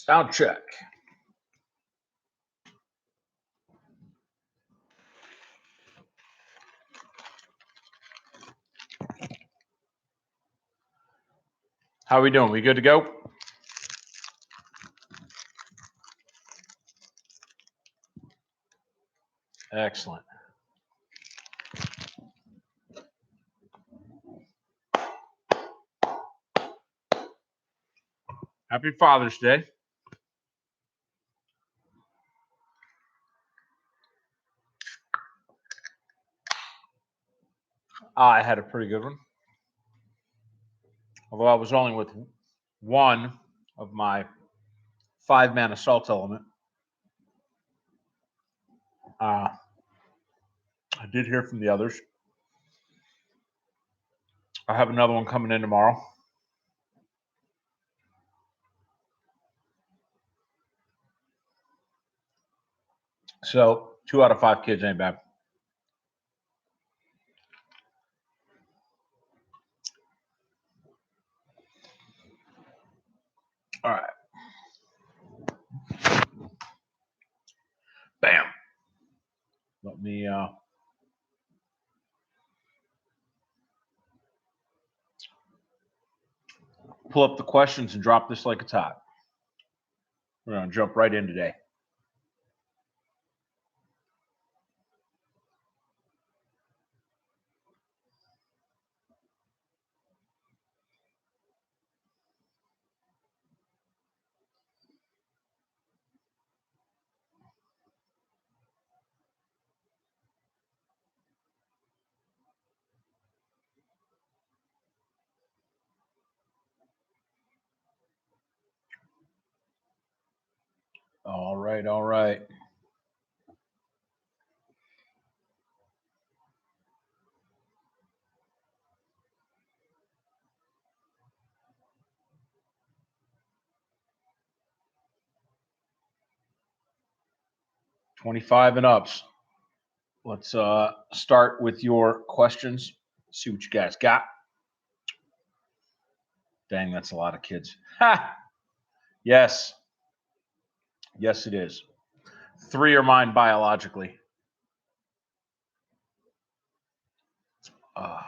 Sound check. How are we doing? We good to go? Excellent. Happy Father's Day. I had a pretty good one. Although I was only with one of my 5-man assault element. I did hear from the others. I have another one coming in tomorrow. So 2 out of 5 kids ain't bad. All right. Bam. Let me pull up the questions and drop this like it's hot. We're going to jump right in today. All right, all right. $25 and ups. Let's start with your questions. See what you guys got. Dang, that's a lot of kids. Ha! Yes. Yes, it is. 3 are mine biologically. I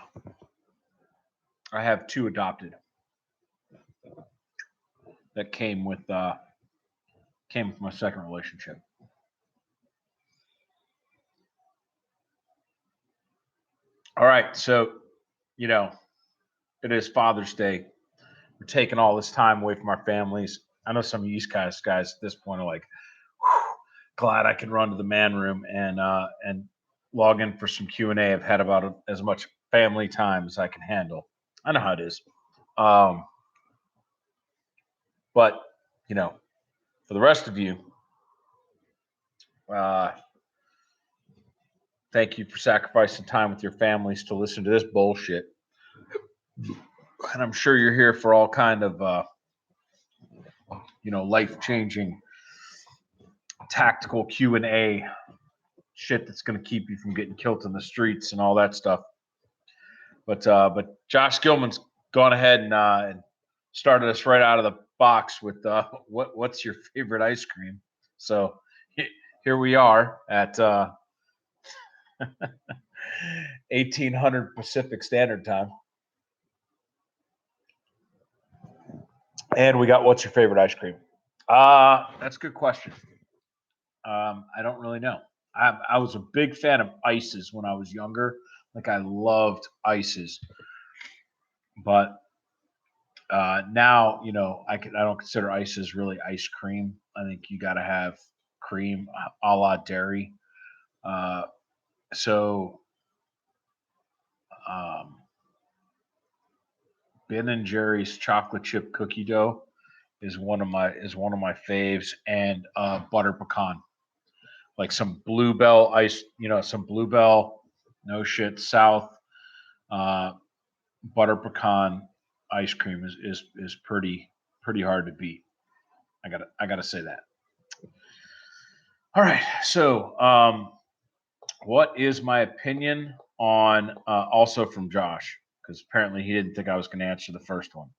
have 2 adopted that came with my second relationship. All right, so it is Father's Day. We're taking all this time away from our families. I know some of you guys at this point are like, glad I can run to the man room and log in for some Q&A. I've had about as much family time as I can handle. I know how it is. But for the rest of you, thank you for sacrificing time with your families to listen to this bullshit. And I'm sure you're here for all kind of life-changing tactical Q&A shit that's going to keep you from getting killed in the streets and all that stuff. But Josh Gilman's gone ahead and started us right out of the box with what's your favorite ice cream? So here we are at 1800 Pacific Standard Time. And we got what's your favorite ice cream? That's a good question. I don't really know. I was a big fan of ices when I was younger. Like I loved ices, but now I don't consider ices really ice cream. I think you got to have cream a la dairy. So Ben and Jerry's chocolate chip cookie dough is one of my faves, and butter pecan, like some Bluebell ice, some Bluebell, no shit, South butter pecan ice cream is pretty hard to beat. I gotta say that. All right, so what is my opinion on also from Josh, because apparently he didn't think I was going to answer the first one.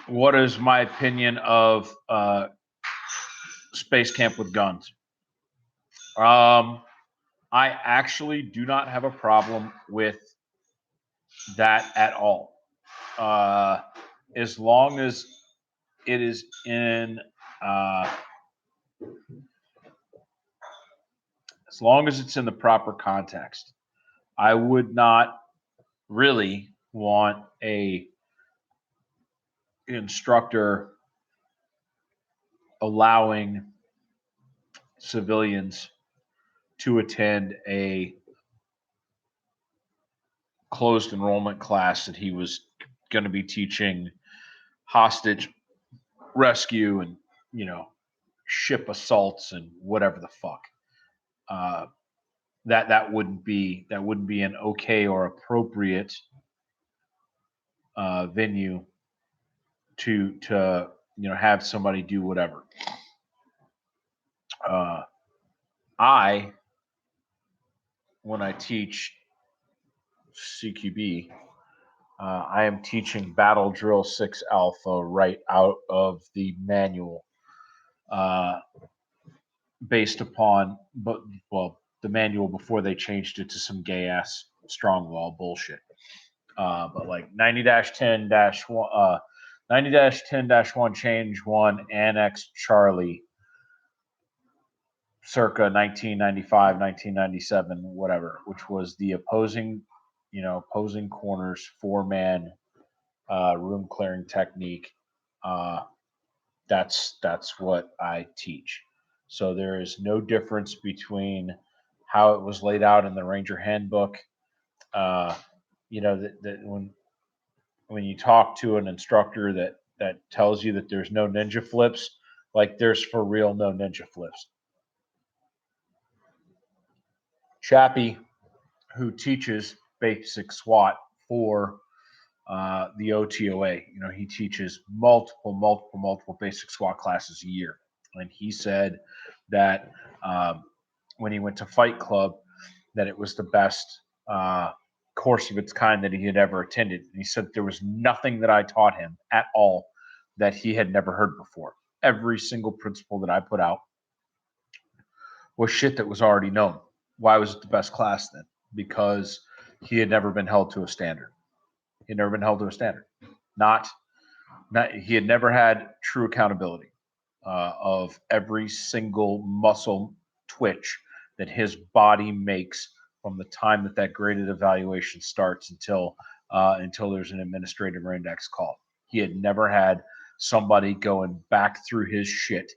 What is my opinion of Space Camp with Guns? I actually do not have a problem with that at all. As long as it is in, as long as it's in the proper context. I would not really want a instructor allowing civilians to attend a closed enrollment class that he was going to be teaching hostage rescue and, ship assaults and whatever the fuck. That wouldn't be an okay or appropriate venue to have somebody do whatever. When I teach CQB, I am teaching Battle Drill 6 Alpha right out of the manual, based upon, the manual before they changed it to some gay ass Strongwall bullshit. But like 90-10-1, 90-10-1 change 1 Annex Charlie, circa 1995, 1997, whatever, which was the opposing corners 4-man room clearing technique. That's what I teach. So there is no difference between how it was laid out in the Ranger Handbook. That when you talk to an instructor that tells you that there's no ninja flips, like there's for real no ninja flips. Chappie, who teaches basic SWAT for the OTOA, he teaches multiple basic SWAT classes a year, and he said that when he went to Fight Club, that it was the best course of its kind that he had ever attended. And he said there was nothing that I taught him at all that he had never heard before. Every single principle that I put out was shit that was already known. Why was it the best class then? Because he had never been held to a standard. He had never been held to a standard. He had never had true accountability of every single muscle twitch that his body makes from the time that graded evaluation starts until there's an administrative index call. He had never had somebody going back through his shit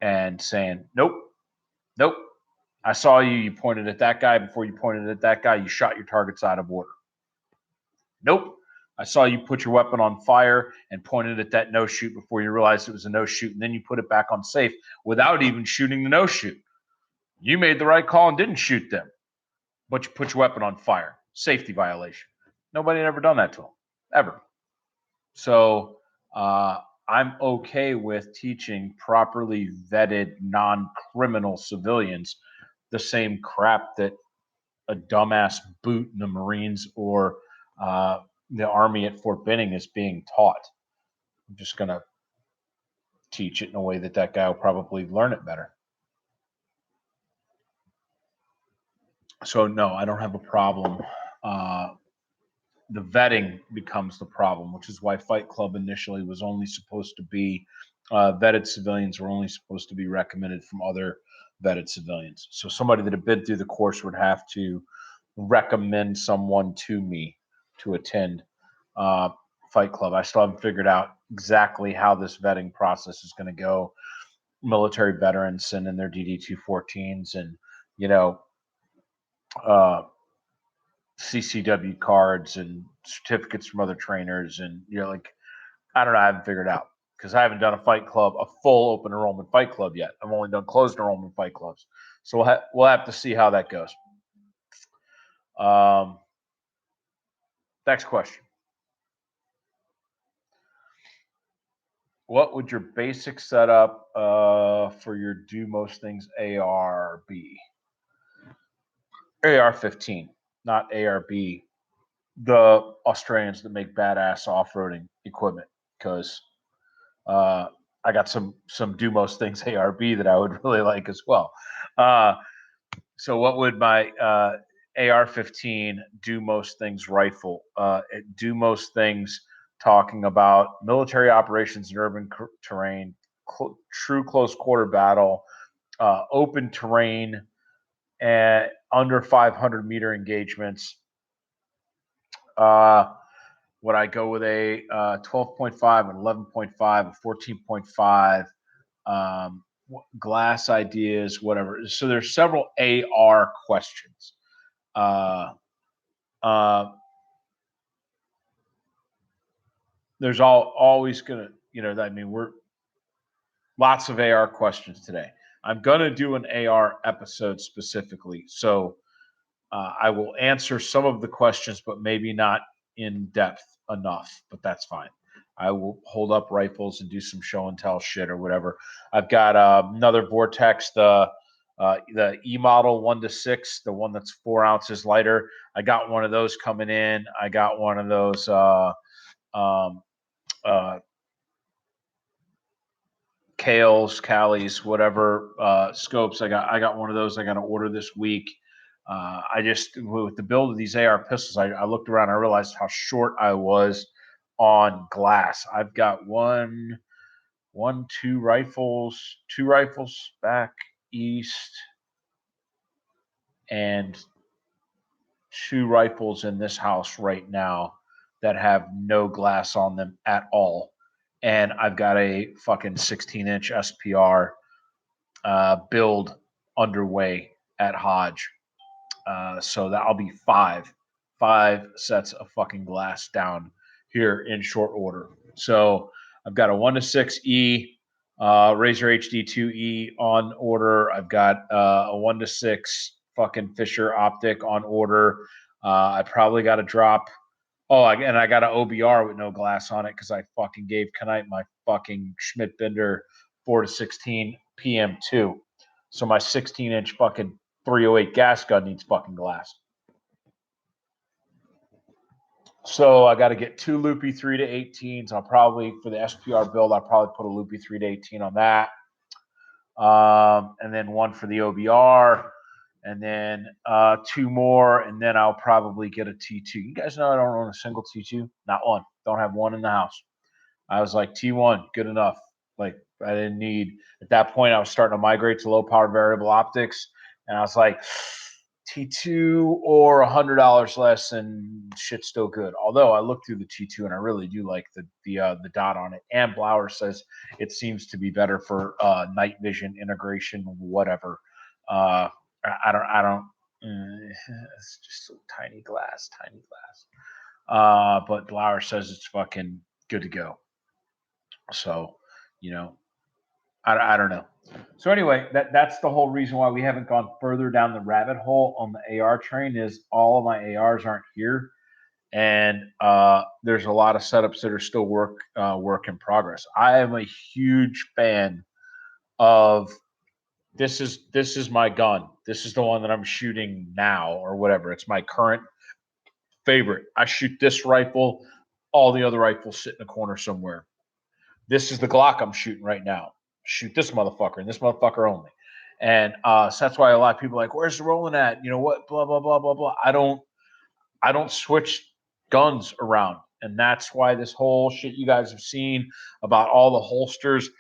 and saying, nope, I saw you. You pointed at that guy. Before you pointed at that guy, you shot your targets out of order. Nope. I saw you put your weapon on fire and pointed at that no shoot before you realized it was a no shoot, and then you put it back on safe without even shooting the no shoot. You made the right call and didn't shoot them, but you put your weapon on fire. Safety violation. Nobody had ever done that to him, ever. So I'm okay with teaching properly vetted, non-criminal civilians the same crap that a dumbass boot in the Marines or the Army at Fort Benning is being taught. I'm just going to teach it in a way that guy will probably learn it better. So, no, I don't have a problem. The vetting becomes the problem, which is why Fight Club initially was only supposed to be vetted civilians were only supposed to be recommended from other vetted civilians. So somebody that had been through the course would have to recommend someone to me to attend Fight Club. I still haven't figured out exactly how this vetting process is going to go. Military veterans send in their DD-214s and, CCW cards and certificates from other trainers. And I don't know, I haven't figured it out because I haven't done a full open enrollment Fight Club yet. I've only done closed enrollment Fight Clubs. So we'll have to see how that goes. Next question. What would your basic setup for your do most things AR be? AR-15, not ARB. The Australians that make badass off-roading equipment. because I got some Do Most Things ARB that I would really like as well. So what would my AR-15 Do Most Things rifle do most things talking about military operations in urban terrain, true close quarter battle, open terrain, and under 500-meter engagements. Would I go with a 12.5, an 11.5, a 14.5, glass ideas, whatever. So there's several AR questions. There's always gonna, I mean, we're lots of AR questions today. I'm gonna do an AR episode specifically, so I will answer some of the questions, but maybe not in depth enough. But that's fine. I will hold up rifles and do some show and tell shit or whatever. I've got another Vortex, the E model 1-6, the one that's 4 ounces lighter. I got one of those coming in. I got one of those Callies, whatever scopes. I got one of those. I got to order this week. I just, with the build of these AR pistols, I looked around. I realized how short I was on glass. I've got two rifles back east, and 2 rifles in this house right now that have no glass on them at all. And I've got a fucking 16-inch SPR build underway at Hodge. So that'll be 5 sets of fucking glass down here in short order. So I've got a 1-6E Razor HD2E on order. I've got a 1-6 fucking Fisher optic on order. I probably got to drop. Oh, and I got an OBR with no glass on it because I fucking gave Knight my fucking Schmidt Bender 4-16 PM2. So my 16-inch fucking 308 gas gun needs fucking glass. So I got to get 2 loopy 3-18s. I'll probably, for the SPR build, I'll probably put a loopy 3-18 on that. And then 1 for the OBR. And then 2 more. And then I'll probably get a T2. You guys know I don't own a single T2. Not one. Don't have one in the house. I was like, T1, good enough. Like, I didn't need, at that point, I was starting to migrate to low power variable optics. And I was like, T2 or $100 less and shit's still good. Although I looked through the T2 and I really do like the dot on it. And Blauer says it seems to be better for night vision integration, whatever. I don't. It's just so tiny glass. But Blauer says it's fucking good to go. So, I don't know. So anyway, that's the whole reason why we haven't gone further down the rabbit hole on the AR train is all of my ARs aren't here. And there's a lot of setups that are still work in progress. I am a huge fan of this is my gun. This is the one that I'm shooting now or whatever. It's my current favorite. I shoot this rifle. All the other rifles sit in a corner somewhere. This is the Glock I'm shooting right now. Shoot this motherfucker and this motherfucker only. And so that's why a lot of people are like, where's the Roland at? You know what? Blah, blah, blah, blah, blah. I don't switch guns around. And that's why this whole shit you guys have seen about all the holsters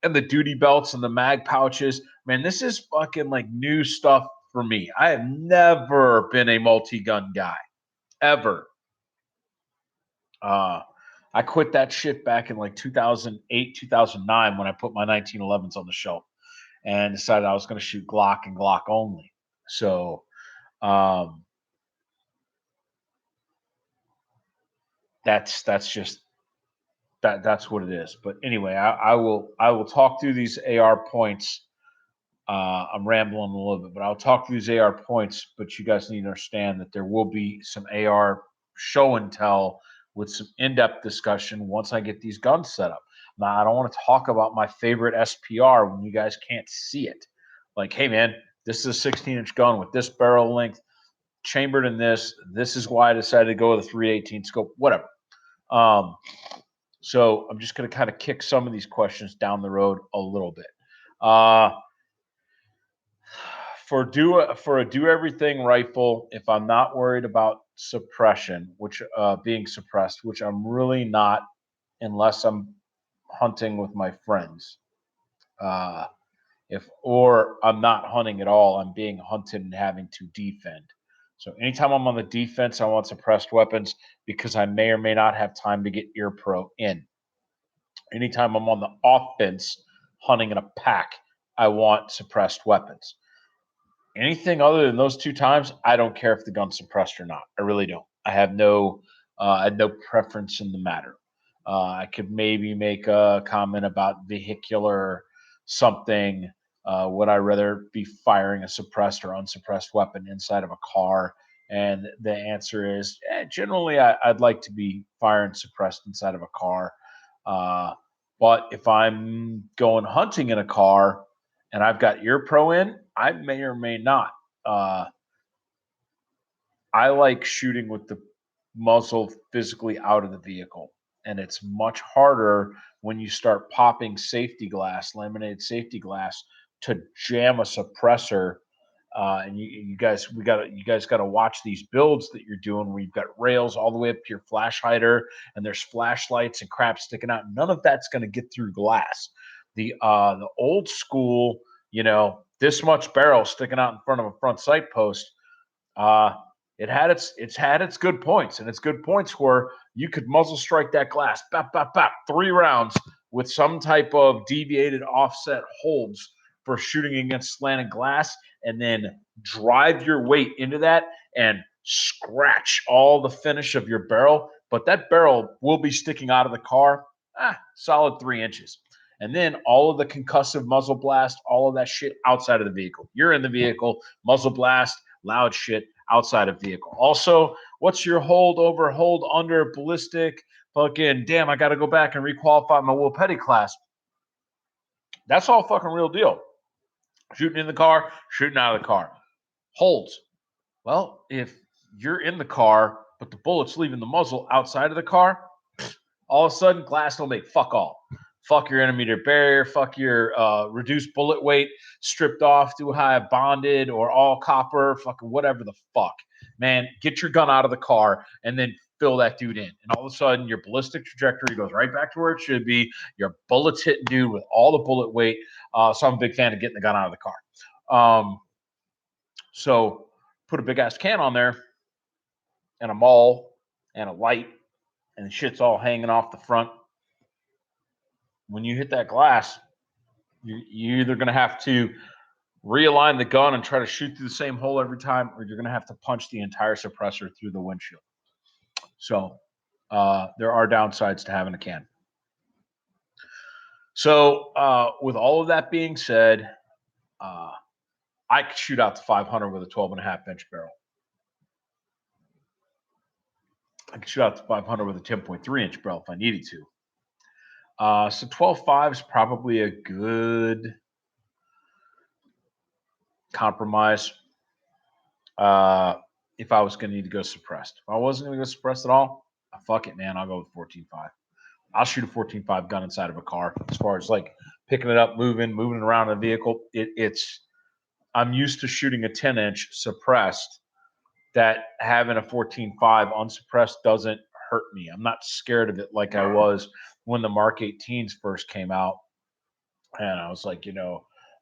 and the duty belts and the mag pouches, man, this is fucking like new stuff for me. I have never been a multi-gun guy, ever. I quit that shit back in like 2008, 2009 when I put my 1911s on the shelf and decided I was going to shoot Glock and Glock only. So, that's just that's what it is. But anyway, I will talk through these AR points. I'm rambling a little bit, but I'll talk through these AR points. But you guys need to understand that there will be some AR show and tell with some in-depth discussion once I get these guns set up. Now, I don't want to talk about my favorite SPR when you guys can't see it. Like, hey, man, this is a 16-inch gun with this barrel length, chambered in this. This is why I decided to go with a 318 scope, whatever. So I'm just going to kind of kick some of these questions down the road a little bit. Uh, for a do everything rifle, if I'm not worried about suppression, which being suppressed, which I'm really not unless I'm hunting with my friends. Uh, if or I'm not hunting at all, I'm being hunted and having to defend. So anytime I'm on the defense, I want suppressed weapons because I may or may not have time to get ear pro in. Anytime I'm on the offense, hunting in a pack, I want suppressed weapons. Anything other than those two times, I don't care if the gun's suppressed or not. I really don't. I had no preference in the matter. I could maybe make a comment about vehicular something. Would I rather be firing a suppressed or unsuppressed weapon inside of a car? And the answer is generally I'd like to be firing suppressed inside of a car. Uh, but if I'm going hunting in a car, and I've got ear pro in, I may or may not. Uh, I like shooting with the muzzle physically out of the vehicle. And it's much harder when you start popping safety glass, laminated safety glass, to jam a suppressor. And you guys got to watch these builds that you're doing where you've got rails all the way up to your flash hider, and there's flashlights and crap sticking out. None of that's going to get through glass. The old school, this much barrel sticking out in front of a front sight post. Uh, it's had its good points, and its good points were you could muzzle strike that glass, bap bap bap, 3 rounds with some type of deviated offset holds for shooting against slanted glass, and then drive your weight into that and scratch all the finish of your barrel. But that barrel will be sticking out of the car, solid 3 inches. And then all of the concussive muzzle blast, all of that shit outside of the vehicle. You're in the vehicle, muzzle blast, loud shit outside of vehicle. Also, what's your hold over, hold under, ballistic? Fucking damn, I got to go back and requalify my Will Petty class. That's all fucking real deal. Shooting in the car, shooting out of the car. Holds. Well, if you're in the car, but the bullet's leaving the muzzle outside of the car, all of a sudden, glass don't make fuck all. Fuck your intermediate barrier, fuck your reduced bullet weight, stripped off too high, bonded, or all copper, fucking whatever the fuck. Man, get your gun out of the car and then fill that dude in. And all of a sudden, your ballistic trajectory goes right back to where it should be. Your bullets hitting dude with all the bullet weight. So I'm a big fan of getting the gun out of the car. So put a big ass can on there and a maul and a light, and the shit's all hanging off the front. When you hit that glass, you're either going to have to realign the gun and try to shoot through the same hole every time, or you're going to have to punch the entire suppressor through the windshield. So there are downsides to having a can. So with all of that being said, I could shoot out to 500 with a 12.5-inch barrel. I could shoot out to 500 with a 10.3-inch barrel if I needed to. So 12.5 is probably a good compromise. If I was going to need to go suppressed. If I wasn't going to go suppressed at all, fuck it, man. I'll go with 14.5. I'll shoot a 14.5 gun inside of a car. As far as like picking it up, moving around in a vehicle, I'm used to shooting a 10-inch suppressed. That having a 14.5 unsuppressed doesn't hurt me. I'm not scared of it like I was when the Mark 18s first came out, and I was like,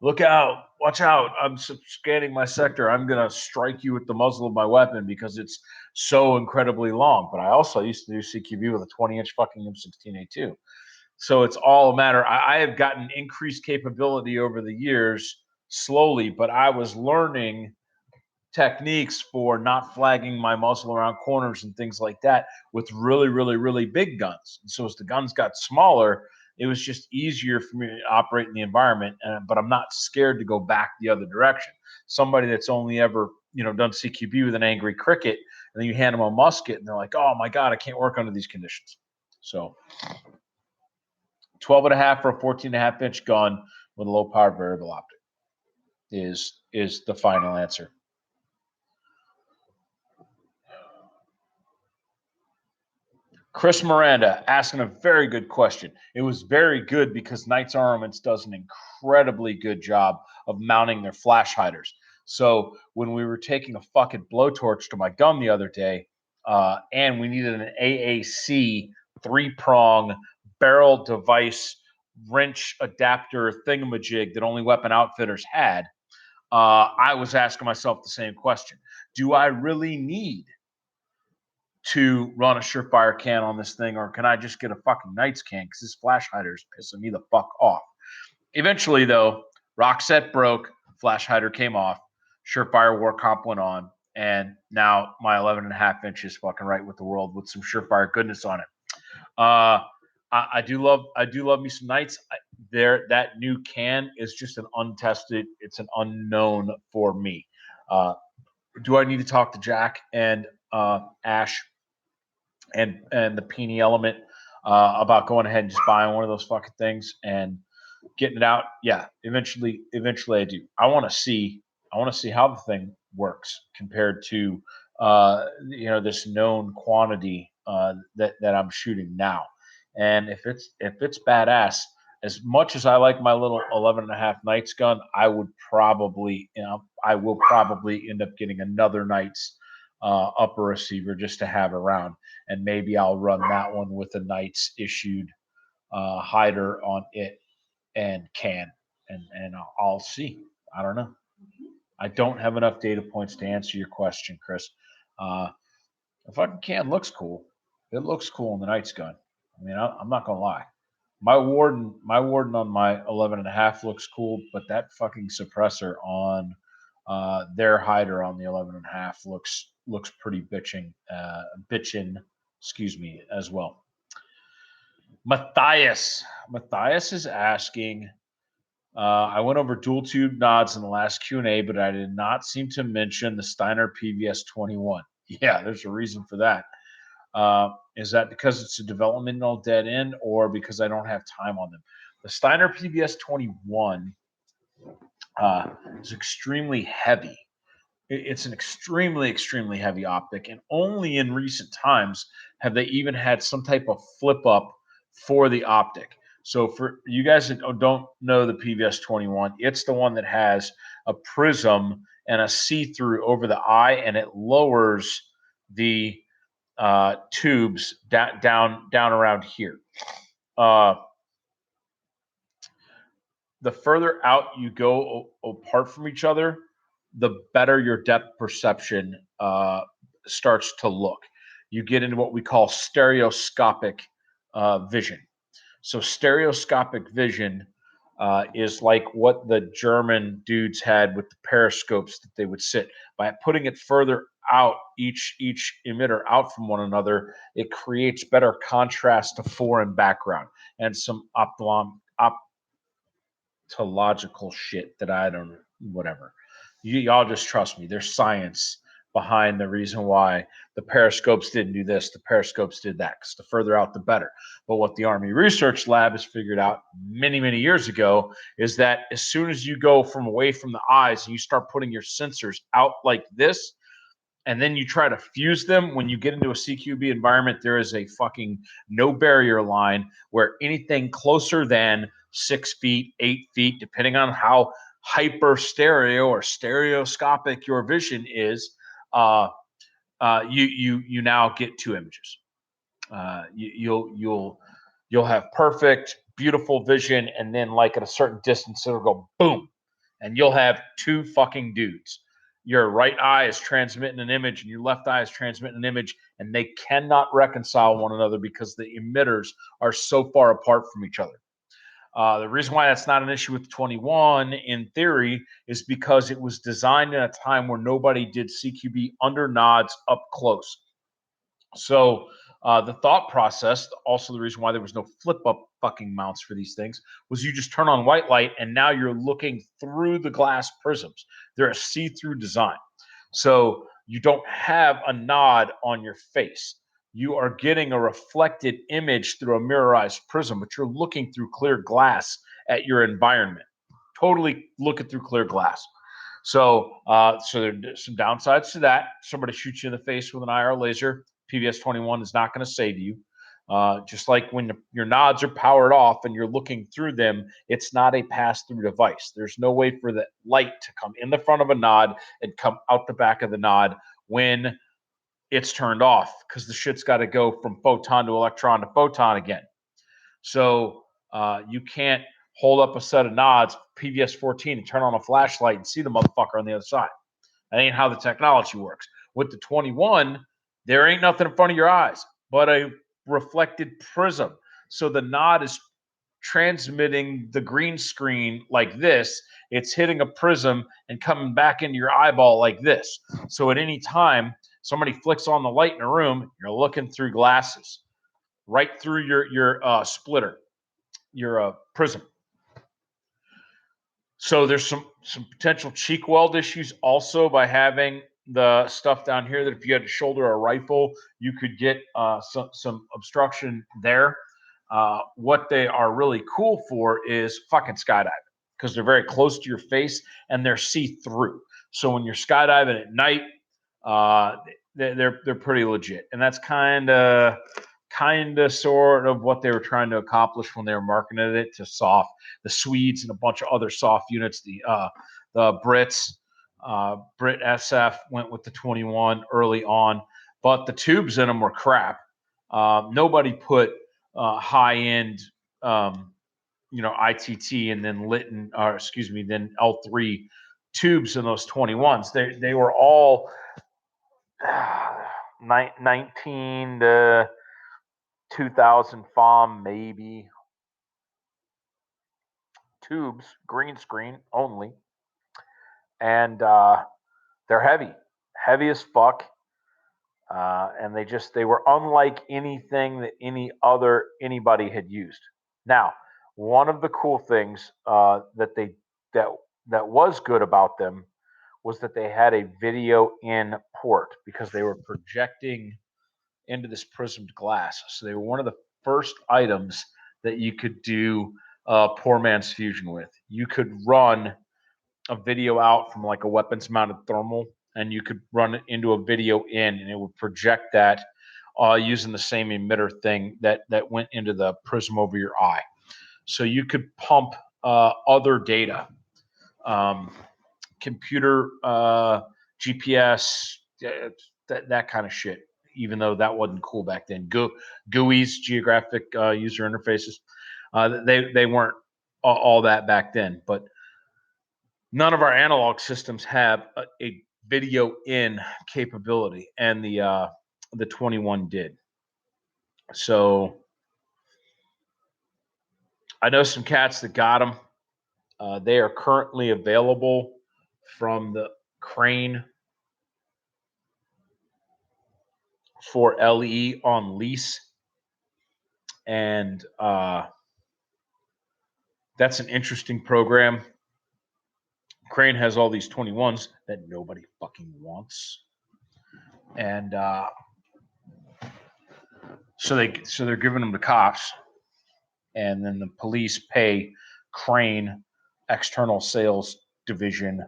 look out, watch out. I'm scanning my sector. I'm going to strike you with the muzzle of my weapon because it's so incredibly long. But I also used to do CQB with a 20-inch fucking M16A2. So it's all a matter. I have gotten increased capability over the years slowly, but I was learning techniques for not flagging my muzzle around corners and things like that with really, really, really big guns. And so as the guns got smaller, it was just easier for me to operate in the environment. But I'm not scared to go back the other direction. Somebody that's only ever, done CQB with an angry cricket, and then you hand them a musket, and they're like, "Oh my God, I can't work under these conditions." So 12.5 for a 14.5-inch gun with a low power variable optic is the final answer. Chris Miranda asking a very good question. It was very good because Knights Armaments does an incredibly good job of mounting their flash hiders. So when we were taking a fucking blowtorch to my gun the other day, and we needed an AAC 3-prong barrel device wrench adapter thingamajig that only Weapon Outfitters had, I was asking myself the same question. Do I really need to run a Surefire can on this thing, or can I just get a fucking Knights can because this flash hider is pissing me the fuck off? Eventually, though, rock set broke, flash hider came off, Surefire War Comp went on, and now my 11.5 inches fucking right with the world with some Surefire goodness on it. I do love me some Knights. That new can is just an untested, it's an unknown for me. Do I need to talk to Jack and Ash and the Peony Element about going ahead and just buying one of those fucking things and getting it out? Yeah, eventually I do. I want to see how the thing works compared to this known quantity that I'm shooting now. And if it's badass, as much as I like my little 11.5 Knights gun, I will probably end up getting another Knights upper receiver just to have around, and maybe I'll run that one with a Knights issued hider on it and can, and I'll see. I don't know. I don't have enough data points to answer your question, Chris. The fucking can looks cool. It looks cool in the Knights gun. I mean, I'm not gonna lie. My warden on my 11.5 looks cool, but that fucking suppressor on their hider on the 11.5 looks pretty bitchin', excuse me, as well. Matthias is asking, I went over dual tube nods in the last Q&A, but I did not seem to mention the Steiner PVS 21. Yeah, there's a reason for that. Is that because it's a developmental dead end, or because I don't have time on them? The Steiner PVS 21 is extremely heavy. It's an extremely, extremely heavy optic, and only in recent times have they even had some type of flip up for the optic. So for you guys that don't know the PVS 21, it's the one that has a prism and a see-through over the eye, and it lowers the tubes down around here. The further out you go apart from each other, the better your depth perception starts to look. You get into what we call stereoscopic vision. So stereoscopic vision is like what the German dudes had with the periscopes that they would sit. By putting it further out, each emitter out from one another, it creates better contrast to fore and background and some optological shit that I don't, whatever. Y'all just trust me. There's science behind the reason why the periscopes didn't do this, the periscopes did that, because the further out, the better. But what the Army Research Lab has figured out many, many years ago is that as soon as you go from away from the eyes and you start putting your sensors out like this, and then you try to fuse them, when you get into a CQB environment, there is a fucking no barrier line where anything closer than 6 feet, 8 feet, depending on how hyper stereo or stereoscopic your vision is, you now get 2 images. You'll have perfect, beautiful vision, and then like at a certain distance, it'll go boom, and you'll have 2 fucking dudes. Your right eye is transmitting an image, and your left eye is transmitting an image, and they cannot reconcile one another because the emitters are so far apart from each other. The reason why that's not an issue with 21 in theory is because it was designed in a time where nobody did CQB under nods up close. So the thought process, also the reason why there was no flip up fucking mounts for these things, was you just turn on white light and now you're looking through the glass prisms. They're a see-through design. So you don't have a nod on your face. You are getting a reflected image through a mirrorized prism, but you're looking through clear glass at your environment. Totally looking through clear glass. So there's some downsides to that. Somebody shoots you in the face with an IR laser, PVS 21 is not going to save you. Just like when your nods are powered off and you're looking through them, it's not a pass-through device. There's no way for the light to come in the front of a nod and come out the back of the nod when it's turned off, because the shit's got to go from photon to electron to photon again. So you can't hold up a set of nods, PVS 14, and turn on a flashlight and see the motherfucker on the other side. That ain't how the technology works. With the 21, there ain't nothing in front of your eyes but a reflected prism. So the nod is transmitting the green screen like this. It's hitting a prism and coming back into your eyeball like this. So at any time somebody flicks on the light in a room, you're looking through glasses, right through your splitter, your prism. So there's some potential cheek weld issues also by having the stuff down here, that if you had to shoulder a rifle, you could get some obstruction there. What they are really cool for is fucking skydiving, because they're very close to your face and they're see-through. So when you're skydiving at night, they're pretty legit, and that's kind of sort of what they were trying to accomplish when they were marketing it to SOF, the Swedes, and a bunch of other SOF units. The Brits, Brit SF went with the 21 early on, but the tubes in them were crap. Nobody put high-end, ITT and then Lytton, or excuse me, then L3 tubes in those 21s. They were all 19 to 2000 FOM, maybe, tubes, green screen only, and they're heavy as fuck, and they were unlike anything that anybody had used. Now, one of the cool things that was good about them was that they had a video in port, because they were projecting into this prismed glass. So they were one of the first items that you could do poor man's fusion with. You could run a video out from like a weapons mounted thermal, and you could run it into a video in, and it would project that using the same emitter thing that went into the prism over your eye. So you could pump other data, computer, GPS, that kind of shit, even though that wasn't cool back then. GUIs, geographic user interfaces, they weren't all that back then. But none of our analog systems have a video in capability, and the 21 did. So I know some cats that got them. They are currently available from the Crane for LE on lease, and that's an interesting program. Crane has all these 21s that nobody fucking wants, and so they're giving them to cops, and then the police pay Crane external sales division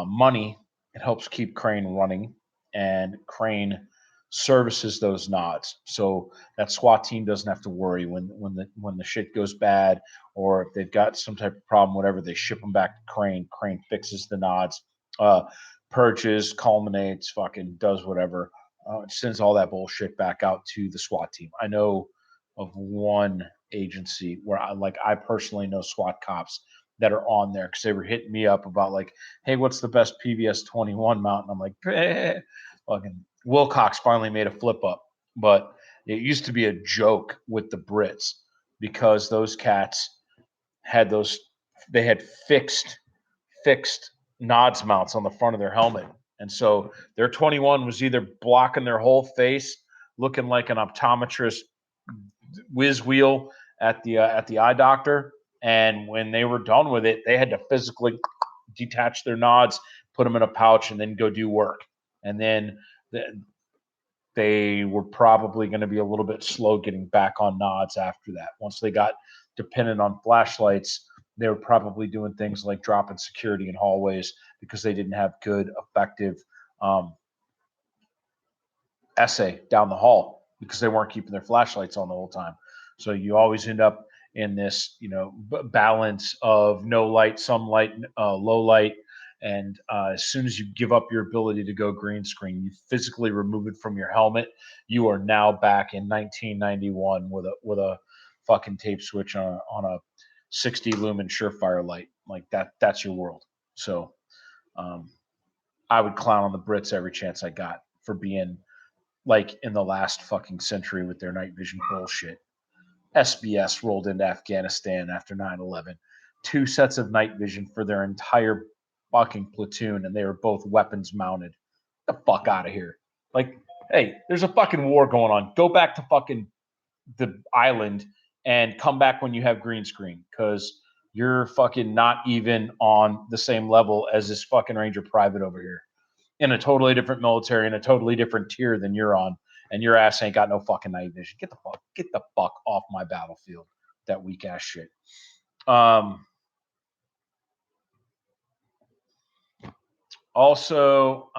money. It helps keep Crane running, and Crane services those nods, so that SWAT team doesn't have to worry when the shit goes bad, or if they've got some type of problem, whatever. They ship them back to Crane. Crane fixes the nods, purges, culminates, fucking does whatever, sends all that bullshit back out to the SWAT team. I know of one agency where I personally know SWAT cops that are on there, because they were hitting me up about like, hey, what's the best PVS 21 mount? And I'm like, fucking Wilcox finally made a flip up. But it used to be a joke with the Brits, because those cats had they had fixed nods mounts on the front of their helmet. And so their 21 was either blocking their whole face, looking like an optometrist whiz wheel at the eye doctor. And when they were done with it, they had to physically detach their nods, put them in a pouch, and then go do work. And then they were probably going to be a little bit slow getting back on nods after that. Once they got dependent on flashlights, they were probably doing things like dropping security in hallways, because they didn't have good, effective essay down the hall. because they weren't keeping their flashlights on the whole time. So you always end up in this, balance of no light, some light, low light. And as soon as you give up your ability to go green screen, you physically remove it from your helmet. You are now back in 1991 with a fucking tape switch on a 60 lumen Surefire light like that. That's your world. So um, I would clown on the Brits every chance I got for being like in the last fucking century with their night vision bullshit. SBS rolled into Afghanistan after 9/11. Two sets of night vision for their entire fucking platoon, and they were both weapons mounted. Get the fuck out of here. Like, hey, there's a fucking war going on. Go back to fucking the island and come back when you have green screen because you're fucking not even on the same level as this fucking Ranger Private over here in a totally different military in a totally different tier than you're on, and your ass ain't got no fucking night vision. Get the fuck off my battlefield. That weak ass shit. Also,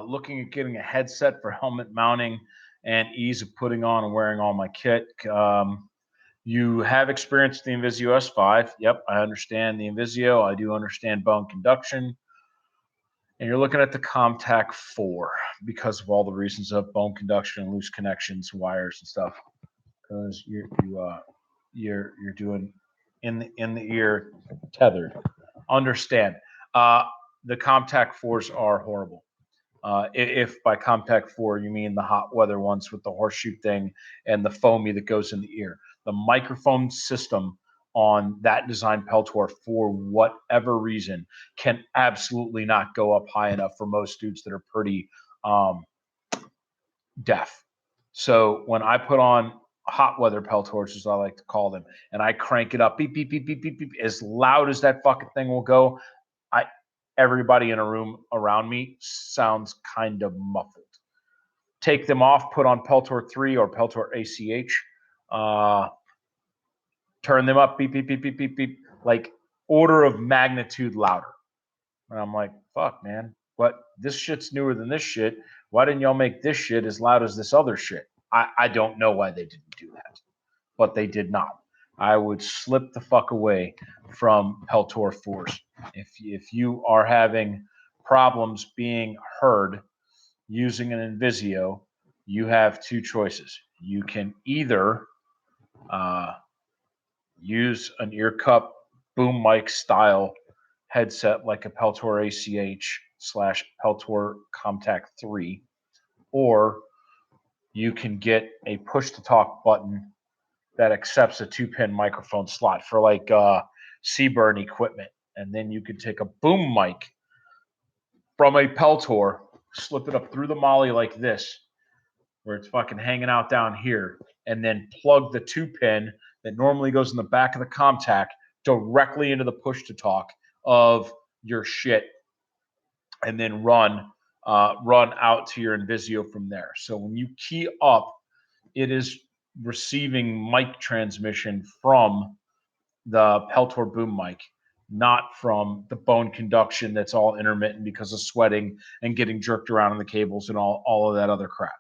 looking at getting a headset for helmet mounting and ease of putting on and wearing all my kit. You have experienced the Invisio S5. Yep, I understand the Invisio. I do understand bone conduction. And you're looking at the ComTac 4 because of all the reasons of bone conduction and loose connections, wires and stuff. Because you're doing in the ear tethered. Understand. The ComTac 4s are horrible. If by ComTac 4 you mean the hot weather ones with the horseshoe thing and the foamy that goes in the ear, the microphone system on that design Peltor, for whatever reason, can absolutely not go up high enough for most dudes that are pretty deaf. So when I put on hot weather Peltors, as I like to call them, and I crank it up, beep, beep, beep, beep, beep, beep, as loud as that fucking thing will go, everybody in a room around me sounds kind of muffled. Take them off, put on Peltor 3 or Peltor ACH, turn them up, beep, beep, beep, beep, beep, beep, like order of magnitude louder. And I'm like, fuck, man, but this shit's newer than this shit. Why didn't y'all make this shit as loud as this other shit? I don't know why they didn't do that, but they did not. I would slip the fuck away from Peltor 4s. If you are having problems being heard using an Invisio, you have two choices. You can either use an ear cup boom mic style headset like a Peltor ACH / Peltor ComTac 3, or you can get a push to talk button that accepts a 2-pin microphone slot for like Seaburn equipment. And then you could take a boom mic from a Peltor, slip it up through the molly like this, where it's fucking hanging out down here, and then plug the 2-pin that normally goes in the back of the ComTac directly into the push to talk of your shit, and then run out to your Invisio from there. So when you key up, it is receiving mic transmission from the Peltor boom mic, not from the bone conduction that's all intermittent because of sweating and getting jerked around in the cables and all of that other crap.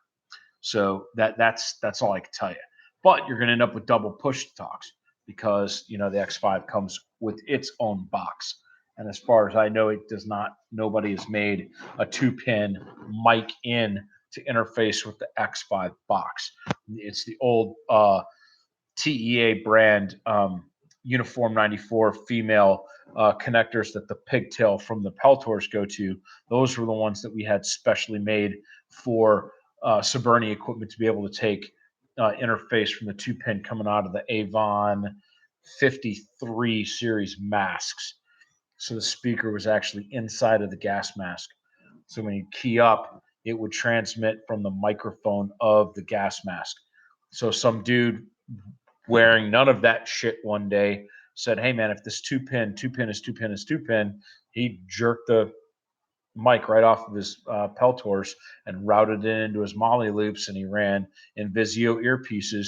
So that's all I can tell you. But you're going to end up with double push talks because the X5 comes with its own box. And as far as I know, it does not. Nobody has made a 2-pin mic in to interface with the X5 box. It's the old TEA brand Uniform 94 female connectors that the pigtail from the Peltors go to. Those were the ones that we had specially made for Seaburn equipment to be able to take interface from the 2-pin coming out of the Avon 53 series masks. So the speaker was actually inside of the gas mask. So when you key up, it would transmit from the microphone of the gas mask. So some dude wearing none of that shit one day said, hey man, if this 2-pin is 2-pin, he jerked the mic right off of his Peltors and routed it into his Molly loops, and he ran Invisio earpieces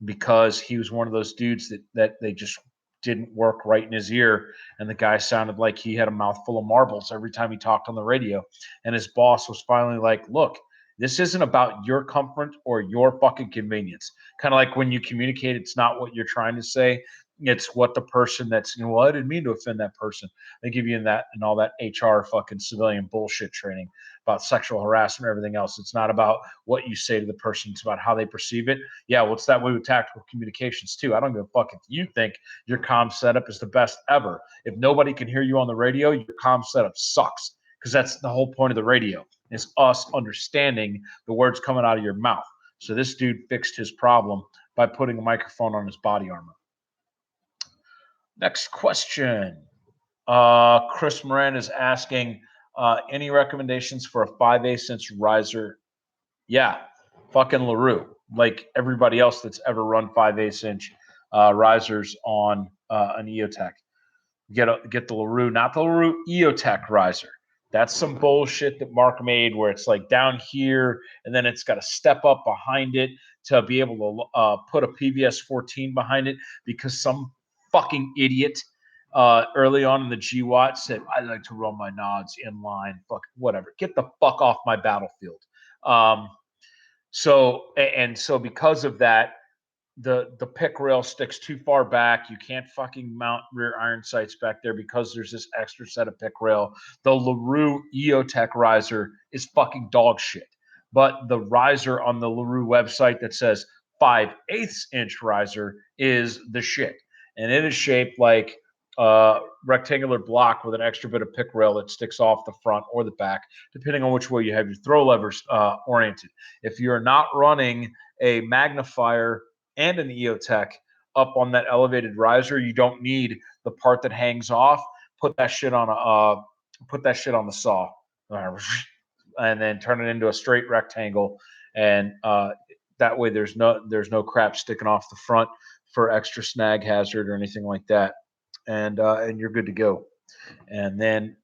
because he was one of those dudes that they just didn't work right in his ear, and the guy sounded like he had a mouthful of marbles every time he talked on the radio. And his boss was finally like, look, This isn't about your comfort or your fucking convenience. Kind of like when you communicate, it's not what you're trying to say. It's what the person that's, well, I didn't mean to offend that person. They give you that and all that HR fucking civilian bullshit training about sexual harassment and everything else. It's not about what you say to the person. It's about how they perceive it. Yeah, well, it's that way with tactical communications too. I don't give a fuck if you think your comm setup is the best ever. If nobody can hear you on the radio, your comm setup sucks, because that's the whole point of the radio, is us understanding the words coming out of your mouth. So this dude fixed his problem by putting a microphone on his body armor. Next question. Chris Moran is asking, any recommendations for a 5/8 inch riser? Yeah, fucking LaRue. Like everybody else that's ever run 5/8 inch risers on an EOTech. Get the LaRue, not the LaRue EOTech riser. That's some bullshit that Mark made where it's like down here and then it's got to step up behind it to be able to put a PVS 14 behind it, because some fucking idiot early on in the GWAT said, I like to run my nods in line. Fuck, whatever. Get the fuck off my battlefield. So because of that, the pick rail sticks too far back. You can't fucking mount rear iron sights back there because there's this extra set of pick rail. The LaRue EOTech riser is fucking dog shit. But the riser on the LaRue website that says 5/8 inch riser is the shit. And it is shaped like a rectangular block with an extra bit of pick rail that sticks off the front or the back, depending on which way you have your throw levers oriented. If you're not running a magnifier and an EOTech up on that elevated riser, you don't need the part that hangs off. Put that shit on the saw, and then turn it into a straight rectangle, and that way there's no crap sticking off the front for extra snag hazard or anything like that, and you're good to go. And then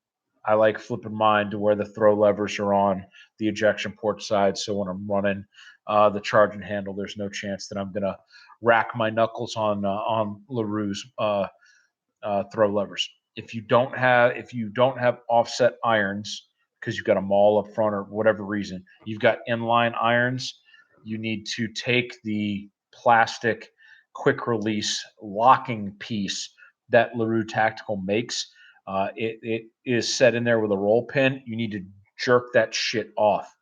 I like flipping mine to where the throw levers are on the ejection port side. So when I'm running the charging handle, there's no chance that I'm gonna rack my knuckles on LaRue's throw levers. If you don't have offset irons because you've got a maul up front or whatever reason, you've got inline irons. You need to take the plastic quick release locking piece that LaRue Tactical makes. It is set in there with a roll pin. You need to jerk that shit off,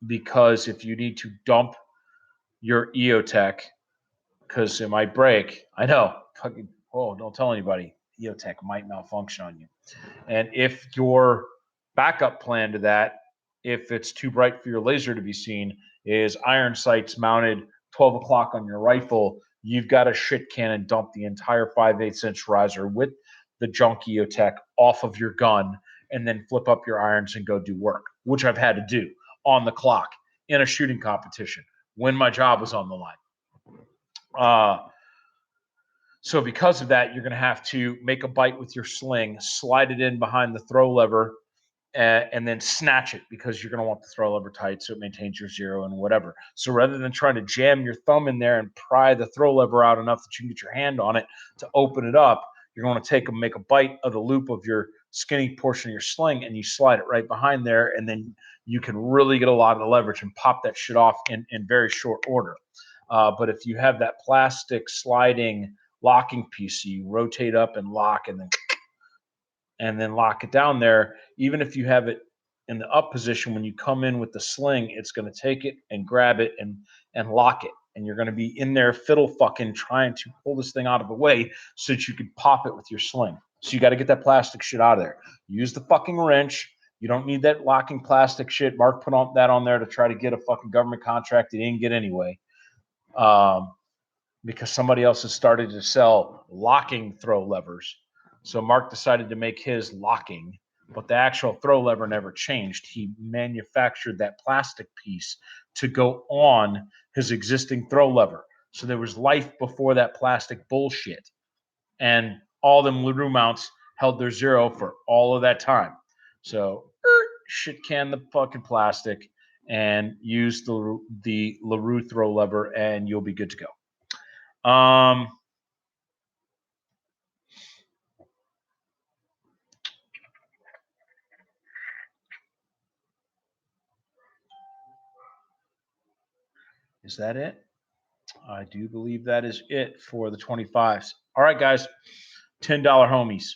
because if you need to dump your EOTech because it might break, I know. Fucking, oh, don't tell anybody. EOTech might malfunction on you. And if your backup plan to that, if it's too bright for your laser to be seen, is iron sights mounted 12 o'clock on your rifle, you've got a shit cannon dump the entire 5/8 inch riser with the junk EOTech off of your gun, and then flip up your irons and go do work, which I've had to do on the clock in a shooting competition when my job was on the line. So because of that, you're going to have to make a bite with your sling, slide it in behind the throw lever, and then snatch it, because you're going to want the throw lever tight so it maintains your zero and whatever. So rather than trying to jam your thumb in there and pry the throw lever out enough that you can get your hand on it to open it up, you're going to make a bite of the loop of your skinny portion of your sling, and you slide it right behind there, and then you can really get a lot of the leverage and pop that shit off in very short order. But if you have that plastic sliding locking piece, so you rotate up and lock, and then lock it down there, even if you have it in the up position, when you come in with the sling, it's going to take it and grab it and lock it, and you're going to be in there fiddle fucking trying to pull this thing out of the way so that you can pop it with your sling. So you got to get that plastic shit out of there. Use the fucking wrench. You don't need that locking plastic shit. Mark put that on there to try to get a fucking government contract he didn't get anyway. Because somebody else has started to sell locking throw levers. So Mark decided to make his locking, but the actual throw lever never changed. He manufactured that plastic piece to go on his existing throw lever. So there was life before that plastic bullshit. And all them LaRue mounts held their zero for all of that time. So shit can the fucking plastic and use the LaRue throw lever, and you'll be good to go. Is that it? I do believe that is it for the 25s. All right, guys, $10 homies.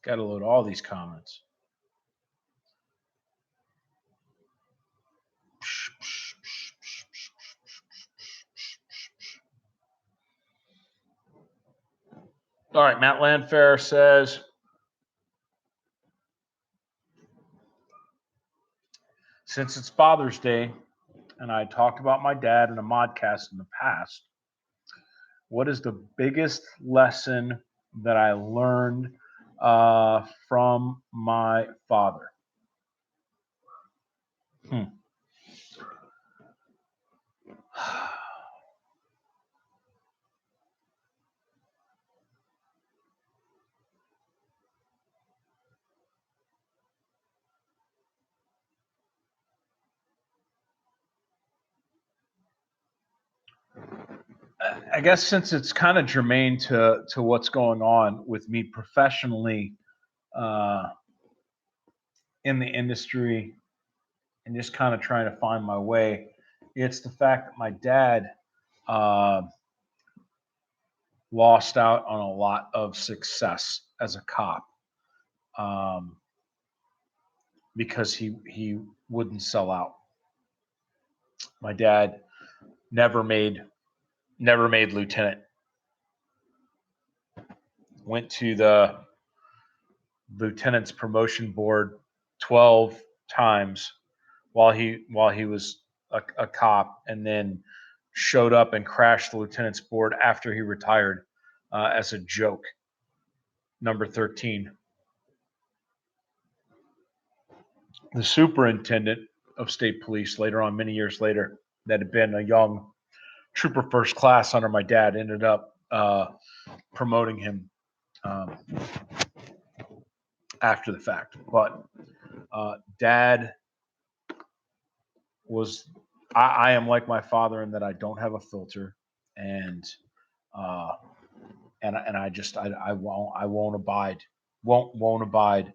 Got to load all these comments. All right, Matt Landfair says, since it's Father's Day, and I talked about my dad in a modcast in the past, what is the biggest lesson that I learned from my father? Hmm. I guess since it's kind of germane to what's going on with me professionally uh, in the industry and just kind of trying to find my way, it's the fact that my dad uh, lost out on a lot of success as a cop um, because he wouldn't sell out. My dad never made lieutenant. Went to the lieutenant's promotion board 12 times while he was a cop, and then showed up and crashed the lieutenant's board after he retired as a joke. Number 13. The superintendent of state police later on, many years later, that had been a young trooper first class under my dad, ended up promoting him um, after the fact. But dad was, I am like my father in that I don't have a filter, and uh, and I just I won't abide won't abide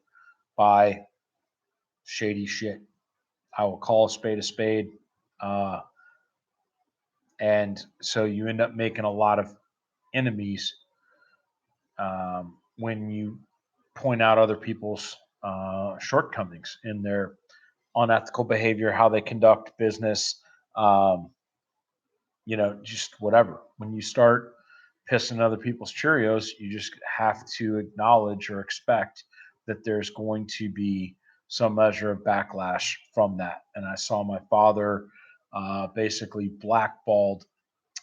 by shady shit. I will call a spade a spade, uh, and so you end up making a lot of enemies when you point out other people's shortcomings in their unethical behavior, how they conduct business, um, just whatever. When you start pissing other people's Cheerios, you just have to acknowledge or expect that there's going to be some measure of backlash from that. And I saw my father basically blackballed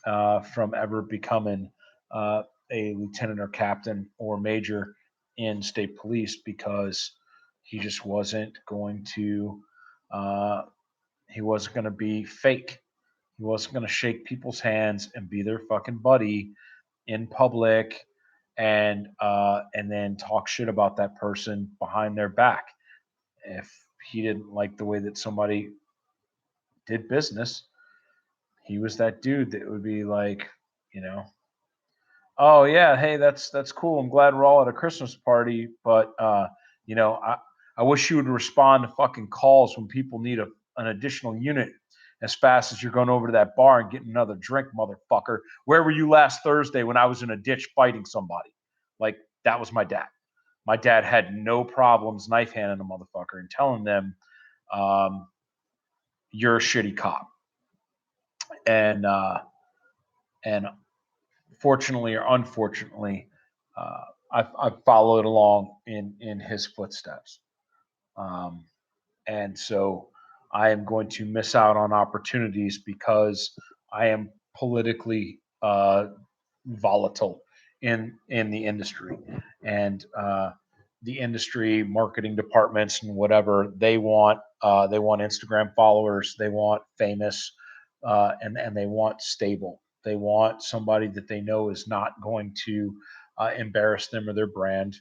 from ever becoming uh, a lieutenant or captain or major in state police because he just wasn't going to. Uh, he wasn't going to be fake. He wasn't going to shake people's hands and be their fucking buddy in public, and then talk shit about that person behind their back. If he didn't like the way that somebody did business, he was that dude that would be like, you know, oh yeah, hey, that's cool. I'm glad we're all at a Christmas party, but I wish you would respond to fucking calls when people need an additional unit as fast as you're going over to that bar and getting another drink, motherfucker. Where were you last Thursday when I was in a ditch fighting somebody? Like, that was my dad. My dad had no problems knife handing a motherfucker and telling them, um, "You're a shitty cop." And fortunately or unfortunately, uh, I've followed along in his footsteps, um, and so I am going to miss out on opportunities because I am politically volatile in the industry, and the industry marketing departments and whatever they want Instagram followers, they want famous, and they want stable. They want somebody that they know is not going to embarrass them or their brand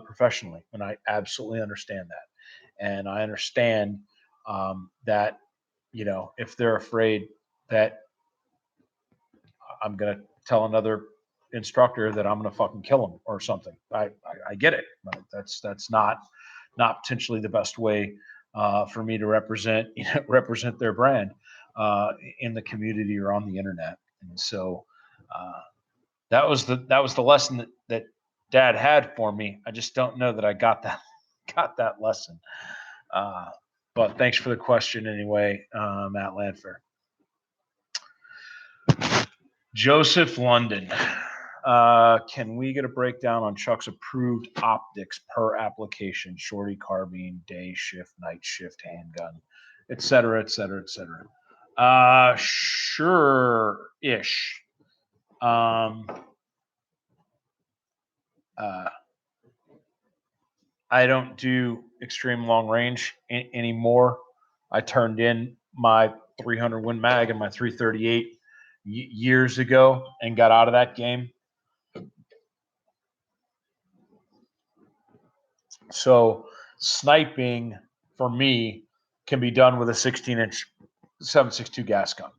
professionally, and I absolutely understand that, and I understand that if they're afraid that I'm going to tell another instructor that I'm going to fucking kill him or something. I get it. But that's not potentially the best way for me to represent their brand in the community or on the internet. And so that was the lesson that Dad had for me. I just don't know that I got that lesson. But thanks for the question anyway, Matt Landfair. Joseph London. Can we get a breakdown on Chuck's approved optics per application? Shorty, carbine, day shift, night shift, handgun, et cetera, et cetera, et cetera. Sure-ish. I don't do extreme long range anymore. I turned in my 300 Win Mag and my 338 years ago and got out of that game. So sniping for me can be done with a 16-inch 7.62 gas gun.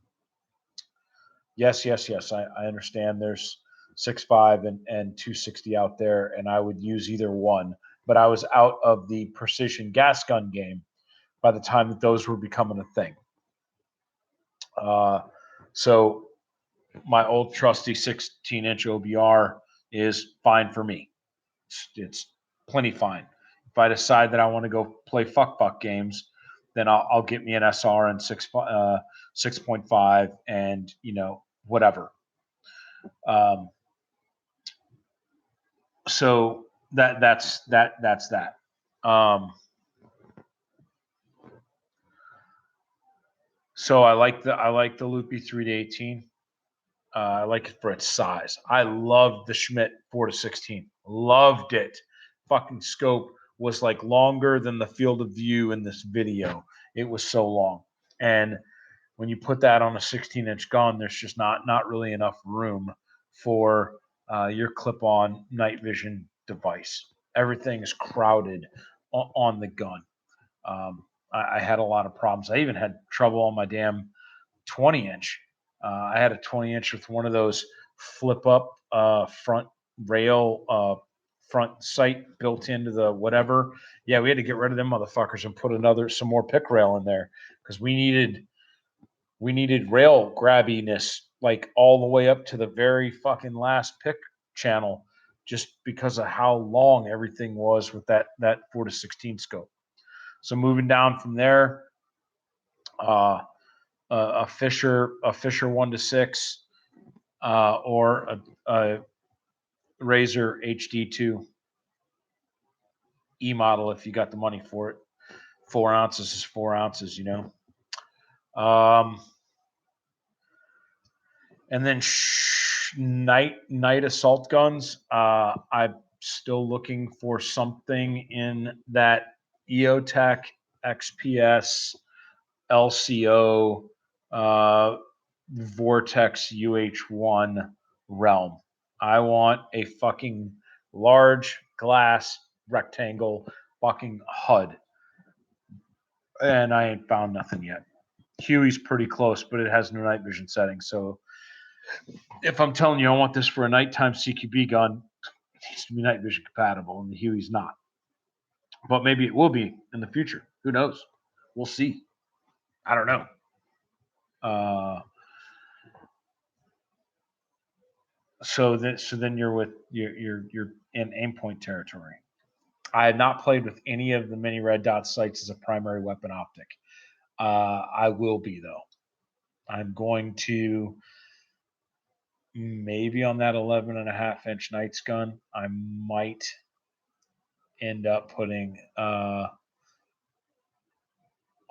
Yes. I understand there's 6.5 and 260 out there, and I would use either one. But I was out of the precision gas gun game by the time that those were becoming a thing. So my old trusty 16-inch OBR is fine for me. It's plenty fine. If I decide that I want to go play fuck games, then I'll get me an SR and 6.5 and whatever. So that's that. So I like the Loopy 3-18. I like it for its size. I loved the Schmidt 4-16. Loved it. Fucking scope was like longer than the field of view in this video. It was so long. And when you put that on a 16-inch gun, there's just not really enough room for your clip-on night vision device. Everything is crowded on the gun. I had a lot of problems. I even had trouble on my damn 20-inch. I had a 20-inch with one of those flip-up front rail front sight built into the whatever. Yeah, we had to get rid of them motherfuckers and put some more pick rail in there because we needed rail grabbiness like all the way up to the very fucking last pick channel just because of how long everything was with that 4-16 scope. So moving down from there, a Fisher 1-6 or a Razor HD2 E model if you got the money for it. 4 ounces is 4 ounces, and then night assault guns. I'm still looking for something in that EOTech, XPS, LCO, Vortex UH1 realm. I want a fucking large glass rectangle fucking HUD. And I ain't found nothing yet. Huey's pretty close, but it has no night vision settings. So if I'm telling you I want this for a nighttime CQB gun, it needs to be night vision compatible, and the Huey's not. But maybe it will be in the future. Who knows? We'll see. I don't know. So then you're in Aimpoint territory. I have not played with any of the mini red dot sights as a primary weapon optic. I will be though. I'm going to maybe on that 11.5-inch Knights gun. I might end up putting an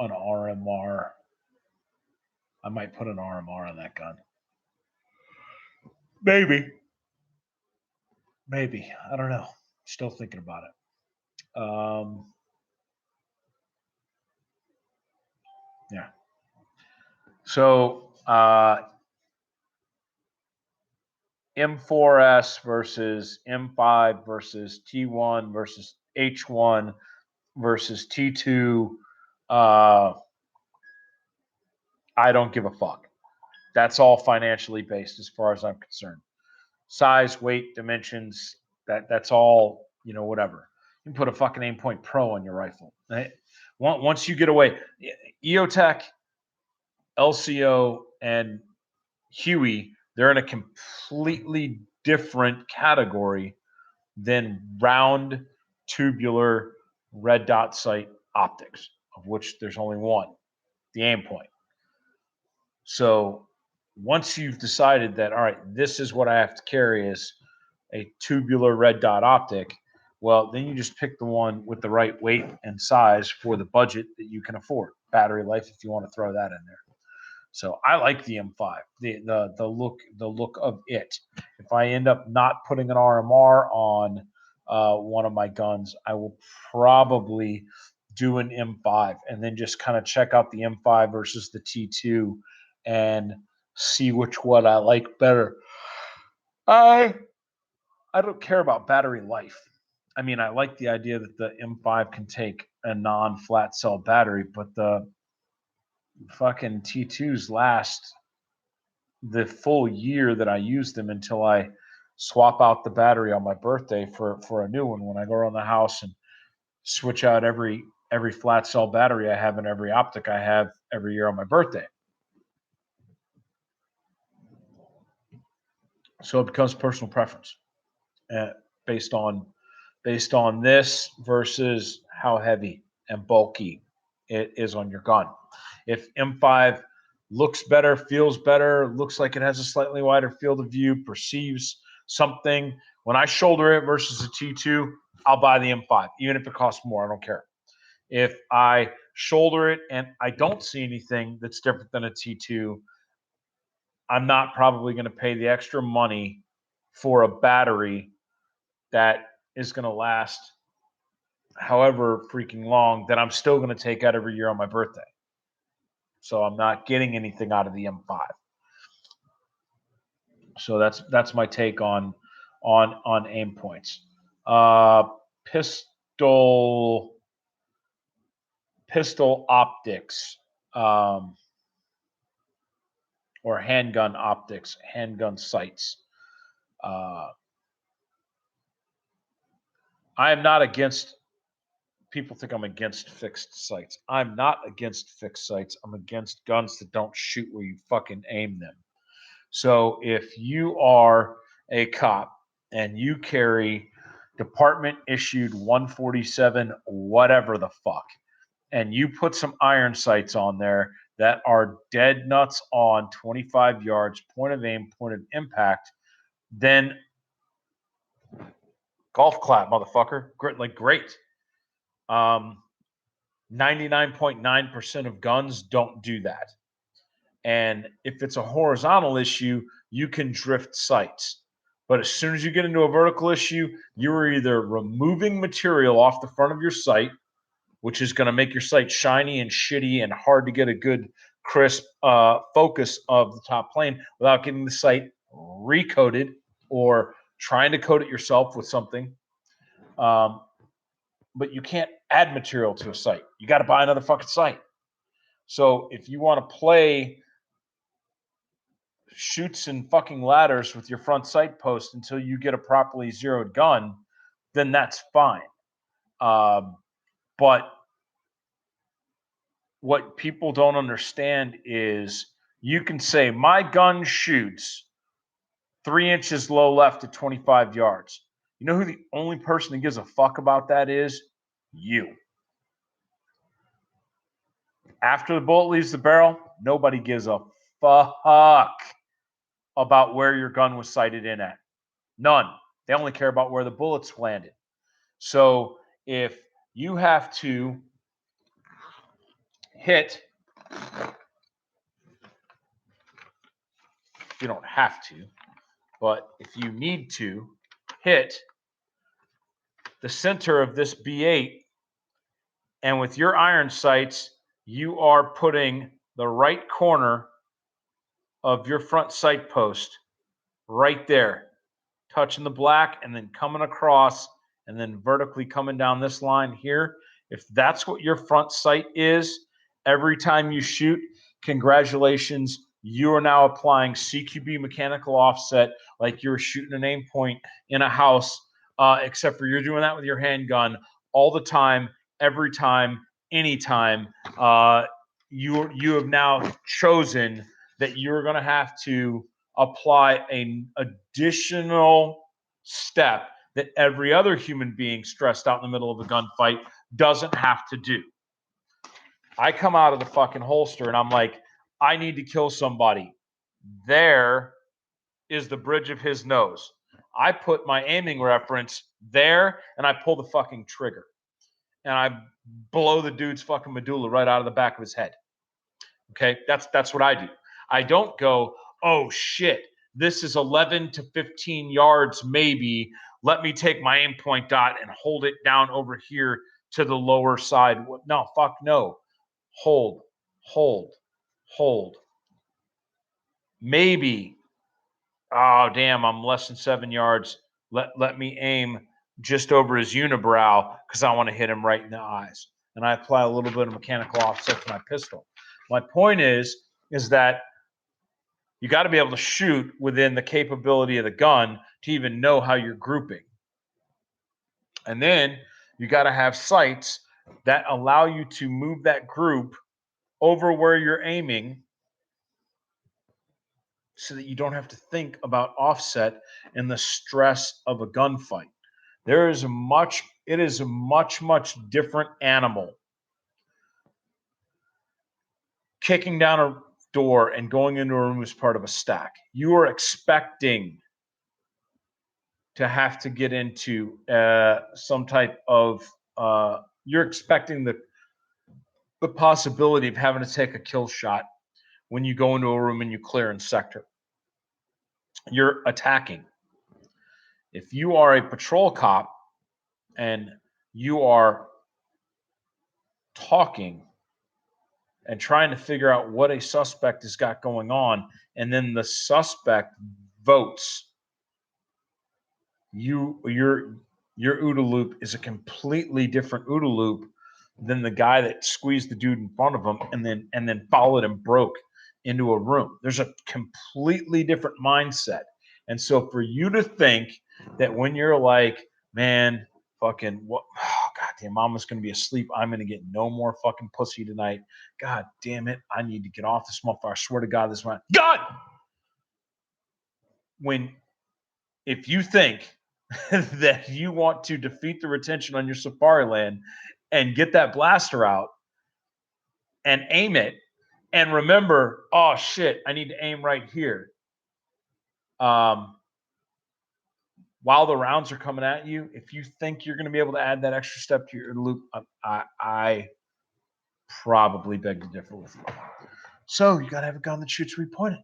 RMR. I might put an RMR on that gun. Maybe. I don't know. Still thinking about it. Yeah. So M4S versus M5 versus T1 versus H1 versus T2. I don't give a fuck. That's all financially based as far as I'm concerned. Size, weight, dimensions, that's all, whatever. You can put a fucking Aimpoint Pro on your rifle. Right? Once you get away, EOTech, LCO, and Huey, they're in a completely different category than round, tubular, red dot sight optics, of which there's only one, the Aimpoint. So once you've decided that, all right, this is what I have to carry is a tubular red dot optic, well, then you just pick the one with the right weight and size for the budget that you can afford. Battery life, if you want to throw that in there. So I like the M5, the look of it. If I end up not putting an RMR on one of my guns, I will probably do an M5 and then just kind of check out the M5 versus the T2 and see which one I like better. I don't care about battery life. I mean, I like the idea that the M5 can take a non-flat cell battery, but the fucking T2s last the full year that I use them until I swap out the battery on my birthday for a new one when I go around the house and switch out every flat cell battery I have in every optic I have every year on my birthday. So it becomes personal preference based on this versus how heavy and bulky it is on your gun. If M5 looks better, feels better, looks like it has a slightly wider field of view, perceives something, when I shoulder it versus a T2, I'll buy the M5, even if it costs more. I don't care. If I shoulder it and I don't see anything that's different than a T2, I'm not probably going to pay the extra money for a battery that is going to last however freaking long that I'm still going to take out every year on my birthday. So I'm not getting anything out of the M5. So that's my take on aim points. Pistol optics, or handgun optics, handgun sights. I am not against. People think I'm against fixed sights. I'm not against fixed sights. I'm against guns that don't shoot where you fucking aim them. So if you are a cop and you carry department issued 147, whatever the fuck, and you put some iron sights on there that are dead nuts on 25 yards, point of aim, point of impact, then golf clap, motherfucker. Great. 99.9% of guns don't do that. And if it's a horizontal issue, you can drift sights. But as soon as you get into a vertical issue, you're either removing material off the front of your sight, which is going to make your sight shiny and shitty and hard to get a good, crisp focus of the top plane without getting the sight recoated or trying to coat it yourself with something. But you can't add material to a sight. You got to buy another fucking sight. So if you want to play shoots and fucking ladders with your front sight post until you get a properly zeroed gun, then that's fine. But what people don't understand is you can say, my gun shoots 3 inches low left at 25 yards. You know who the only person that gives a fuck about that is? You. After the bullet leaves the barrel, nobody gives a fuck about where your gun was sighted in at. None. They only care about where the bullets landed. So if you have to hit, you don't have to, but if you need to hit the center of this B8, and with your iron sights, you are putting the right corner of your front sight post right there, touching the black and then coming across and then vertically coming down this line here. If that's what your front sight is, every time you shoot, congratulations. You are now applying CQB mechanical offset like you're shooting an aim point in a house, except for you're doing that with your handgun all the time, every time, anytime. You have now chosen that you're going to have to apply an additional step that every other human being stressed out in the middle of a gunfight doesn't have to do. I come out of the fucking holster and I'm like, I need to kill somebody. There is the bridge of his nose. I put my aiming reference there and I pull the fucking trigger. And I blow the dude's fucking medulla right out of the back of his head. Okay, that's what I do. I don't go, oh shit, this is 11 to 15 yards maybe. Let me take my aim point dot and hold it down over here to the lower side. No, fuck no. Hold, hold, hold. Maybe, oh damn, I'm less than 7 yards. Let me aim just over his unibrow because I want to hit him right in the eyes. And I apply a little bit of mechanical offset to my pistol. My point is that you got to be able to shoot within the capability of the gun to even know how you're grouping. And then you got to have sights that allow you to move that group over where you're aiming so that you don't have to think about offset and the stress of a gunfight. It is a much different animal kicking down a door and going into a room as part of a stack. You are expecting to have to get into some type of you're expecting the possibility of having to take a kill shot when you go into a room and you clear in sector. You're attacking. If you are a patrol cop and you are talking and trying to figure out what a suspect has got going on, and then the suspect votes, your OODA loop is a completely different OODA loop than the guy that squeezed the dude in front of him and then followed and broke into a room. There's a completely different mindset. And so for you to think that when you're like, man, fucking what, oh, god damn, mama's gonna be asleep, I'm gonna get no more fucking pussy tonight, god damn it, I need to get off this motherfucker, I swear to god, this one, god, when if you think that you want to defeat the retention on your safari land and get that blaster out and aim it and remember, oh shit, I need to aim right here. While the rounds are coming at you, if you think you're going to be able to add that extra step to your loop, I probably beg to differ with you. So you got to have a gun that shoots repointed.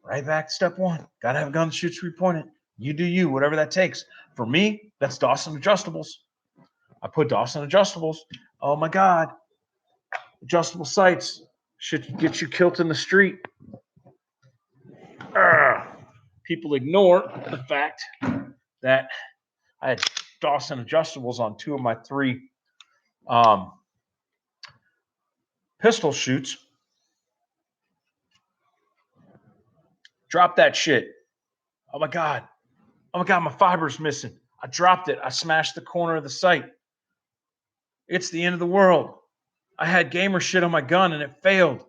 Right back to step one. Got to have a gun that shoots repointed. You do you, whatever that takes. For me, that's Dawson Adjustables. I put Dawson Adjustables. Oh my God. Adjustable sights should get you killed in the street. People ignore the fact that I had Dawson Adjustables on 2 of my 3 pistol shoots. Drop that shit. Oh my God. Oh my God, my fiber's missing. I dropped it. I smashed the corner of the sight. It's the end of the world. I had gamer shit on my gun and it failed.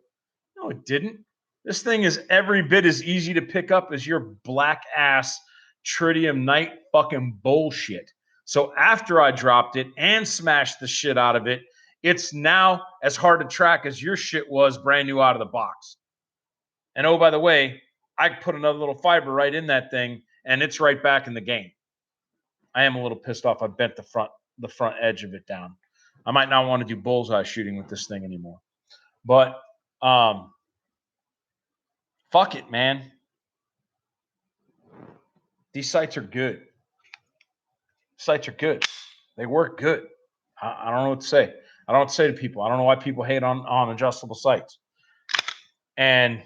No, it didn't. This thing is every bit as easy to pick up as your black ass tritium night fucking bullshit. So after I dropped it and smashed the shit out of it, it's now as hard to track as your shit was brand new out of the box. And oh, by the way, I put another little fiber right in that thing and it's right back in the game. I am a little pissed off. I bent the front edge of it down. I might not want to do bullseye shooting with this thing anymore. But fuck it, man. These sights are good. Sights are good. They work good. I don't know what to say. I don't know what to say to people. I don't know why people hate on adjustable sights. And,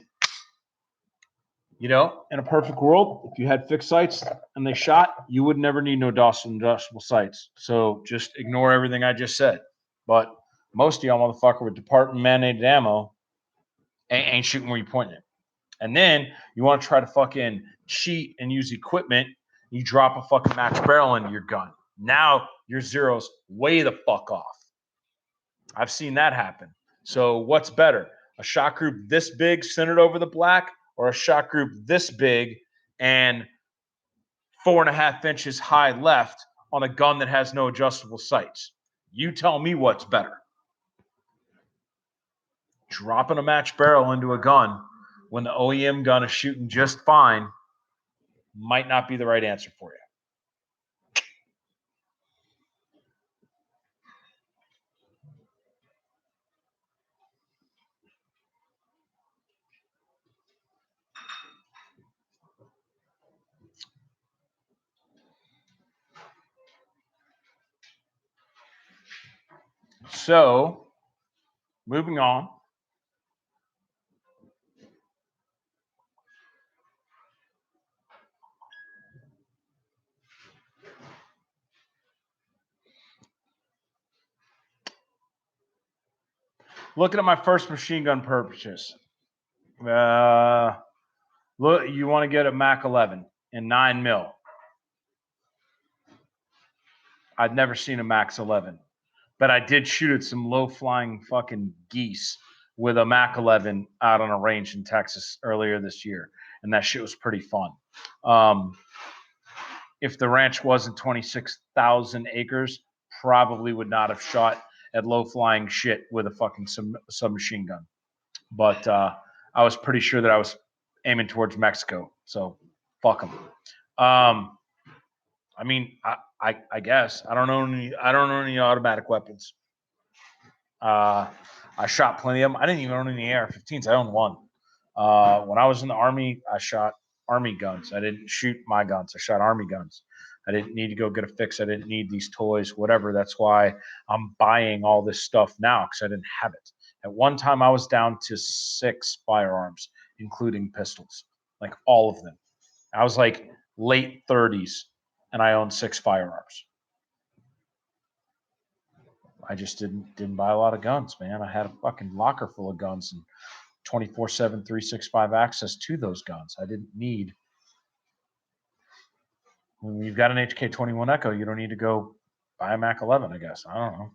you know, in a perfect world, if you had fixed sights and they shot, you would never need no Dawson adjustable sights. So just ignore everything I just said. But most of y'all motherfucker with department mandated ammo Ain't shooting where you pointing it. And then you want to try to fucking cheat and use equipment. You drop a fucking match barrel into your gun. Now your zero's way the fuck off. I've seen that happen. So what's better? A shot group this big centered over the black, or a shot group this big and 4.5 inches high left on a gun that has no adjustable sights? You tell me what's better. Dropping a match barrel into a gun when the OEM gun is shooting just fine might not be the right answer for you. So, moving on. Looking at my first machine gun purchase. Look, you want to get a Mac 11 in 9mm. I'd never seen a Max 11, but I did shoot at some low-flying fucking geese with a Mac 11 out on a range in Texas earlier this year, and that shit was pretty fun. If the ranch wasn't 26,000 acres, probably would not have shot at low-flying shit with a fucking submachine gun. But I was pretty sure that I was aiming towards Mexico, so fuck them. I mean, I guess I don't own any automatic weapons. I shot plenty of them. I didn't even own any AR-15s. I owned one. When I was in the Army, I shot Army guns. I didn't shoot my guns. I shot Army guns. I didn't need to go get a fix. I didn't need these toys, whatever. That's why I'm buying all this stuff now, because I didn't have it. At one time, I was down to 6 firearms, including pistols, like all of them. I was like late 30s, and I owned 6 firearms. I just didn't buy a lot of guns, man. I had a fucking locker full of guns and 24/7, 365 access to those guns. I didn't need. When you've got an HK21 Echo, you don't need to go buy a Mac 11, I guess. I don't know.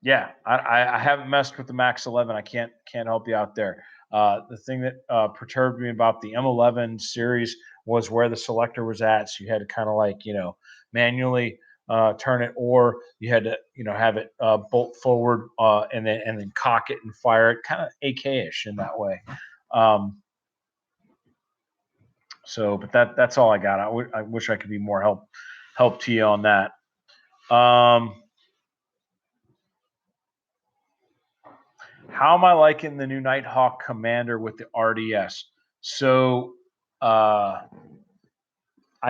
Yeah, I haven't messed with the Max 11. I can't help you out there. The thing that perturbed me about the M11 series was where the selector was at. So you had to kind of like, manually turn it, or you had to, have it bolt forward and then cock it and fire it, kind of AK-ish in that way. But that's all I got. I wish I could be more help to you on that. How am I liking the new Nighthawk Commander with the RDS? So I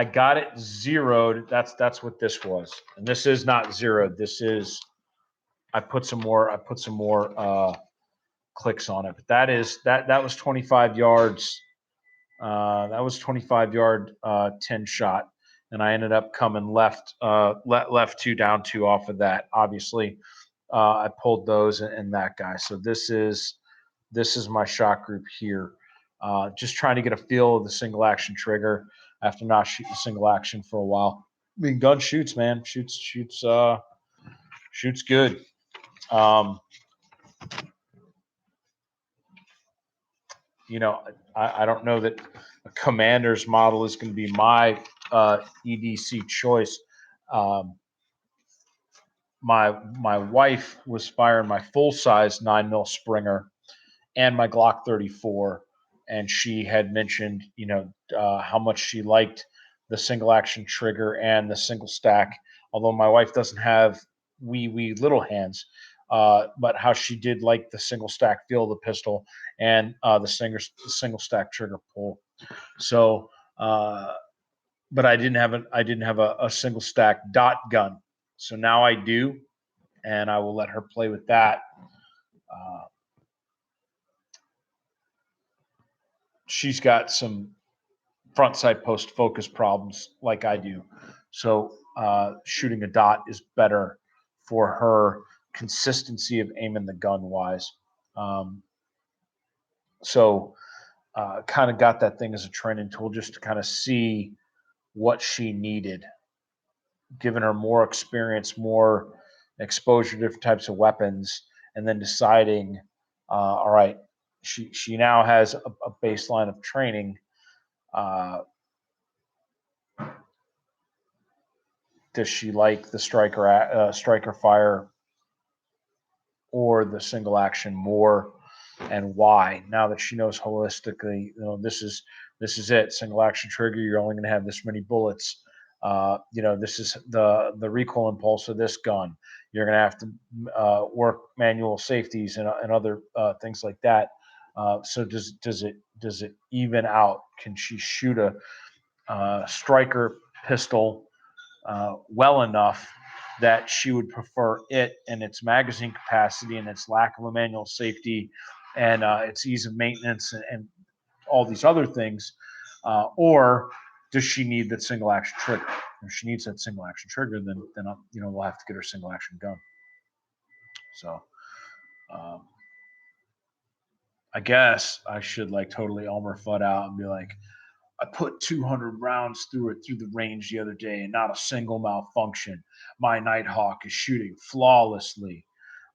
got it zeroed. That's what this was, and this is not zeroed. This is I put some more clicks on it, but that was 25 yards. That was 25 yard 10 shot, and I ended up coming left 2 down 2 off of that. Obviously, I pulled those and that guy. So this is my shot group here. Just trying to get a feel of the single action trigger after not shooting single action for a while. I mean, gun shoots, man. Shoots good. I don't know that a Commander's model is going to be my EDC choice. My wife was firing my full size 9mm Springer and my Glock 34, and she had mentioned, how much she liked the single action trigger and the single stack. Although my wife doesn't have wee little hands, but how she did like the single stack feel of the pistol and the single stack trigger pull. So, but I didn't have a single stack dot gun. So now I do, and I will let her play with that. She's got some front sight post focus problems like I do. So shooting a dot is better for her consistency of aiming the gun wise. So kind of got that thing as a training tool just to kind of see what she needed, giving her more experience, more exposure to different types of weapons, and then deciding, all right, she now has a baseline of training. Does she like the striker fire or the single action more, and why? Now that she knows holistically, this is it. Single action trigger. You're only going to have this many bullets. This is the recoil impulse of this gun. You're going to have to work manual safeties and other things like that. So does it even out? Can she shoot a striker pistol well enough that she would prefer it and its magazine capacity and its lack of a manual safety and its ease of maintenance and all these other things, or does she need that single action trigger? If she needs that single action trigger, then we'll have to get her single action gun. So I guess I should like totally Elmer Fudd out and be like, I put 200 rounds through the range the other day and not a single malfunction. My Nighthawk is shooting flawlessly.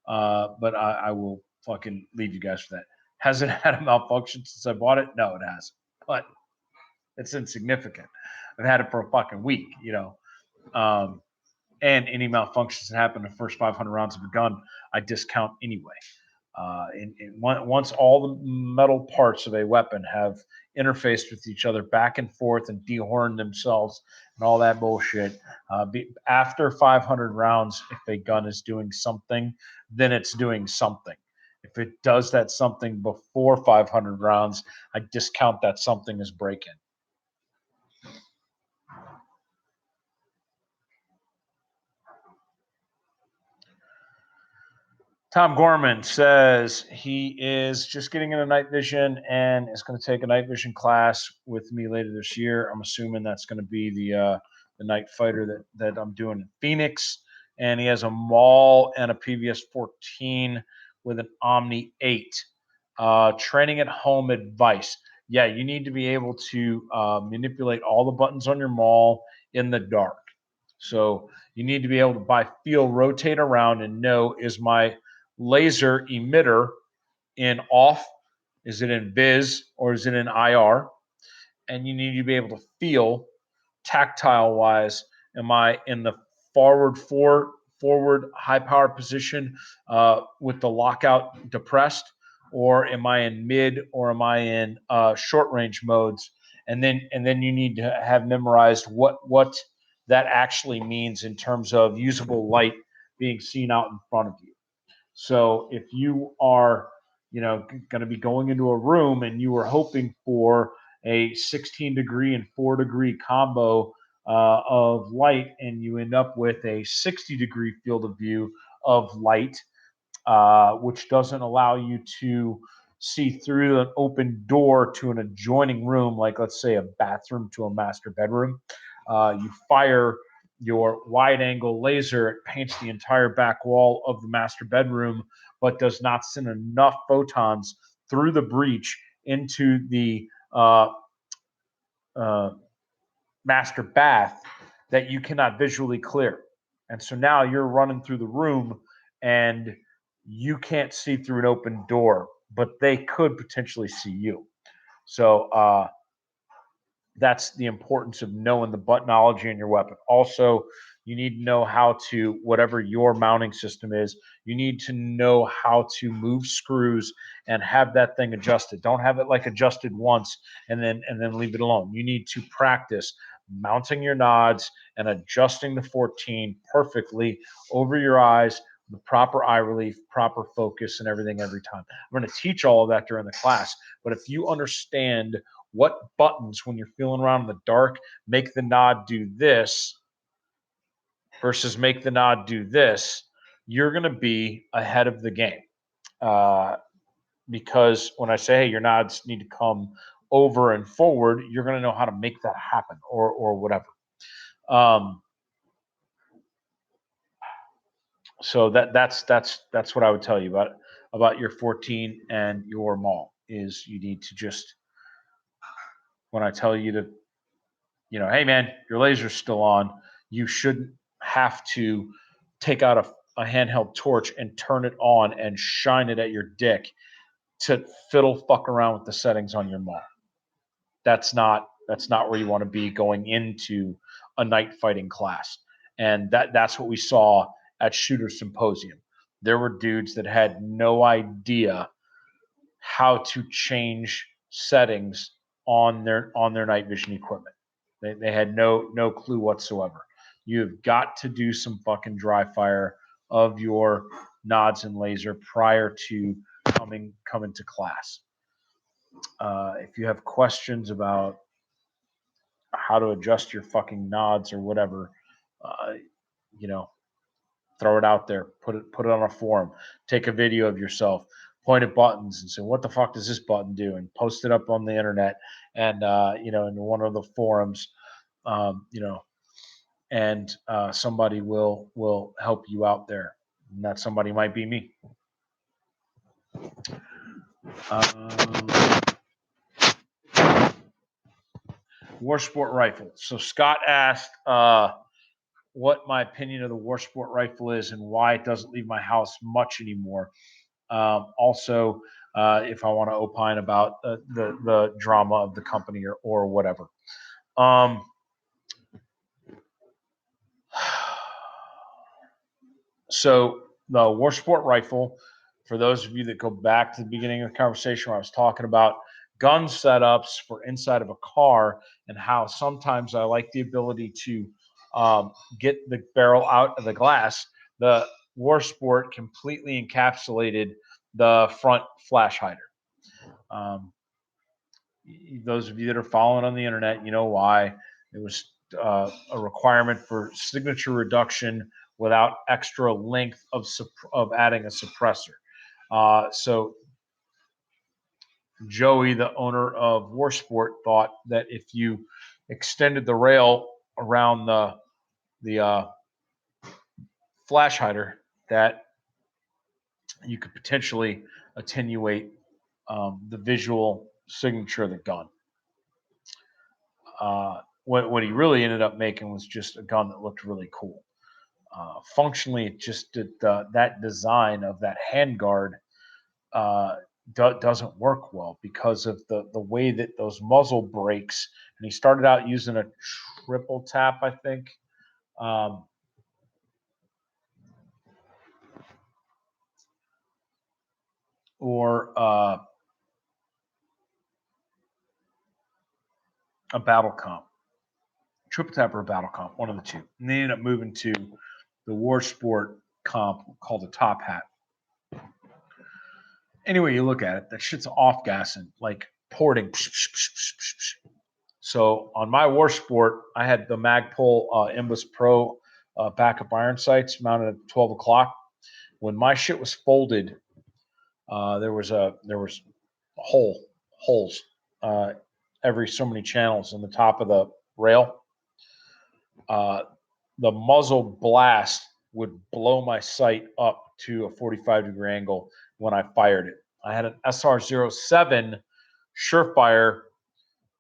But I will fucking leave you guys for that. Has it had a malfunction since I bought it? No, it hasn't. But it's insignificant. I've had it for a fucking week, and any malfunctions that happen in the first 500 rounds of a gun, I discount anyway. Once all the metal parts of a weapon have interfaced with each other back and forth and dehorned themselves and all that bullshit, after 500 rounds, if a gun is doing something, then it's doing something. If it does that something before 500 rounds, I discount that something as break-in. Tom Gorman says he is just getting into night vision and is going to take a night vision class with me later this year. I'm assuming that's going to be the night fighter that I'm doing in Phoenix. And he has a Maul and a PVS 14 with an Omni 8. Training at home advice. Yeah, you need to be able to manipulate all the buttons on your Maul in the dark. So you need to be able to, by feel, rotate around and know, is my laser emitter in off, is it in vis, or is it in IR? And you need to be able to feel tactile wise, am I in the forward high power position with the lockout depressed, or am I in mid, or am I in short range modes? And then you need to have memorized what that actually means in terms of usable light being seen out in front of you. So if you are, going to be going into a room and you are hoping for a 16 degree and 4 degree combo of light, and you end up with a 60-degree field of view of light, which doesn't allow you to see through an open door to an adjoining room, like let's say a bathroom to a master bedroom. You fire your wide angle laser, it paints the entire back wall of the master bedroom, but does not send enough photons through the breach into the master bath that you cannot visually clear. And so now you're running through the room and you can't see through an open door, but they could potentially see you. So that's the importance of knowing the buttonology in your weapon. Also, you need to know how to, whatever your mounting system is, you need to know how to move screws and have that thing adjusted. Don't have it like adjusted once and then leave it alone. You need to practice mounting your nods and adjusting the 14 perfectly over your eyes, the proper eye relief, proper focus, and everything every time. I'm going to teach all of that during the class. But if you understand what buttons, when you're feeling around in the dark, make the nod do this versus make the nod do this, you're going to be ahead of the game. Because when I say, hey, your nods need to come over and forward, you're going to know how to make that happen or whatever. So that's what I would tell you about your 14 and your mall is you need to just when I tell you to hey man, your laser's still on, you shouldn't have to take out a handheld torch and turn it on and shine it at your dick to fiddle fuck around with the settings on your mall. That's not where you want to be going into a night fighting class. And that's what we saw at Shooter Symposium. There were dudes that had no idea how to change settings on their night vision equipment. They had no clue whatsoever. You've got to do some fucking dry fire of your nods and laser prior to coming to class. If you have questions about how to adjust your fucking nods or whatever, uh, you know, throw it out there, put it on a forum, take a video of yourself, point at buttons and say, what the fuck does this button do? And post it up on the internet and, in one of the forums, um, you know, and somebody will help you out there. And that somebody might be me. War Sport rifle. So Scott asked what my opinion of the War Sport rifle is and why it doesn't leave my house much anymore. Also, if I want to opine about the drama of the company or whatever. So the War Sport rifle, for those of you that go back to the beginning of the conversation where I was talking about gun setups for inside of a car and how sometimes I like the ability to get the barrel out of the glass. The War Sport completely encapsulated the front flash hider. Um, those of you that are following on the internet, you know why. It was a requirement for signature reduction without extra length of adding a suppressor. So Joey, the owner of War Sport, thought that if you extended the rail around the flash hider, that you could potentially attenuate the visual signature of the gun. What he really ended up making was just a gun that looked really cool. Functionally, it just did that design of that handguard doesn't work well because of the way that those muzzle brakes. And he started out using a triple tap, I think. Or a battle comp, triple tap or a battle comp, one of the two. And they ended up moving to the War Sport comp called the Top Hat. Anyway, you look at it, that shit's off gassing, like porting. So on my War Sport, I had the Magpul Imbus Pro backup iron sights mounted at 12 o'clock. When my shit was folded, there was holes every so many channels in the top of the rail. The muzzle blast would blow my sight up to a 45-degree angle when I fired it. I had an SR07 Surefire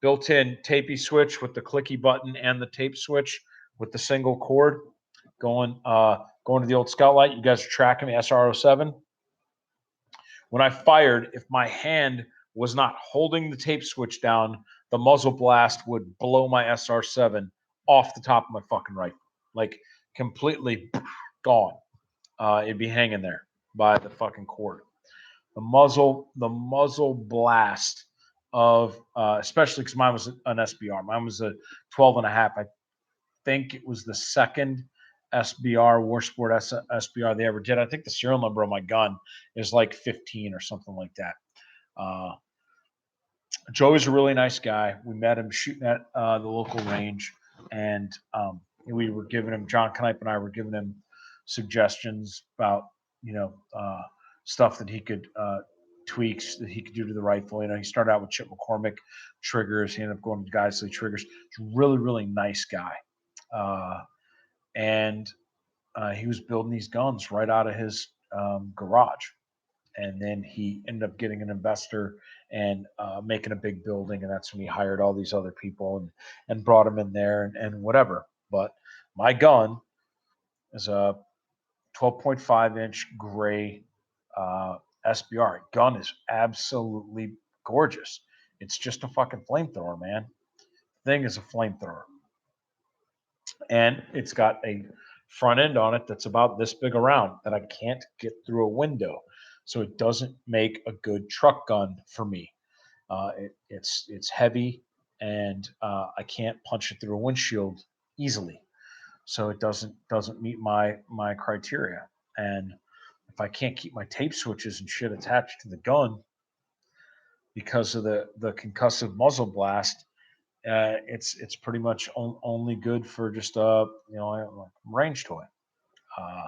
built-in tapey switch with the clicky button and the tape switch with the single cord going to the old Scout Light. You guys are tracking the SR07. When I fired, if my hand was not holding the tape switch down, the muzzle blast would blow my SR7 off the top of my fucking rifle, like completely gone. It'd be hanging there by the fucking cord. The muzzle blast of, especially because mine was an SBR. Mine was a 12 and a half. I think it was the second SBR War Sport SBR they ever did. I think the serial number on my gun is like 15 or something like that. Joey's a really nice guy. We met him shooting at the local range, and we were giving him, John Knipe and I were giving him suggestions about stuff that he could tweaks that he could do to the rifle. He started out with Chip McCormick triggers. He ended up going to Geisley triggers. He's a really, really nice guy. And he was building these guns right out of his garage. And then he ended up getting an investor and making a big building. And that's when he hired all these other people and brought them in there and whatever. But my gun is a 12.5-inch gray SBR. Gun is absolutely gorgeous. It's just a fucking flamethrower, man. Thing is a flamethrower. And it's got a front end on it that's about this big around that I can't get through a window. So it doesn't make a good truck gun for me. It's heavy, and I can't punch it through a windshield easily. So it doesn't meet my criteria. And if I can't keep my tape switches and shit attached to the gun because of the concussive muzzle blast, it's pretty much only good for just a range toy. Uh,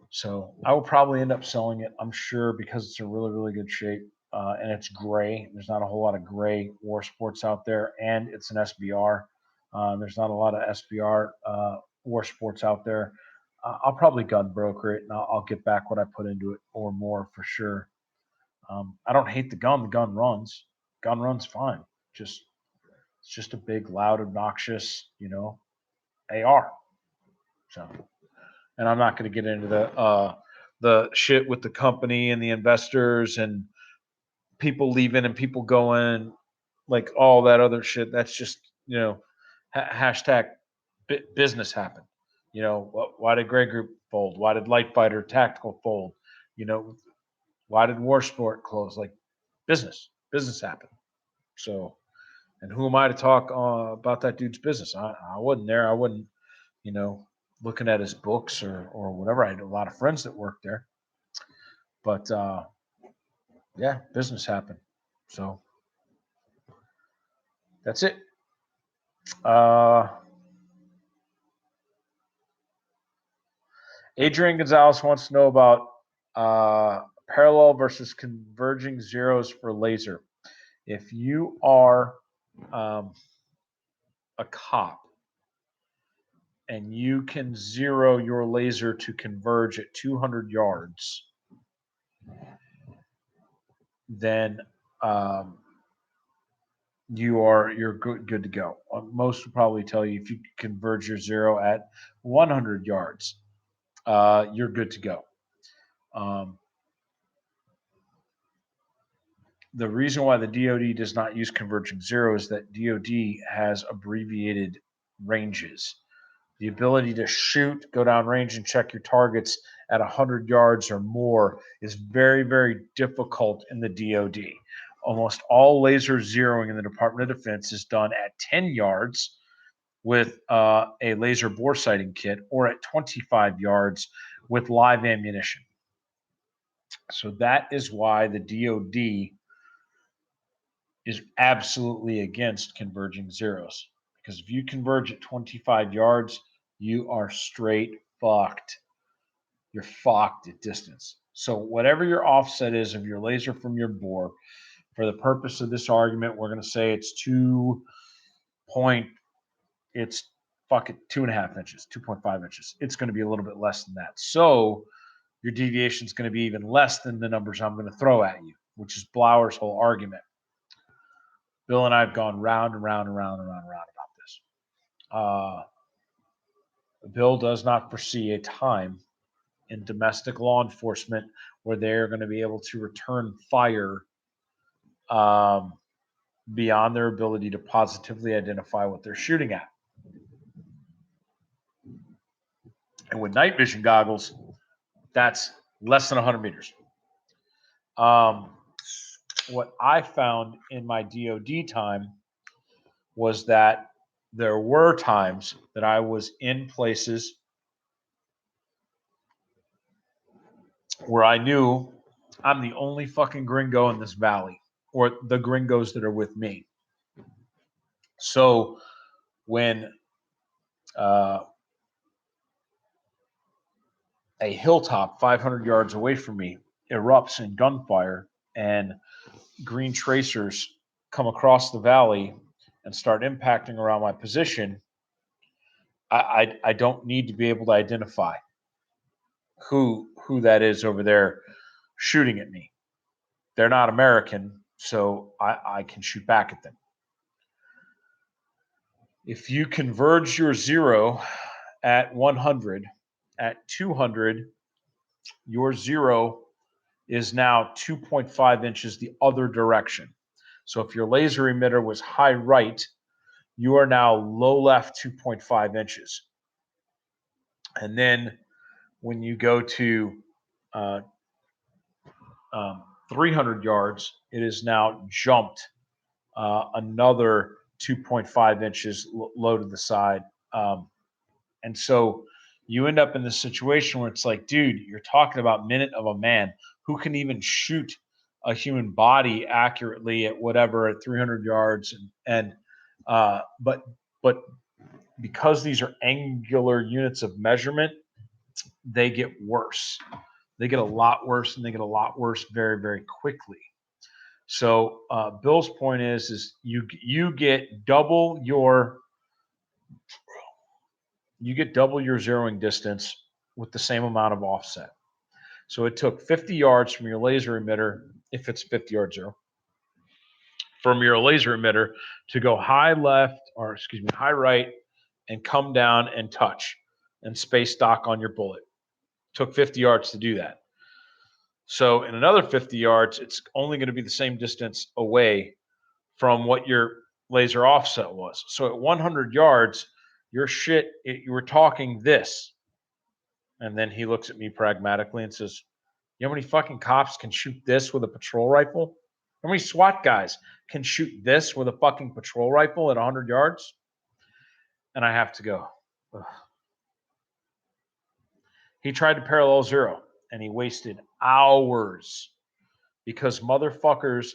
so I will probably end up selling it, I'm sure, because it's in really really good shape, and it's gray. There's not a whole lot of gray war sports out there, and it's an SBR. There's not a lot of SBR war sports out there. I'll probably gun broker it, and I'll get back what I put into it or more for sure. I don't hate the gun. The gun runs. Gun runs fine. Just It's just a big, loud, obnoxious, AR. So, and I'm not going to get into the shit with the company and the investors and people leaving and people going, like all that other shit. That's just hashtag business happen. Why did Grey Group fold? Why did Light Fighter Tactical fold? You know, why did War Sport close? Like business happened. So, and who am I to talk about that dude's business? I wasn't there. I wasn't, looking at his books or whatever. I had a lot of friends that worked there, but yeah, business happened. So that's it. Uh, Adrian Gonzalez wants to know about parallel versus converging zeros for laser. If you are a cop and you can zero your laser to converge at 200 yards, then you're good to go. Most will probably tell you if you converge your zero at 100 yards, you're good to go. Um, the reason why the DoD does not use converging zero is that DoD has abbreviated ranges. The ability to shoot, go down range, and check your targets at 100 yards or more is very, very difficult in the DoD. Almost all laser zeroing in the Department of Defense is done at 10 yards with a laser bore sighting kit or at 25 yards with live ammunition. So that is why the DoD is absolutely against converging zeros. Because if you converge at 25 yards, you are straight fucked. You're fucked at distance. So whatever your offset is of your laser from your bore, for the purpose of this argument, we're going to say it's 2.5 inches, 2.5 inches. It's going to be a little bit less than that. So your deviation is going to be even less than the numbers I'm going to throw at you, which is Blauer's whole argument. Bill and I have gone round and round and round and round and round about this. Bill does not foresee a time in domestic law enforcement where they're going to be able to return fire beyond their ability to positively identify what they're shooting at. And with night vision goggles, that's less than 100 meters. What I found in my DoD time was that there were times that I was in places where I knew I'm the only fucking gringo in this valley, or the gringos that are with me. So when a hilltop 500 yards away from me erupts in gunfire and green tracers come across the valley and start impacting around my position, I don't need to be able to identify who that is over there shooting at me. They're not American, so I can shoot back at them. If you converge your 0 at 100, at 200, your 0 is now 2.5 inches the other direction. So if your laser emitter was high right, you are now low left 2.5 inches. And then when you go to uh, 300 yards, it is now jumped another 2.5 inches low to the side. And so you end up in this situation where it's like, dude, you're talking about minute of a man who can even shoot a human body accurately at whatever at 300 yards, but because these are angular units of measurement, they get worse. They get a lot worse, and they get a lot worse very, very quickly. So Bill's point is you get double your zeroing distance with the same amount of offset. So it took 50 yards from your laser emitter, if it's 50 yard zero, from your laser emitter to go high right, and come down and touch and space dock on your bullet. Took 50 yards to do that. So in another 50 yards, it's only going to be the same distance away from what your laser offset was. So at 100 yards, you were talking this. And then he looks at me pragmatically and says, you know how many fucking cops can shoot this with a patrol rifle? How many SWAT guys can shoot this with a fucking patrol rifle at 100 yards? And I have to go, ugh. He tried to parallel 0, and he wasted hours because motherfuckers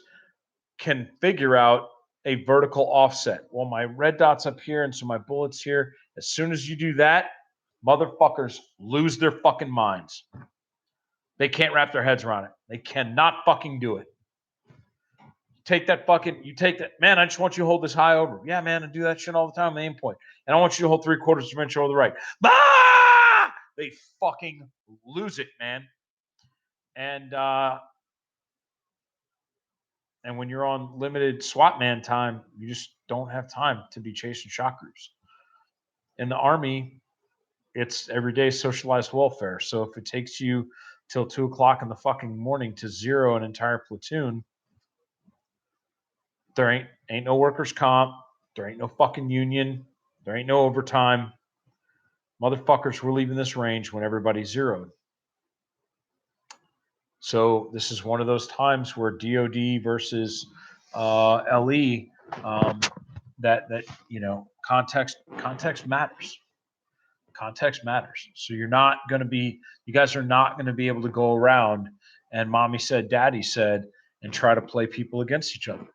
can figure out a vertical offset. Well, my red dot's up here, and so my bullet's here. As soon as you do that, motherfuckers lose their fucking minds. They can't wrap their heads around it. They cannot fucking do it. You take that, man, I just want you to hold this high over. Yeah, man, I do that shit all the time on the aim point. And I want you to hold 3/4 of an inch over the right. Bah! They fucking lose it, man. And when you're on limited SWAT man time, you just don't have time to be chasing shot groups. In the Army, it's everyday socialized welfare. So if it takes you till 2:00 in the fucking morning to zero an entire platoon, there ain't no workers' comp. There ain't no fucking union. There ain't no overtime. Motherfuckers, we're leaving this range when everybody's zeroed. So this is one of those times where DoD versus LE, that context matters. Context matters. So you guys are not going to be able to go around and mommy said, daddy said, and try to play people against each other.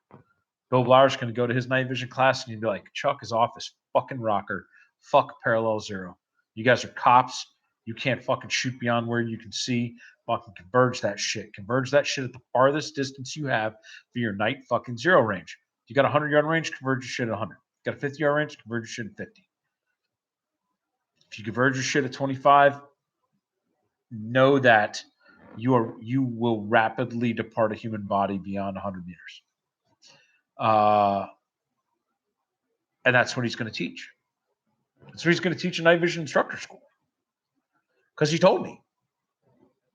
Bill Blauer's going to go to his night vision class and he'd be like, Chuck is off his fucking rocker. Fuck parallel 0. You guys are cops. You can't fucking shoot beyond where you can see. Fucking converge that shit. Converge that shit at the farthest distance you have for your night fucking 0 range. You got a 100-yard range, converge your shit at 100. You got a 50-yard range, converge your shit at 50. If you converge your shit at 25, know that you will rapidly depart a human body beyond 100 meters. And that's what he's going to teach. That's what he's going to teach in night vision instructor school. Because he told me.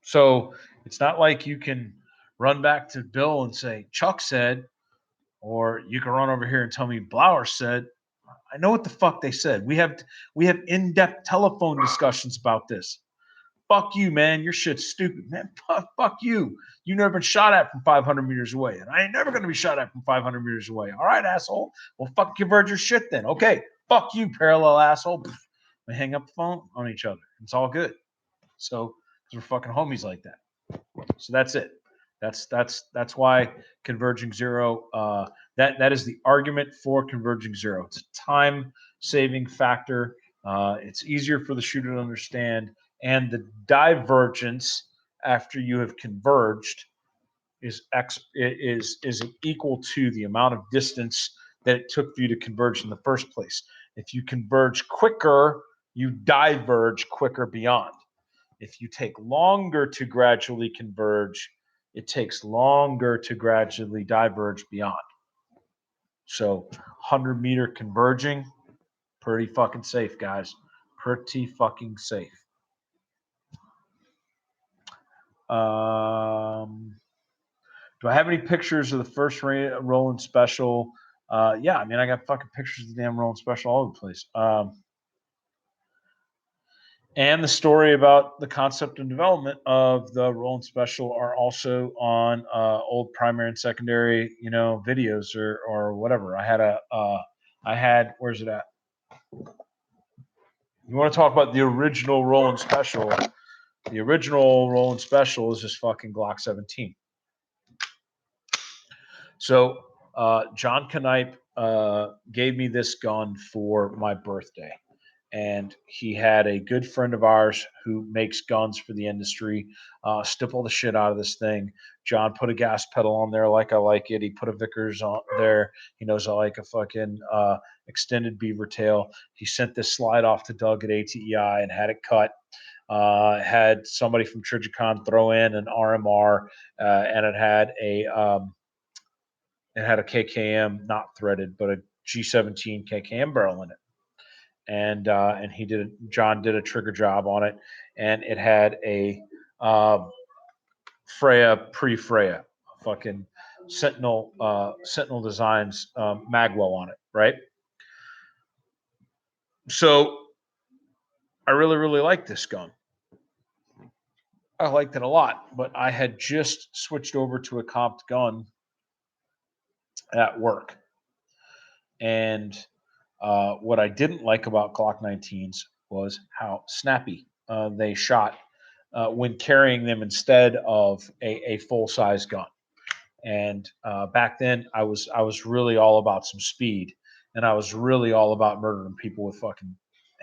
So it's not like you can run back to Bill and say, Chuck said, or you can run over here and tell me Blauer said. I know what the fuck they said. We have in-depth telephone discussions about this. Fuck you, man. Your shit's stupid, man. Fuck you. You never been shot at from 500 meters away, and I ain't never going to be shot at from 500 meters away. All right, asshole. Well, fucking converge your shit then. Okay, fuck you, parallel asshole. We hang up the phone on each other. It's all good. So, because we're fucking homies like that. So that's it. That's why converging 0. That is the argument for converging 0. It's a time-saving factor. It's easier for the shooter to understand, and the divergence after you have converged is equal to the amount of distance that it took for you to converge in the first place. If you converge quicker you diverge quicker beyond. If you take longer to gradually converge, it takes longer to gradually diverge beyond. So 100-meter converging, pretty fucking safe, guys. Pretty fucking safe. Do I have any pictures of the first Roland Special? Yeah, I mean, I got fucking pictures of the damn Roland Special all over the place. And the story about the concept and development of the Roland Special are also on old primary and secondary, videos or whatever. Where's it at? You want to talk about the original Roland Special? The original Roland Special is just fucking Glock 17. So John Knipe gave me this gun for my birthday. And he had a good friend of ours who makes guns for the industry, stipple the shit out of this thing. John put a gas pedal on there like I like it. He put a Vickers on there. He knows I like a fucking extended beaver tail. He sent this slide off to Doug at ATEI and had it cut. Had somebody from Trijicon throw in an RMR, and it had a KKM, not threaded, but a G17 KKM barrel in it. And John did a trigger job on it, and it had a Freya pre-Freya, fucking Sentinel Designs magwell on it, right? So I really, really like this gun. I liked it a lot, but I had just switched over to a comped gun at work, and what I didn't like about Glock 19s was how snappy they shot when carrying them instead of a full size gun. And back then, I was really all about some speed, and I was really all about murdering people with fucking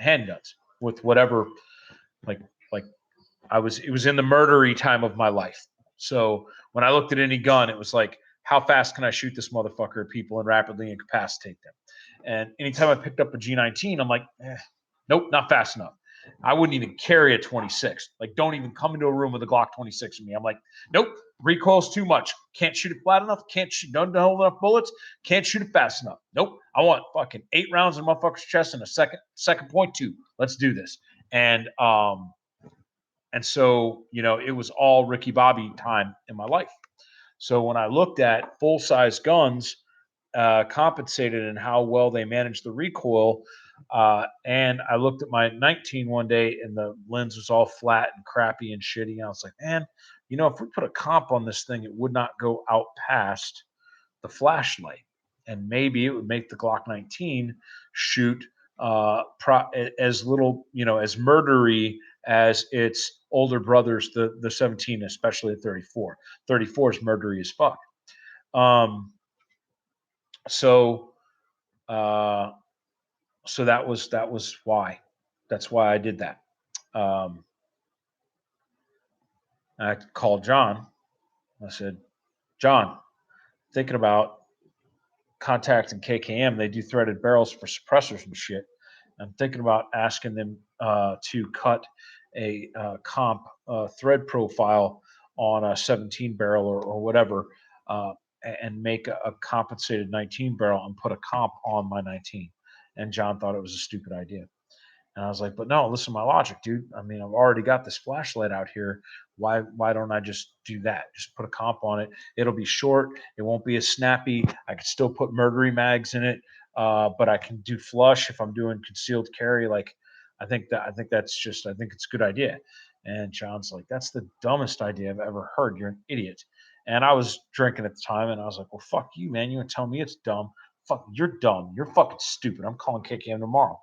handguns, with whatever, like it was in the murdery time of my life. So when I looked at any gun, it was like, how fast can I shoot this motherfucker at people and rapidly incapacitate them? And anytime I picked up a G19, I'm like, nope, not fast enough. I wouldn't even carry a 26. Like, don't even come into a room with a Glock 26 with me. I'm like, nope, recoil's too much. Can't shoot it flat enough. Can't shoot, don't hold enough bullets. Can't shoot it fast enough. Nope. I want fucking 8 rounds in motherfucker's chest in a second point two. Let's do this. And so, it was all Ricky Bobby time in my life. So when I looked at full size guns, compensated and how well they managed the recoil, and I looked at my 19 one day and the lens was all flat and crappy and shitty. And I was like, man, if we put a comp on this thing, it would not go out past the flashlight. And maybe it would make the Glock 19 shoot as little, as murdery as its older brothers, the 17, especially the 34. 34 is murdery as fuck. So that was why. That's why I did that. I called John. I said, John, thinking about contacting KKM. They do threaded barrels for suppressors and shit. I'm thinking about asking them to cut a comp thread profile on a 17 barrel or whatever, and make a compensated 19 barrel and put a comp on my 19. And John thought it was a stupid idea. And I was like, but no, listen to my logic, dude. I mean, I've already got this flashlight out here. Why don't I just do that? Just put a comp on it. It'll be short. It won't be as snappy. I can still put murdery mags in it, but I can do flush if I'm doing concealed carry. Like, I think it's a good idea. And John's like, that's the dumbest idea I've ever heard. You're an idiot. And I was drinking at the time, and I was like, well, fuck you, man. You tell me it's dumb. Fuck, you're dumb. You're fucking stupid. I'm calling KKM tomorrow.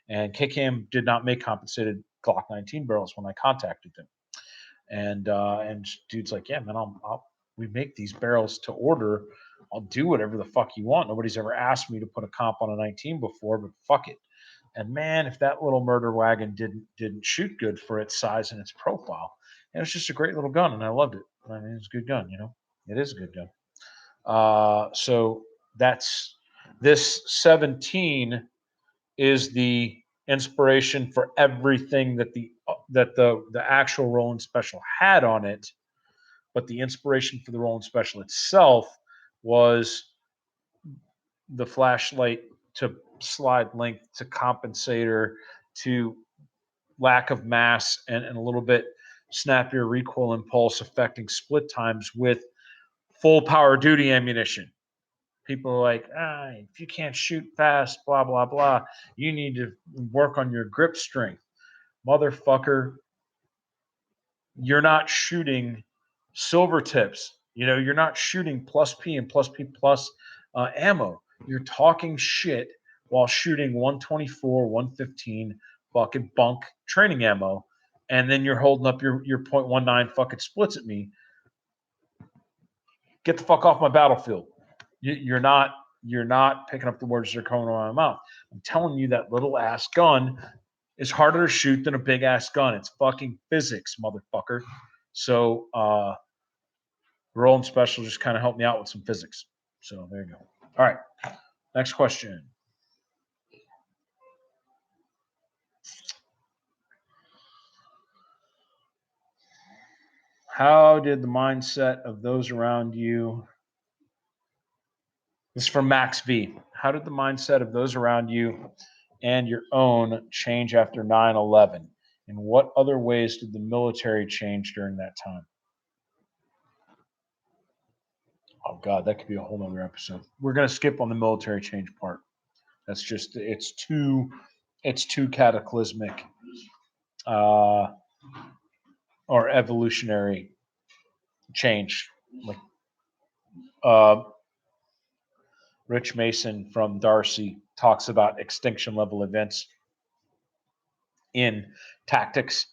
And KKM did not make compensated Glock 19 barrels when I contacted them. And dude's like, yeah, man, we make these barrels to order. I'll do whatever the fuck you want. Nobody's ever asked me to put a comp on a 19 before, but fuck it. And man, if that little murder wagon didn't shoot good for its size and its profile, it was just a great little gun, and I loved it. I mean, it's a good gun, It is a good gun. So that's this 17 is the inspiration for everything that the actual Roland Special had on it, but the inspiration for the Roland Special itself was the flashlight to slide length to compensator to lack of mass and a little bit snappier recoil impulse affecting split times with full power duty ammunition. People are like, if you can't shoot fast, blah, blah, blah, you need to work on your grip strength. Motherfucker, you're not shooting silver tips. You're not shooting plus P and plus P plus ammo. You're talking shit while shooting 124, 115 fucking bunk training ammo. And then you're holding up your .19 fucking splits at me. Get the fuck off my battlefield. You're not picking up the words that are coming out of my mouth. I'm telling you that little ass gun is harder to shoot than a big ass gun. It's fucking physics, motherfucker. So Roland Special just kind of helped me out with some physics. So there you go. All right. Next question. How did the mindset of those around you? This is from Max V. How did the mindset of those around you and your own change after 9/11? In what other ways did the military change during that time? Oh God, that could be a whole nother episode. We're gonna skip on the military change part. That's just it's too cataclysmic or evolutionary change. Like Rich Mason from Darcy talks about extinction level events in tactics.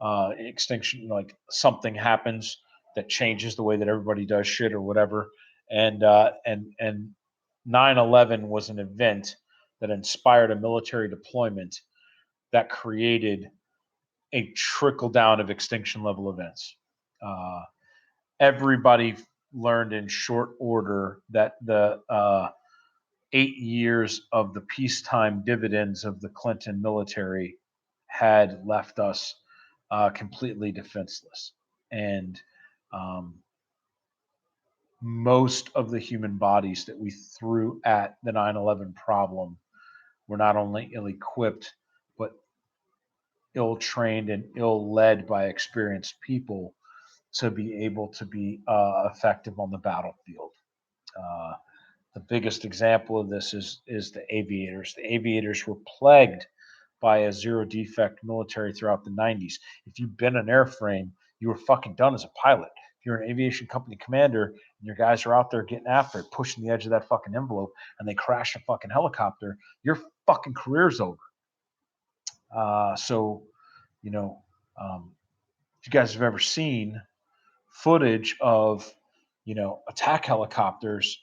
Extinction, like something happens that changes the way that everybody does shit or whatever. And 9/11 was an event that inspired a military deployment that created a trickle down of extinction level events. Everybody learned in short order that the 8 years of the peacetime dividends of the Clinton military had left us completely defenseless. And most of the human bodies that we threw at the 9/11 problem were not only ill equipped, but ill trained and ill led by experienced people to be able to be effective on the battlefield. The biggest example of this is the aviators. The aviators were plagued by a zero defect military throughout the 90s. If you've been an airframe, you were fucking done as a pilot. If you're an aviation company commander and your guys are out there getting after it, pushing the edge of that fucking envelope, and they crash a fucking helicopter, your fucking career's over. So, if you guys have ever seen footage of, attack helicopters,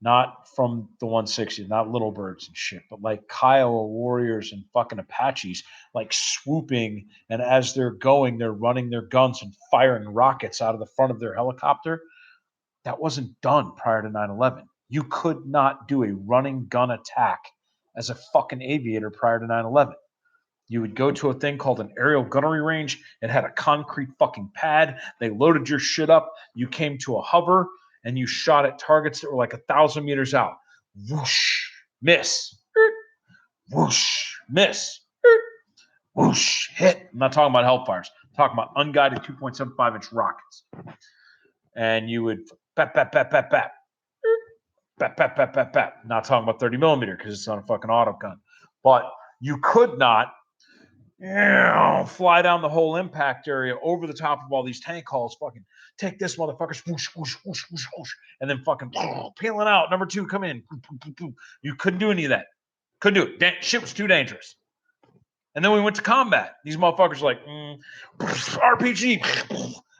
not from the 160, not little birds and shit, but like Kiowa warriors and fucking Apaches, like swooping. And as they're going, they're running their guns and firing rockets out of the front of their helicopter. That wasn't done prior to 9/11. You could not do a running gun attack as a fucking aviator prior to 9/11. You would go to a thing called an aerial gunnery range. It had a concrete fucking pad. They loaded your shit up. You came to a hover and you shot at targets that were like 1,000 meters out. Whoosh, miss. Whoosh, miss. Whoosh, hit. I'm not talking about hellfires. I'm talking about unguided 2.75-inch rockets. And you would bap, bap, bap, bap, bap. Bap, bap, bap, bap, bap. Not talking about 30 millimeter because it's on a fucking auto gun. But you could not fly down the whole impact area over the top of all these tank hulls. Fucking take this, motherfucker, whoosh, whoosh, whoosh, whoosh, whoosh, and then fucking peeling out. Number two, come in. You couldn't do any of that. Couldn't do it. Shit was too dangerous. And then we went to combat. These motherfuckers were like RPG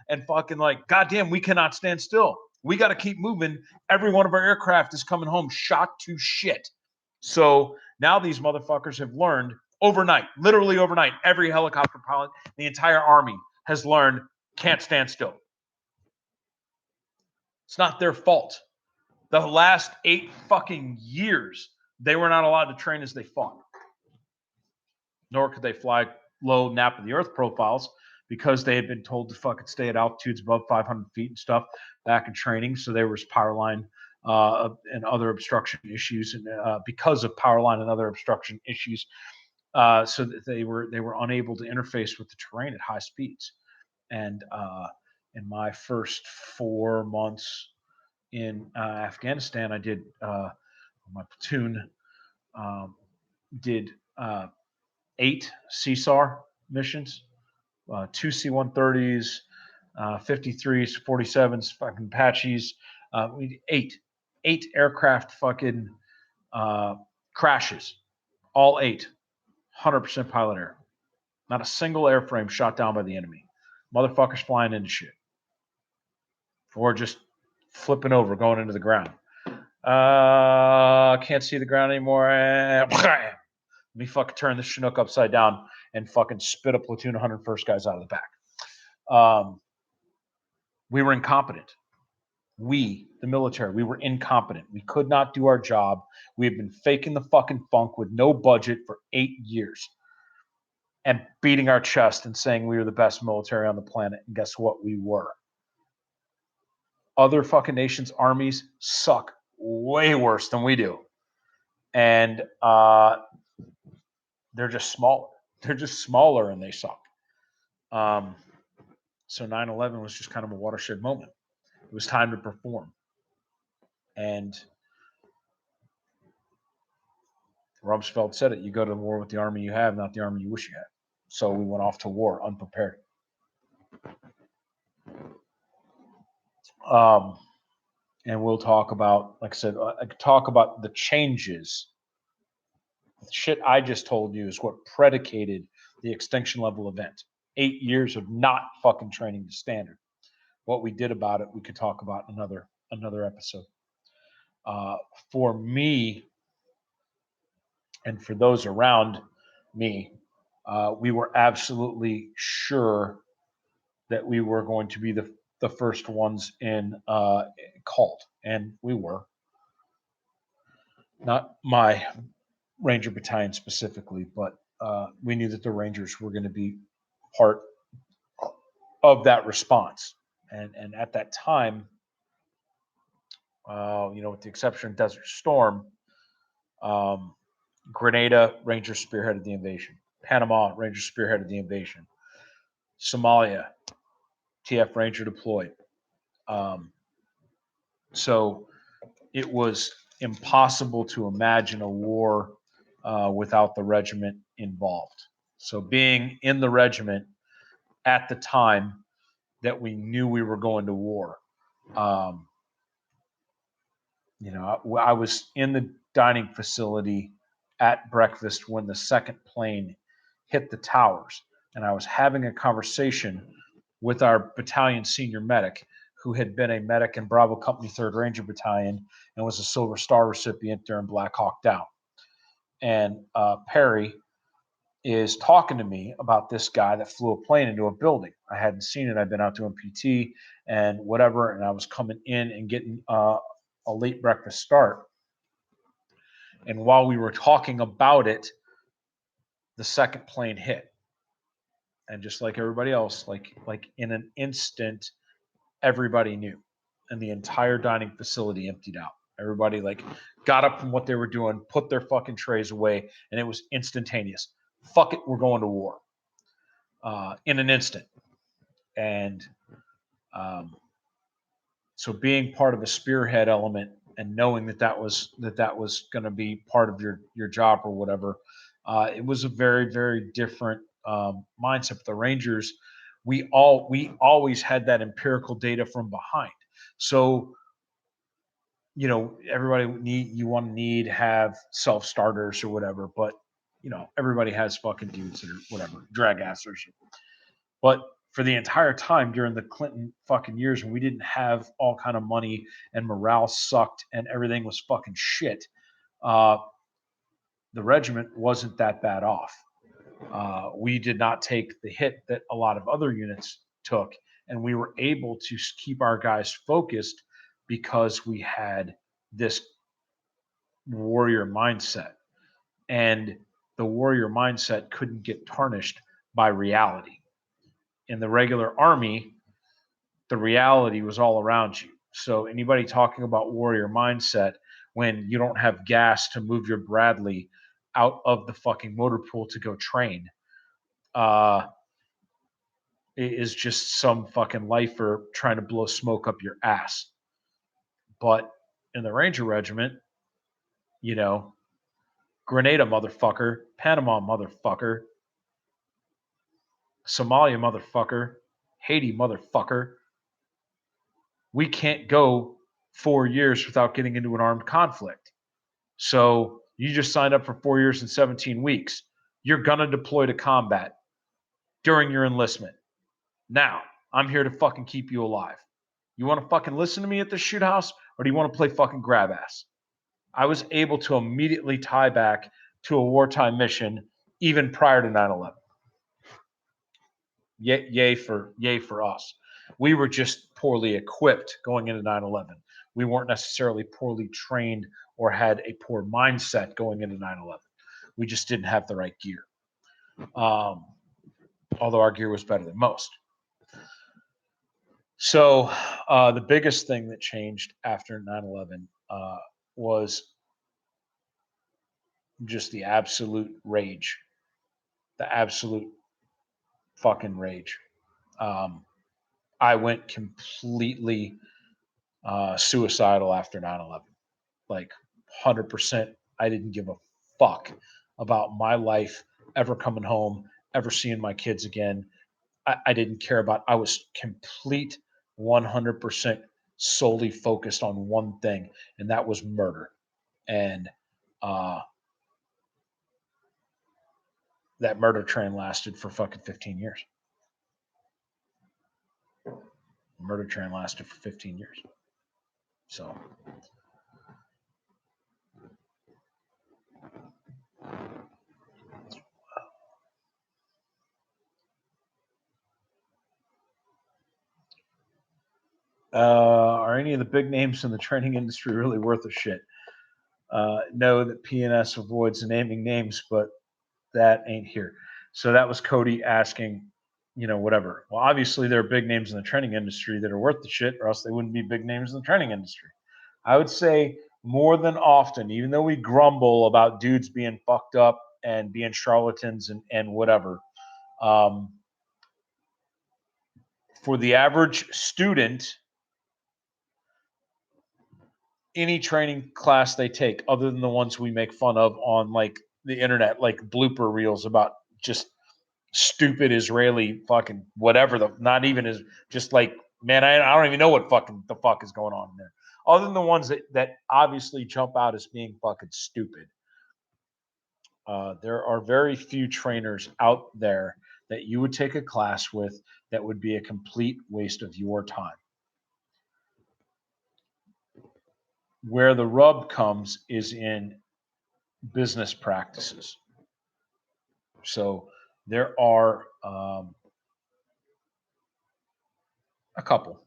and fucking like, goddamn, we cannot stand still. We got to keep moving. Every one of our aircraft is coming home shot to shit. So now these motherfuckers have learned overnight, literally overnight, every helicopter pilot, the entire army has learned can't stand still. It's not their fault. The last 8 fucking years, they were not allowed to train as they fought. nor could they fly low nap of the earth profiles because they had been told to fucking stay at altitudes above 500 feet and stuff back in training. So there was power line and other obstruction issues, and because of power line and other obstruction issues, so that they were unable to interface with the terrain at high speeds. And in my first 4 months in Afghanistan, I did my platoon did 8 CSAR missions, 2 C-130s, 53s, 47s, fucking Apaches. We eight aircraft fucking crashes, all 8, 100% pilot error. Not a single airframe shot down by the enemy. Motherfuckers flying into shit, or just flipping over, going into the ground. Can't see the ground anymore. Let me fucking turn this Chinook upside down and fucking spit a platoon of 101st guys out of the back. We were incompetent. We, the military, we were incompetent. We could not do our job. We had been faking the fucking funk with no budget for 8 years and beating our chest and saying we were the best military on the planet. And guess what? We were. Other fucking nations' armies suck way worse than we do. And they're just smaller. They're just smaller and they suck. So 9/11 was just kind of a watershed moment. It was time to perform. And Rumsfeld said it, you go to war with the army you have, not the army you wish you had. So we went off to war unprepared. And we'll talk about, like I said, I could talk about the changes. The shit I just told you is what predicated the extinction level event. 8 years of not fucking training to standard. What we did about it, we could talk about in another episode. For me, and for those around me, we were absolutely sure that we were going to be the first ones in CALT, and we were. Not my Ranger Battalion specifically, but we knew that the Rangers were going to be part of that response. And at that time, with the exception of Desert Storm, Grenada, Rangers spearheaded the invasion. Panama, Rangers spearheaded the invasion. Somalia, TF Ranger deployed. So it was impossible to imagine a war without the regiment involved. So being in the regiment at the time that we knew we were going to war, I was in the dining facility at breakfast when the second plane hit the towers, and I was having a conversation with our battalion senior medic, who had been a medic in Bravo Company 3rd Ranger Battalion and was a Silver Star recipient during Black Hawk Down. And Perry is talking to me about this guy that flew a plane into a building. I hadn't seen it. I'd been out doing PT and whatever, and I was coming in and getting a late breakfast start. And while we were talking about it, the second plane hit. And just like everybody else, like in an instant, everybody knew. And the entire dining facility emptied out. Everybody got up from what they were doing, put their fucking trays away, and it was instantaneous. Fuck it, we're going to war. In an instant. And so being part of a spearhead element and knowing that was going to be part of your job or whatever, it was a very, very different mindset. But the Rangers, we always had that empirical data from behind. So, everybody have self-starters or whatever, but everybody has fucking dudes that are whatever, drag assers. But for the entire time during the Clinton fucking years when we didn't have all kind of money and morale sucked and everything was fucking shit, the regiment wasn't that bad off. We did not take the hit that a lot of other units took, and we were able to keep our guys focused because we had this warrior mindset. And the warrior mindset couldn't get tarnished by reality. In the regular army, the reality was all around you. So anybody talking about warrior mindset when you don't have gas to move your Bradley out of the fucking motor pool to go train, uh, is just some fucking lifer trying to blow smoke up your ass. But in the Ranger Regiment, you know, Grenada motherfucker, Panama motherfucker, Somalia motherfucker, Haiti motherfucker, we can't go 4 years without getting into an armed conflict. So you just signed up for 4 years and 17 weeks. You're going to deploy to combat during your enlistment. Now, I'm here to fucking keep you alive. You want to fucking listen to me at the shoot house, or do you want to play fucking grab ass? I was able to immediately tie back to a wartime mission even prior to 9/11. Yay for us. We were just poorly equipped going into 9/11. We weren't necessarily poorly trained or had a poor mindset going into 9/11. We just didn't have the right gear. Although our gear was better than most. So the biggest thing that changed after 9/11 was just the absolute rage, the absolute fucking rage. I went completely suicidal after 9/11. Like 100%, I didn't give a fuck about my life ever coming home, ever seeing my kids again. I didn't care about. I was complete 100% solely focused on one thing, and that was murder. And that murder train lasted for fucking 15 years. The murder train lasted for 15 years. So are any of the big names in the training industry really worth a shit? Know that PNS avoids naming names, but that ain't here. So that was Cody asking, whatever. Well, obviously there are big names in the training industry that are worth the shit, or else they wouldn't be big names in the training industry. I would say more than often, even though we grumble about dudes being fucked up and being charlatans and whatever, for the average student, any training class they take, other than the ones we make fun of on like the internet, like blooper reels about just stupid Israeli fucking whatever, not even is just like, man, I don't even know what fucking the fuck is going on in there. Other than the ones that obviously jump out as being fucking stupid. There are very few trainers out there that you would take a class with that would be a complete waste of your time. Where the rub comes is in business practices. So there are a couple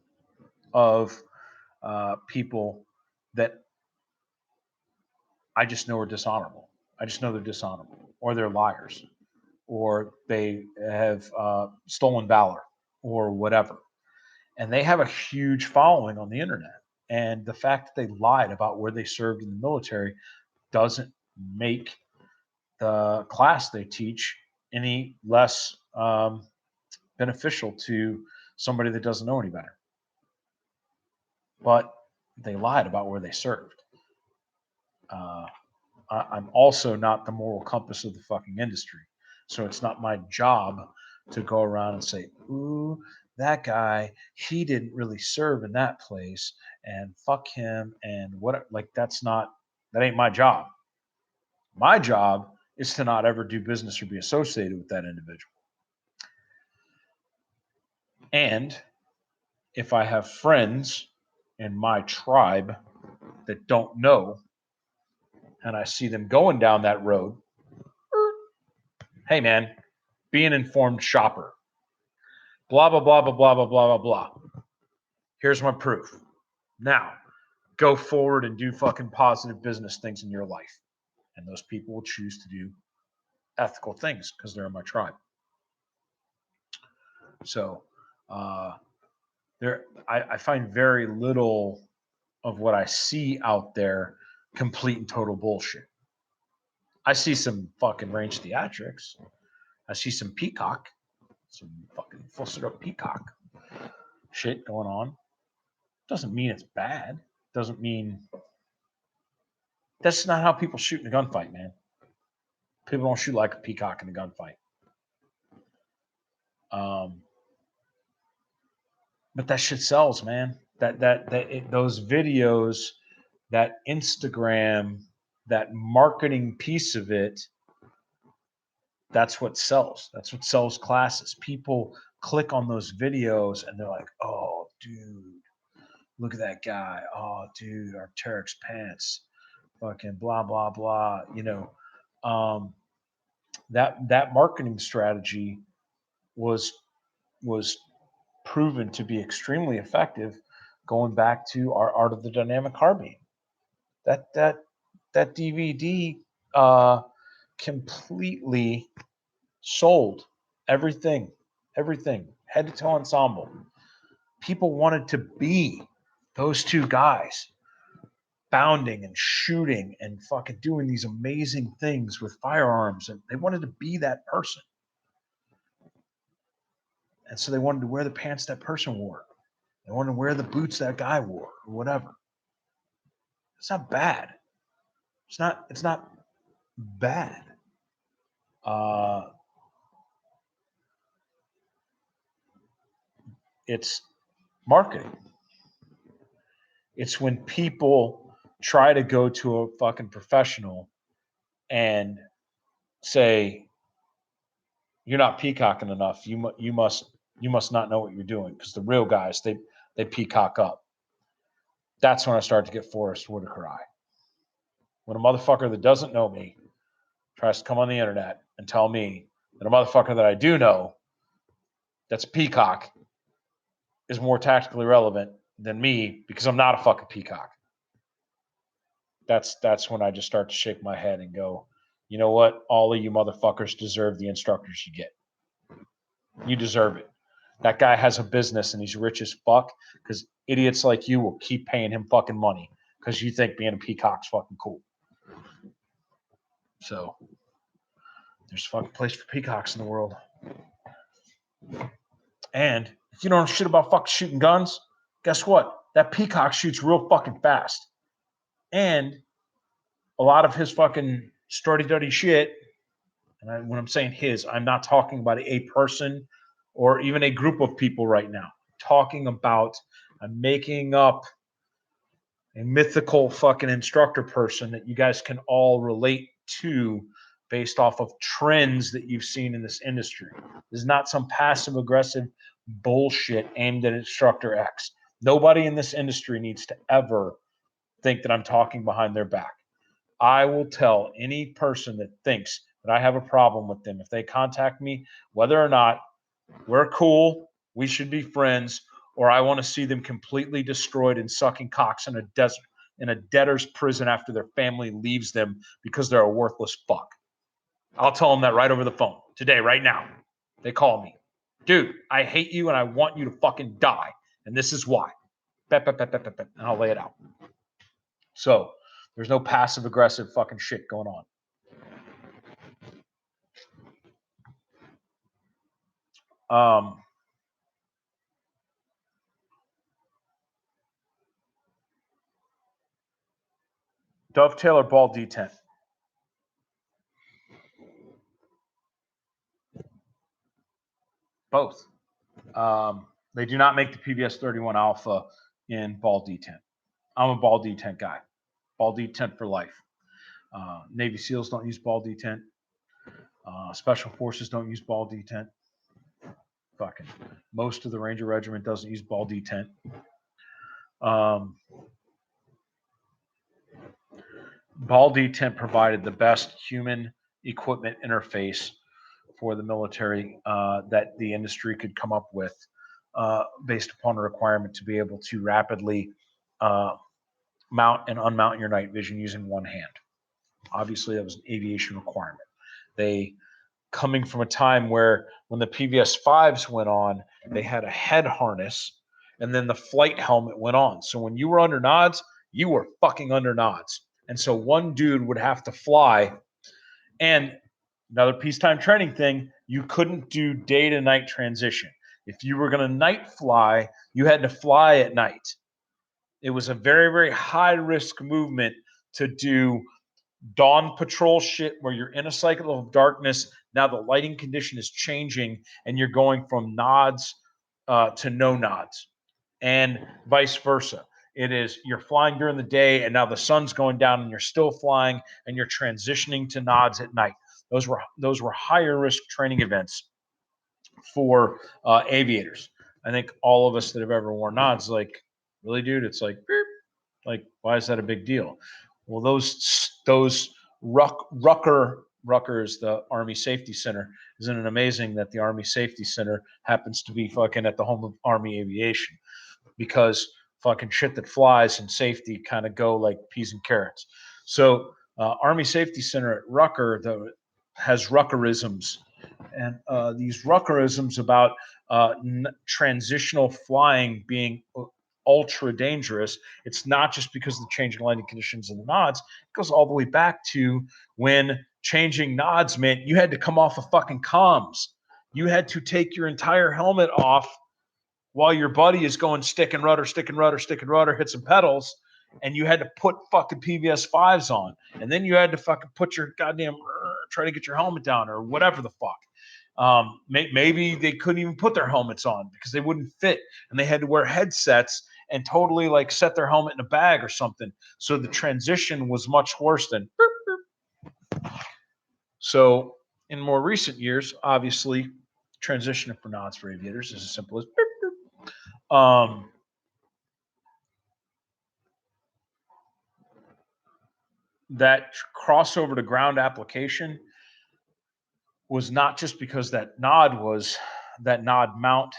of people that I just know are dishonorable. I just know they're dishonorable, or they're liars, or they have stolen valor, or whatever. And they have a huge following on the internet. And the fact that they lied about where they served in the military doesn't make the class they teach any less beneficial to somebody that doesn't know any better. But they lied about where they served. I'm also not the moral compass of the fucking industry. So it's not my job to go around and say, ooh, that guy, he didn't really serve in that place and fuck him and what, like, that ain't my job. My job is to not ever do business or be associated with that individual. And if I have friends in my tribe that don't know and I see them going down that road, hey man, be an informed shopper. Blah, blah, blah, blah, blah, blah, blah, blah, blah. Here's my proof. Now, go forward and do fucking positive business things in your life. And those people will choose to do ethical things because they're in my tribe. So I find very little of what I see out there complete and total bullshit. I see some fucking range theatrics. I see some peacock, some fucking flustered up peacock shit going on. Doesn't mean it's bad. Doesn't mean that's not how people shoot in a gunfight, man. People don't shoot like a peacock in a gunfight. But that shit sells, man. Those videos, that Instagram, that marketing piece of it, that's what sells. That's what sells classes. People click on those videos and they're like, "Oh, dude, look at that guy. Oh, dude, Arc'teryx pants, fucking blah blah blah." That marketing strategy was was proven to be extremely effective, going back to our Art of the Dynamic Carbine. That DVD completely sold everything, head to toe ensemble. People wanted to be those two guys, bounding and shooting and fucking doing these amazing things with firearms, and they wanted to be that person. And so they wanted to wear the pants that person wore. They wanted to wear the boots that guy wore, or whatever. It's not bad. It's not bad. It's marketing. It's when people try to go to a fucking professional and say, "You're not peacocking enough. You must not know what you're doing," because the real guys they peacock up. That's when I start to get Forrest Whitaker eye. When a motherfucker that doesn't know me tries to come on the internet and tell me that a motherfucker that I do know that's a peacock is more tactically relevant than me because I'm not a fucking peacock. That's when I just start to shake my head and go, you know what? All of you motherfuckers deserve the instructors you get. You deserve it. That guy has a business and he's rich as fuck because idiots like you will keep paying him fucking money because you think being a peacock's fucking cool. So there's a fucking place for peacocks in the world. And if you don't know shit about fucking shooting guns, guess what? That peacock shoots real fucking fast. And a lot of his fucking sturdy shit, and when I'm saying his, I'm not talking about a person or even a group of people right now. I'm making up a mythical fucking instructor person that you guys can all relate to based off of trends that you've seen in this industry. This is not some passive aggressive bullshit aimed at instructor X. Nobody in this industry needs to ever think that I'm talking behind their back. I will tell any person that thinks that I have a problem with them, if they contact me, whether or not we're cool, we should be friends, or I want to see them completely destroyed and sucking cocks in a desert, in a debtor's prison after their family leaves them because they're a worthless fuck. I'll tell them that right over the phone today, right now. They call me. Dude, I hate you and I want you to fucking die. And this is why. And I'll lay it out. So there's no passive aggressive fucking shit going on. Dovetail or ball detent? Both. They do not make the PVS 31 Alpha in ball detent. I'm a ball detent guy. Ball detent for life. Navy SEALs don't use ball detent. Special Forces don't use ball detent. Fucking most of the Ranger Regiment doesn't use ball detent. Ball detent provided the best human equipment interface for the military that the industry could come up with based upon a requirement to be able to rapidly mount and unmount your night vision using one hand. Obviously, that was an aviation requirement. They coming from a time where when the PVS 5s went on, they had a head harness and then the flight helmet went on. So when you were under nods, you were fucking under nods. And so one dude would have to fly. And another peacetime training thing, you couldn't do day to night transition. If you were going to night fly, you had to fly at night. It was a very, very high risk movement to do dawn patrol shit where you're in a cycle of darkness. Now the lighting condition is changing and you're going from nods to no nods and vice versa. It is you're flying during the day and now the sun's going down and you're still flying and you're transitioning to nods at night. Those were higher risk training events for aviators. I think all of us that have ever worn nods, like, really, dude, it's like, beep. Like, why is that a big deal? Well, those Rucker is the Army Safety Center. Isn't it amazing that the Army Safety Center happens to be fucking at the home of Army Aviation? Because fucking shit that flies and safety kind of go like peas and carrots. So Army Safety Center at Rucker has Ruckerisms, and these Ruckerisms about transitional flying being ultra dangerous. It's not just because of the changing lighting conditions of the nods. It goes all the way back to when changing nods meant you had to come off of fucking comms. You had to take your entire helmet off while your buddy is going stick and rudder, hit some pedals, and you had to put fucking PVS 5s on. And then you had to fucking put your goddamn, try to get your helmet down or whatever the fuck. Maybe they couldn't even put their helmets on because they wouldn't fit. And they had to wear headsets and totally like set their helmet in a bag or something. So the transition was much worse than. So in more recent years, obviously, transitioning for nods for aviators is as simple as. That crossover to ground application was not just because that nod mount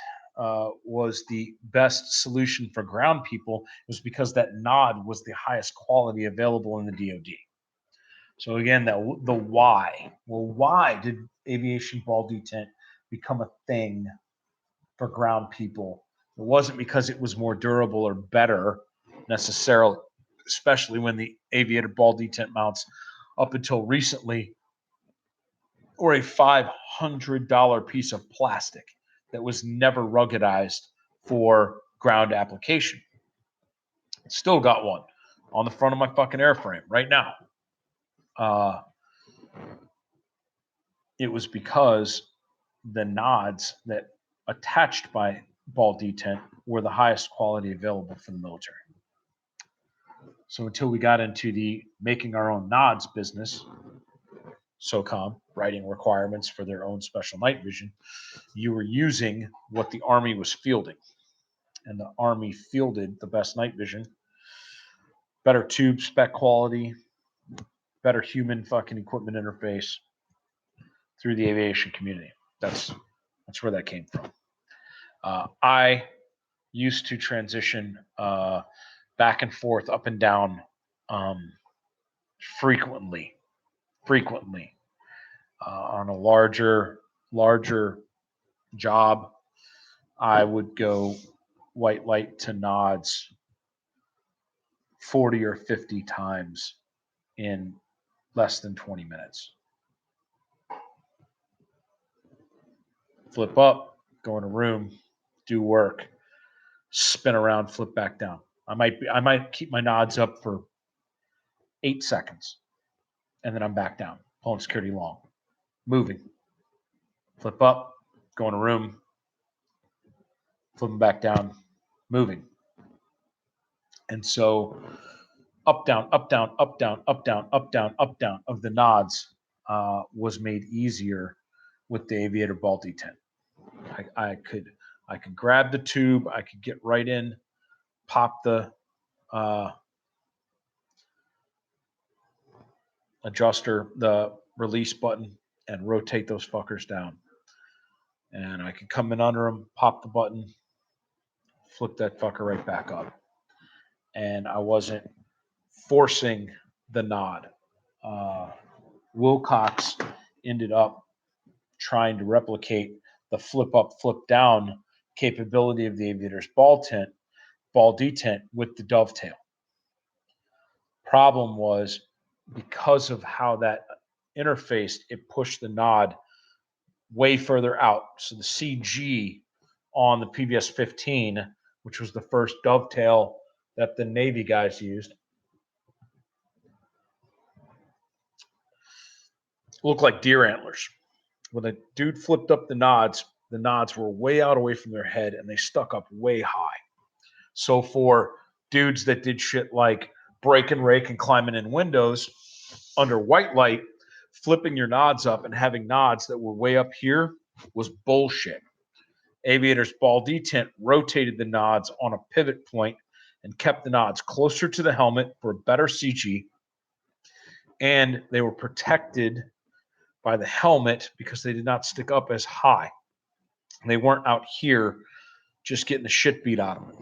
was the best solution for ground people. It was because that nod was the highest quality available in the DoD. So again, the why. Well, why did aviation ball detent become a thing for ground people? It wasn't because it was more durable or better necessarily, especially when the aviator ball detent mounts up until recently or a $500 piece of plastic that was never ruggedized for ground application. Still got one on the front of my fucking airframe right now. It was because the nods that attached by ball detent were the highest quality available for the military. So until we got into the making our own nods business, SOCOM, writing requirements for their own special night vision, you were using what the Army was fielding. And the Army fielded the best night vision, better tube spec quality, better human fucking equipment interface through the aviation community. That's where that came from. I used to transition back and forth, up and down, frequently, on a larger job. I would go white light to nods 40 or 50 times in less than 20 minutes. Flip up, go in a room, do work, spin around, flip back down. I might keep my nods up for 8 seconds, and then I'm back down, pulling security long, moving. Flip up, go in a room, flipping back down, moving. And so up, down, up, down, up, down, up, down, up, down, up, down of the nods was made easier with the aviator ball detent. I could grab the tube, I could get right in, pop the adjuster, the release button, and rotate those fuckers down. And I could come in under them, pop the button, flip that fucker right back up. And I wasn't forcing the nod. Wilcox ended up trying to replicate the flip up, flip down capability of the Aviator's ball detent with the dovetail. Problem was, because of how that interfaced, it pushed the nod way further out. So the CG on the PBS 15, which was the first dovetail that the Navy guys used, looked like deer antlers. When the dude flipped up the nods were way out away from their head and they stuck up way high. So for dudes that did shit like break and rake and climbing in windows under white light, flipping your nods up and having nods that were way up here was bullshit. Aviator's ball detent rotated the nods on a pivot point and kept the nods closer to the helmet for a better CG. And they were protected by the helmet because they did not stick up as high. They weren't out here just getting the shit beat out of them.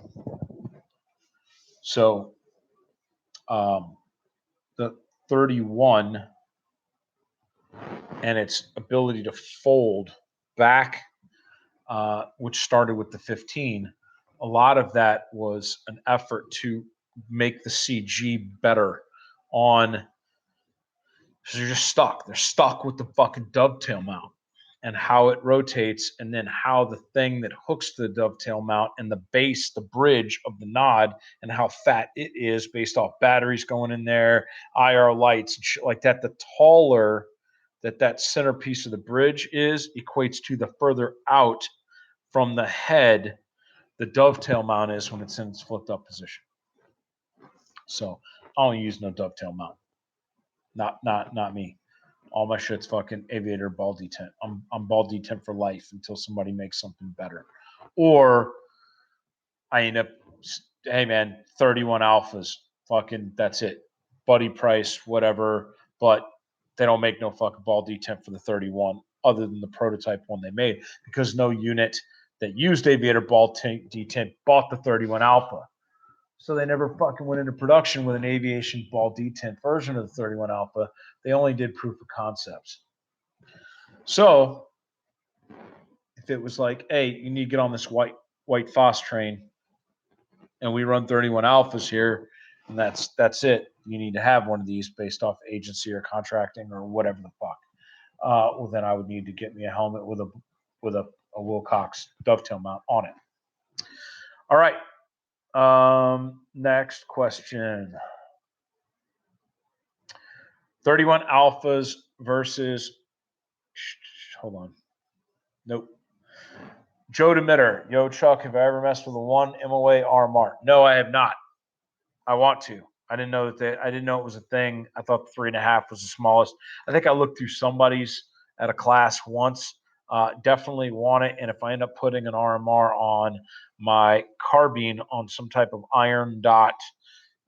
So the 31 and its ability to fold back, which started with the 15, a lot of that was an effort to make the CG better on. So they're just stuck. They're stuck with the fucking dovetail mount and how it rotates, and then how the thing that hooks the dovetail mount and the base, the bridge of the nod, and how fat it is based off batteries going in there, IR lights, and shit like that. The taller that centerpiece of the bridge is equates to the further out from the head the dovetail mount is when it's in its flipped up position. So I don't use no dovetail mount. Not me. All my shit's fucking Aviator ball detent. I'm ball detent for life until somebody makes something better. Or I end up, hey man, 31 alphas. Fucking that's it. Buddy price, whatever. But they don't make no fucking ball detent for the 31 other than the prototype one they made, because no unit that used Aviator ball detent bought the 31 alpha. So they never fucking went into production with an aviation ball detent version of the 31 alpha. They only did proof of concepts. So if it was like, hey, you need to get on this white FOSS train and we run 31 alphas here, and that's it. You need to have one of these based off agency or contracting or whatever the fuck. Well, then I would need to get me a helmet with a Wilcox dovetail mount on it. All right. Next question. 31 alphas versus, hold on. Nope. Joe DeMitter. Yo, Chuck, have I ever messed with a 1 MOA RMR? No, I have not. I want to. I didn't know I didn't know it was a thing. I thought the 3.5 was the smallest. I think I looked through somebody's at a class once. Definitely want it. And if I end up putting an RMR on my carbine on some type of iron dot,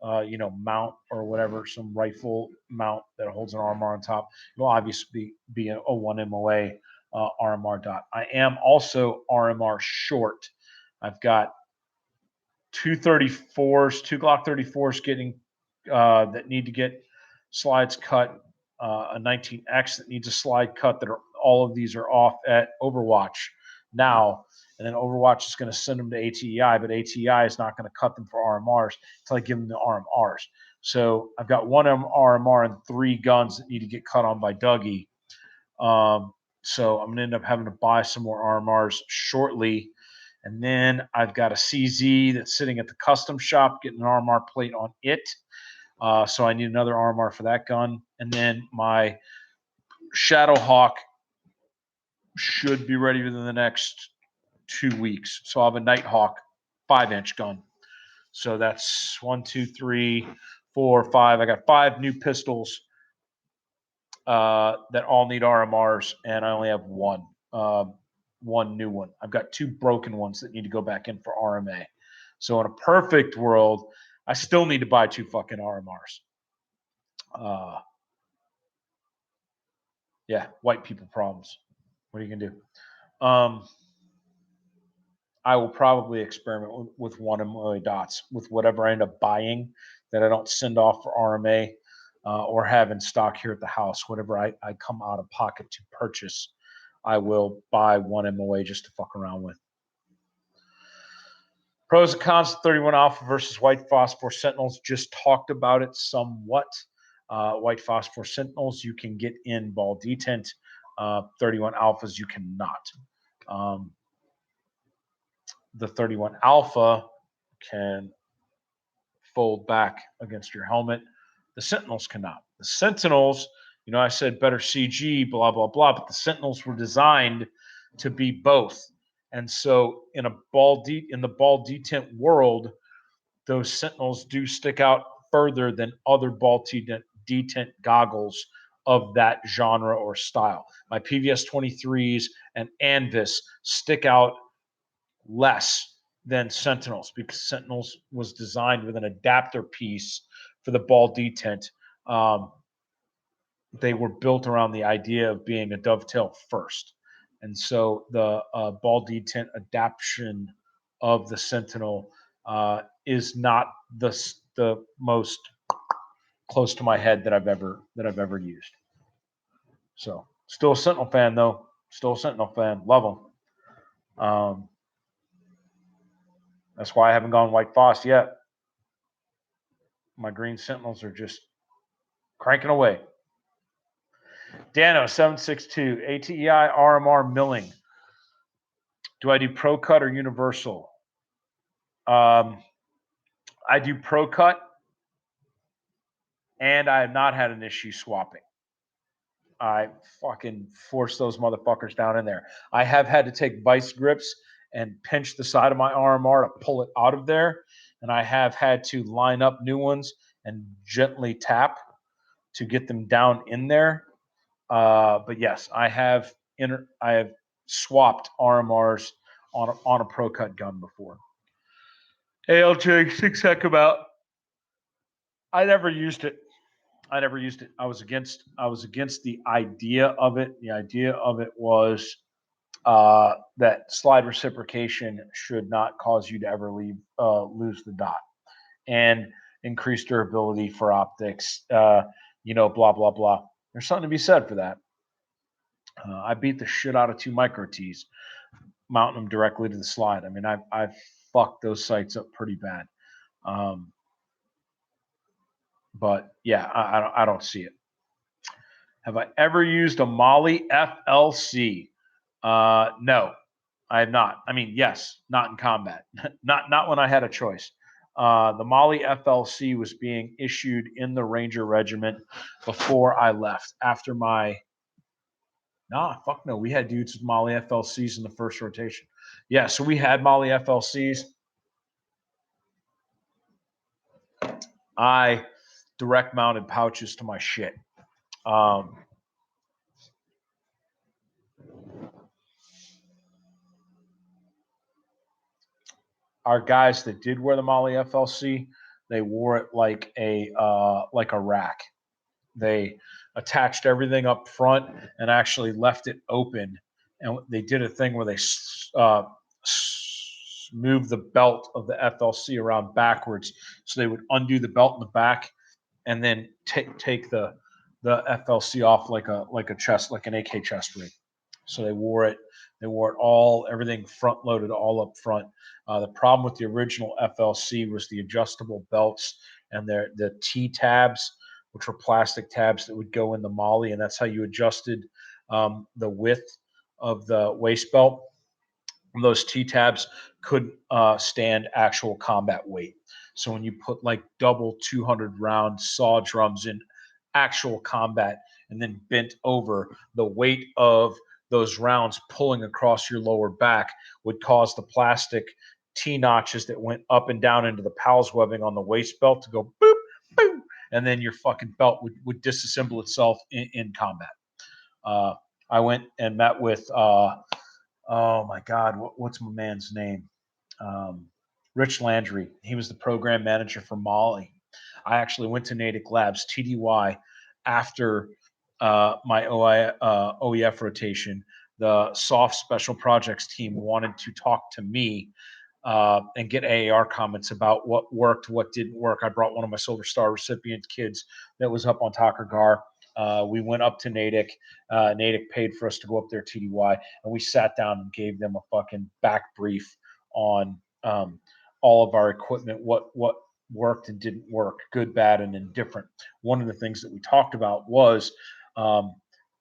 mount or whatever, some rifle mount that holds an RMR on top, it will obviously be a 1 MOA RMR dot. I am also RMR short. I've got two Glock 34s getting that need to get slides cut, a 19X that needs a slide cut. All of these are off at Overwatch now, and then Overwatch is going to send them to ATEI, but ATEI is not going to cut them for RMRs until I give them the RMRs. So I've got one RMR and 3 guns that need to get cut on by Dougie. So I'm going to end up having to buy some more RMRs shortly. And then I've got a CZ that's sitting at the custom shop, getting an RMR plate on it. So I need another RMR for that gun. And then my Shadowhawk should be ready within the next 2 weeks. So I'll have a Nighthawk 5-inch gun. So that's 1, 2, 3, 4, 5. I got 5 new pistols that all need RMRs, and I only have one new one. I've got 2 broken ones that need to go back in for RMA. So in a perfect world, I still need to buy 2 fucking RMRs. Yeah, white people problems. What are you gonna do? I will probably experiment with 1 MOA dots with whatever I end up buying that I don't send off for RMA or have in stock here at the house. Whatever I come out of pocket to purchase, I will buy one MOA just to fuck around with. Pros and cons of 31 Alpha versus White Phosphor Sentinels. Just talked about it somewhat. White Phosphor Sentinels, you can get in ball detent. 31 Alphas, you cannot. The 31 Alpha can fold back against your helmet. The Sentinels cannot. The Sentinels, I said better CG, blah, blah, blah, but the Sentinels were designed to be both. And so in the ball detent world, those Sentinels do stick out further than other ball detent goggles of that genre or style. My PVS 23s and Anvis stick out less than Sentinels because Sentinels was designed with an adapter piece for the ball detent. They were built around the idea of being a dovetail first. And so the ball detent adaptation of the Sentinel is not the most close to my head that I've ever used. So still a Sentinel fan though. Still a Sentinel fan. Love them. That's why I haven't gone White Phos yet. My green Sentinels are just cranking away. Dano 762 ATEI RMR milling. Do I do Pro Cut or Universal? I do Pro Cut, and I have not had an issue swapping. I fucking force those motherfuckers down in there. I have had to take vice grips and pinch the side of my RMR to pull it out of there, and I have had to line up new ones and gently tap to get them down in there. But yes, I have swapped RMRs on a Pro Cut gun before. Hey LJ, 6 heck about. I never used it. I was against the idea of it. The idea of it was that slide reciprocation should not cause you to ever lose the dot, and increase durability for optics. Blah blah blah. There's something to be said for that. I beat the shit out of 2 micro T's, mounting them directly to the slide. I mean, I've fucked those sights up pretty bad. But yeah, I don't see it. Have I ever used a Molly FLC? No, I have not. I mean, yes, not in combat. not when I had a choice. The Molly FLC was being issued in the Ranger Regiment before I left. After my fuck no, we had dudes with Molly FLCs in the first rotation. Yeah, so we had Molly FLCs. I direct mounted pouches to my shit. Our guys that did wear the Molly FLC, they wore it like a rack. They attached everything up front and actually left it open. And they did a thing where they moved the belt of the FLC around backwards, so they would undo the belt in the back and then take the FLC off like a chest, like an AK chest rig. So they wore it all, everything front loaded all up front. The problem with the original FLC was the adjustable belts and the T tabs, which were plastic tabs that would go in the Molly, and that's how you adjusted the width of the waist belt. Those T tabs couldn't stand actual combat weight. So when you put like double 200 round saw drums in actual combat and then bent over, the weight of those rounds pulling across your lower back would cause the plastic T notches that went up and down into the PALS webbing on the waist belt to go boop, boop, and then your fucking belt would disassemble itself in combat. I went and met with, oh my God, what's my man's name? Rich Landry. He was the program manager for Molly. I actually went to Natick Labs, TDY, after my OEF rotation. The soft special projects team wanted to talk to me and get AAR comments about what worked, what didn't work. I brought one of my Silver Star recipient kids that was up on Takur Gar. We went up to Natick. Natick paid for us to go up there, TDY, and we sat down and gave them a fucking back brief on all of our equipment, what worked and didn't work, good, bad, and indifferent. One of the things that we talked about was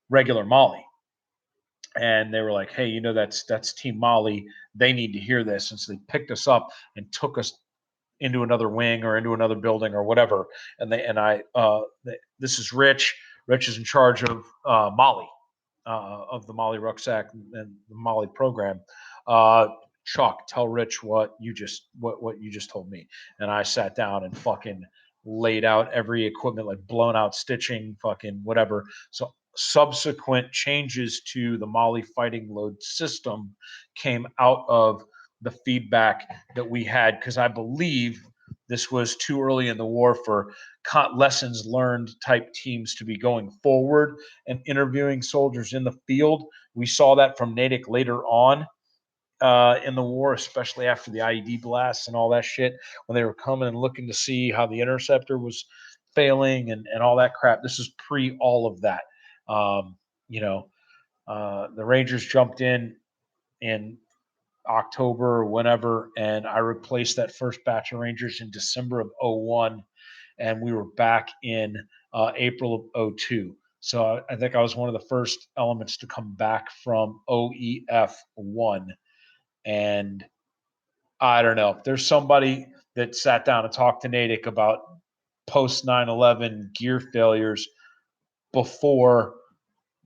regular Molly. And they were like, "Hey, you know that's Team Molly. They need to hear this." And so they picked us up and took us into another wing or into another building or whatever. This is Rich. Rich is in charge of Molly, of the Molly rucksack and the Molly program. Chuck, tell Rich what you just told me. And I sat down and fucking laid out every equipment, like blown out stitching, fucking whatever. So subsequent changes to the Molly fighting load system came out of the feedback that we had, because I believe this was too early in the war for lessons learned type teams to be going forward and interviewing soldiers in the field. We saw that from Natick later on in the war, especially after the IED blasts and all that shit, when they were coming and looking to see how the interceptor was failing and all that crap. This is pre all of that. You know, the Rangers jumped in October or whenever, and I replaced that first batch of Rangers in December of 01, and we were back in April of 02. So I think I was one of the first elements to come back from OEF 1. And I don't know, if there's somebody that sat down and talked to Natick about post 9/11 gear failures before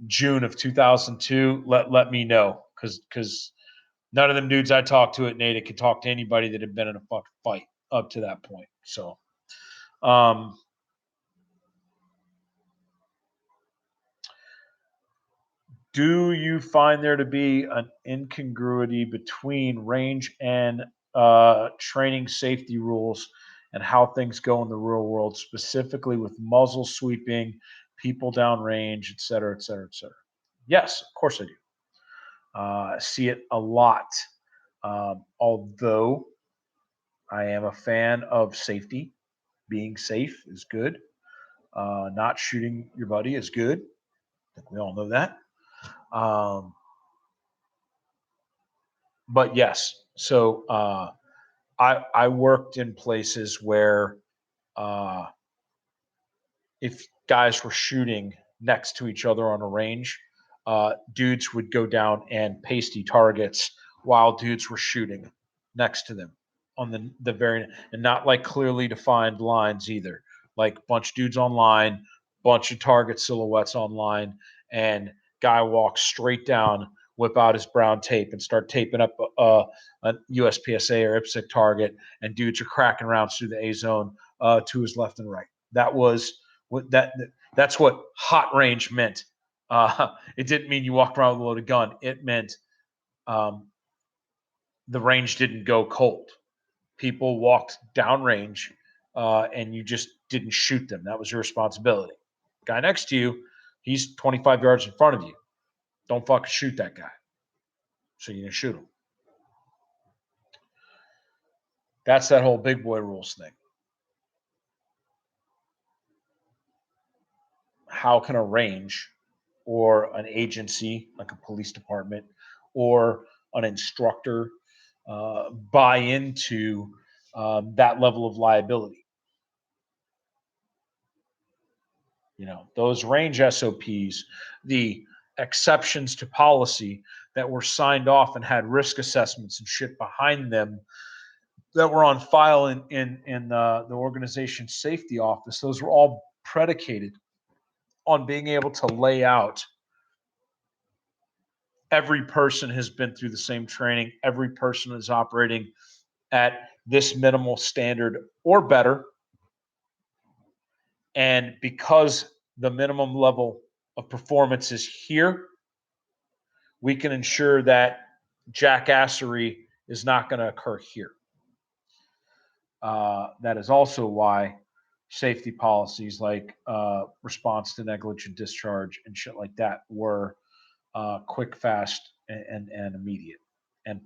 June of 2002, let me know, because none of them dudes I talked to at Natick could talk to anybody that had been in a fucking fight up to that point. So, do you find there to be an incongruity between range and training safety rules and how things go in the real world, specifically with muzzle sweeping, people down range, et cetera, et cetera, et cetera? Yes, of course I do. I see it a lot. Although I am a fan of safety, being safe is good. Not shooting your buddy is good. I think we all know that. But yes, so I worked in places where if guys were shooting next to each other on a range, dudes would go down and pasty targets while dudes were shooting next to them on the very, and not like clearly defined lines either. Like bunch of dudes online, bunch of target silhouettes online, and guy walks straight down, whip out his brown tape and start taping up a USPSA or IPSC target, and dudes are cracking rounds through the A zone to his left and right. That was what that's what hot range meant. It didn't mean you walked around with a loaded gun. It meant the range didn't go cold. People walked downrange, and you just didn't shoot them. That was your responsibility. Guy next to you, he's 25 yards in front of you. Don't fucking shoot that guy. So you didn't shoot him. That's that whole big boy rules thing. How can a range or an agency like a police department or an instructor buy into that level of liability? You know, those range SOPs, the exceptions to policy that were signed off and had risk assessments and shit behind them that were on file in the organization's safety office, those were all predicated on being able to lay out every person has been through the same training, every person is operating at this minimal standard or better. And because the minimum level of performance is here, we can ensure that jackassery is not going to occur here. That is also why safety policies like response to negligent discharge and shit like that were quick, fast, and immediate, and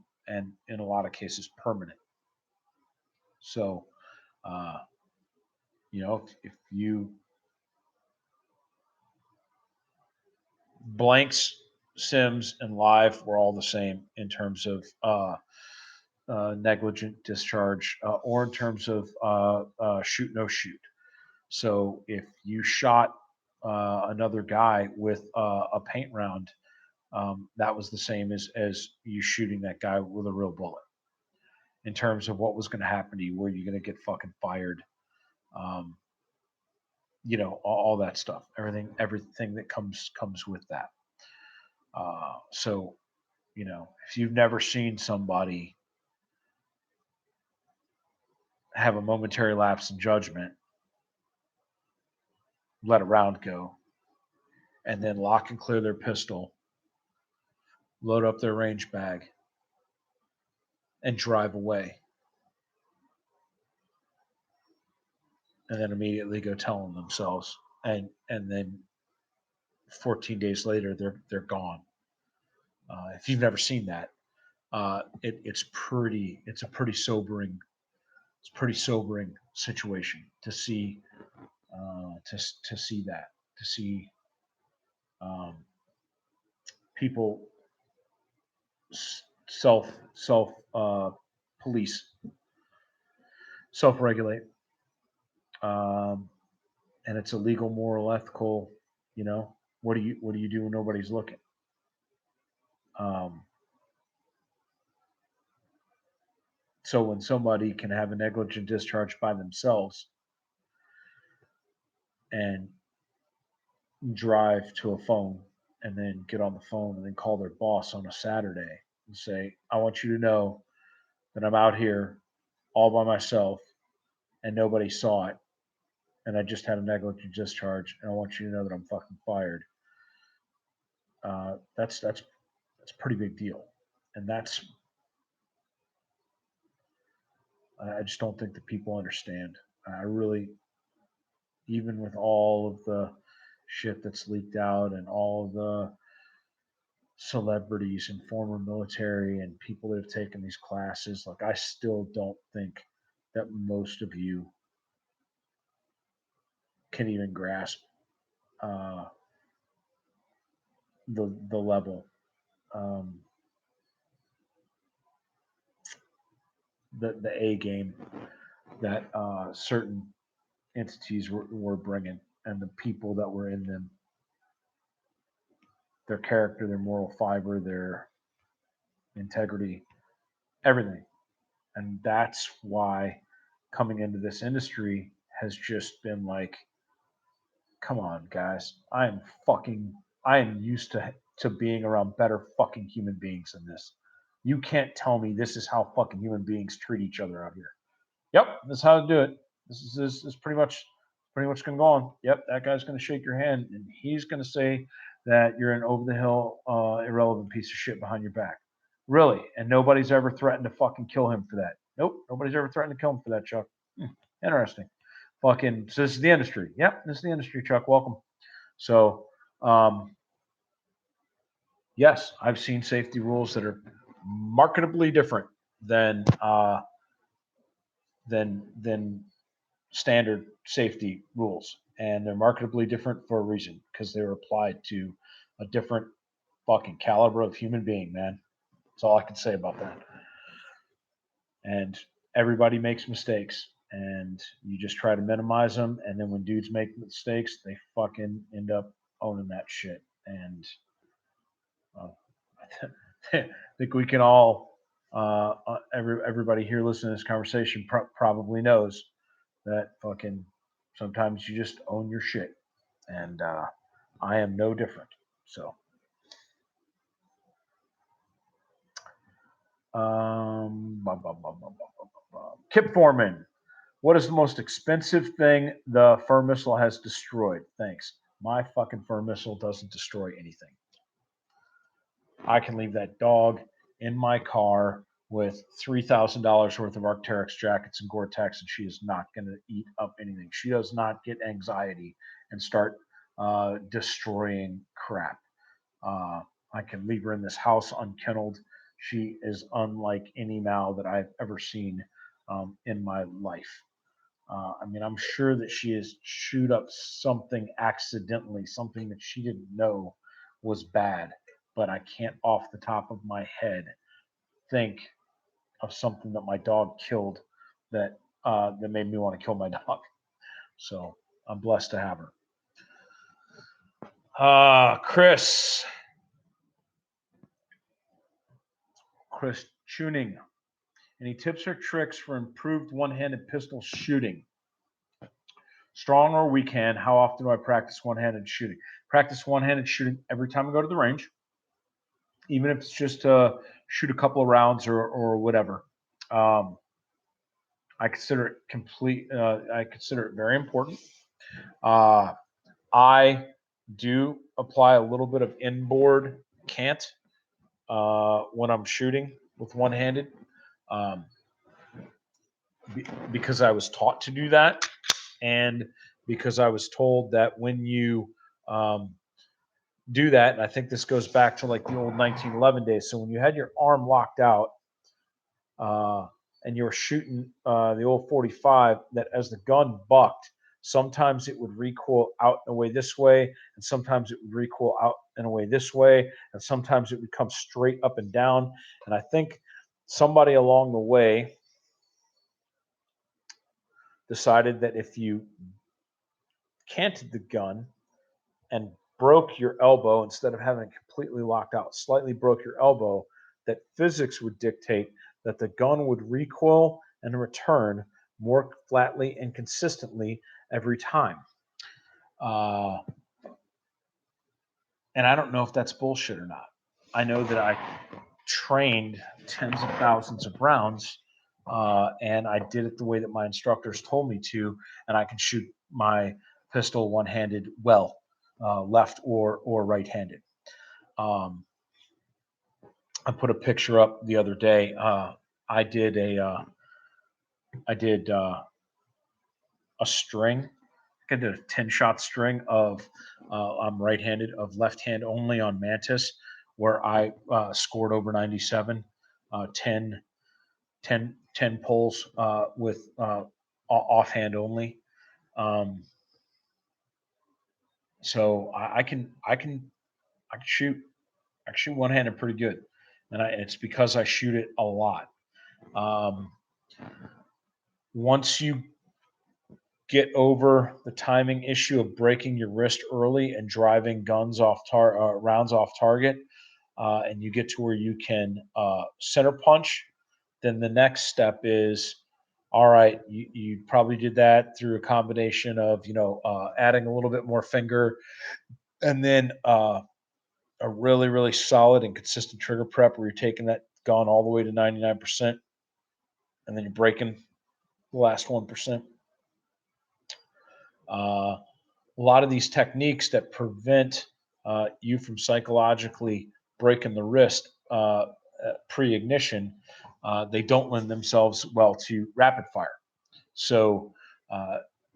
in a lot of cases permanent. So, you know, if you blanks, sims, and live were all the same in terms of negligent discharge or in terms of shoot no shoot. So if you shot another guy with a paint round, that was the same as you shooting that guy with a real bullet. In terms of what was going to happen to you, were you going to get fucking fired? Um, all that stuff, everything that comes with that. So if you've never seen somebody have a momentary lapse in judgment, let a round go, and then lock and clear their pistol, load up their range bag, and drive away, and then immediately go tell them themselves, and then 14 days later they're gone. If you've never seen that, it's a pretty sobering situation to see to see that to see um, people self police, self regulate, um, and it's illegal, moral, ethical. You know, what do you do when nobody's looking? Um, so when somebody can have a negligent discharge by themselves and drive to a phone and then get on the phone and then call their boss on a Saturday and say, I want you to know that I'm out here all by myself and nobody saw it and I just had a negligent discharge and I want you to know that I'm fucking fired. That's a pretty big deal, and I just don't think that people understand. I really, even with all of the shit that's leaked out and all of the celebrities and former military and people that have taken these classes, like I still don't think that most of you can even grasp uh, the level, um, the A game that certain entities were bringing, and the people that were in them, their character, their moral fiber, their integrity, everything. And that's why coming into this industry has just been like, come on, guys. I am used to being around better fucking human beings than this. You can't tell me this is how fucking human beings treat each other out here. Yep, this is how to do it. This is pretty much gonna go on. Yep, that guy's gonna shake your hand and he's gonna say that you're an over the hill, irrelevant piece of shit behind your back. Really, and nobody's ever threatened to fucking kill him for that. Nope, nobody's ever threatened to kill him for that, Chuck. Interesting. Fucking. So this is the industry. Yep, this is the industry, Chuck. Welcome. So, um, yes, I've seen safety rules that are marketably different than than standard safety rules, and they're marketably different for a reason because they're applied to a different fucking caliber of human being. Man, that's all I can say about that. And everybody makes mistakes, and you just try to minimize them. And then when dudes make mistakes, they fucking end up owning that shit. And uh, I think we can all, everybody here listening to this conversation probably knows that fucking sometimes you just own your shit, and I am no different. So, Kip Foreman, what is the most expensive thing the fur missile has destroyed? Thanks. My fucking fur missile doesn't destroy anything. I can leave that dog in my car with $3,000 worth of Arc'teryx jackets and Gore-Tex, and she is not going to eat up anything. She does not get anxiety and start destroying crap. Uh, I can leave her in this house unkennelled. She is unlike any Mal that I've ever seen in my life. I mean, I'm sure that she has chewed up something accidentally, something that she didn't know was bad, but I can't off the top of my head think of something that my dog killed that that made me want to kill my dog. So I'm blessed to have her. Chris Tuning. Any tips or tricks for improved one-handed pistol shooting? Strong or weak hand? How often do I practice one-handed shooting? Practice one-handed shooting every time I go to the range, even if it's just to shoot a couple of rounds or whatever. I consider it I consider it very important. I do apply a little bit of inboard cant when I'm shooting with one-handed, um, because I was taught to do that, and because I was told that when you do that, and I think this goes back to like the old 1911 days. So when you had your arm locked out and you were shooting the old 45, that as the gun bucked, sometimes it would recoil out in a way this way, and sometimes it would recoil out in a way this way, and sometimes it would come straight up and down. And I think somebody along the way decided that if you canted the gun and broke your elbow, instead of having it completely locked out, slightly broke your elbow, that physics would dictate that the gun would recoil and return more flatly and consistently every time. And I don't know if that's bullshit or not. I know that I trained tens of thousands of rounds, and I did it the way that my instructors told me to, and I can shoot my pistol one-handed well, left or right-handed. I put a picture up the other day. I did a string. I did a 10-shot string of I'm right-handed, of left hand only on Mantis, where I scored over 97, 10 pulls with offhand only. So I can shoot one-handed pretty good, and it's because I shoot it a lot. Once you get over the timing issue of breaking your wrist early and driving rounds off target, and you get to where you can center punch, then the next step is, all right, you probably did that through a combination of adding a little bit more finger, and then a really, really solid and consistent trigger prep where you're taking that gun all the way to 99%, and then you're breaking the last 1%. A lot of these techniques that prevent you from psychologically breaking the wrist pre-ignition, they don't lend themselves well to rapid fire. So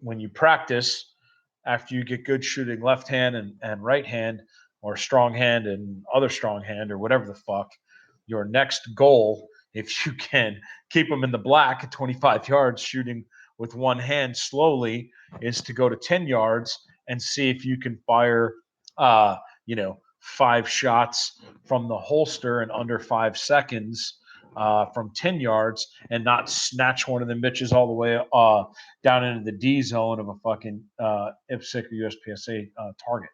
when you practice, after you get good shooting left hand and right hand, or strong hand and other strong hand, or whatever the fuck, your next goal, if you can keep them in the black at 25 yards shooting with one hand slowly, is to go to 10 yards and see if you can fire 5 shots from the holster in under 5 seconds from 10 yards, and not snatch one of them bitches all the way down into the D zone of a fucking IPSC or USPSA target.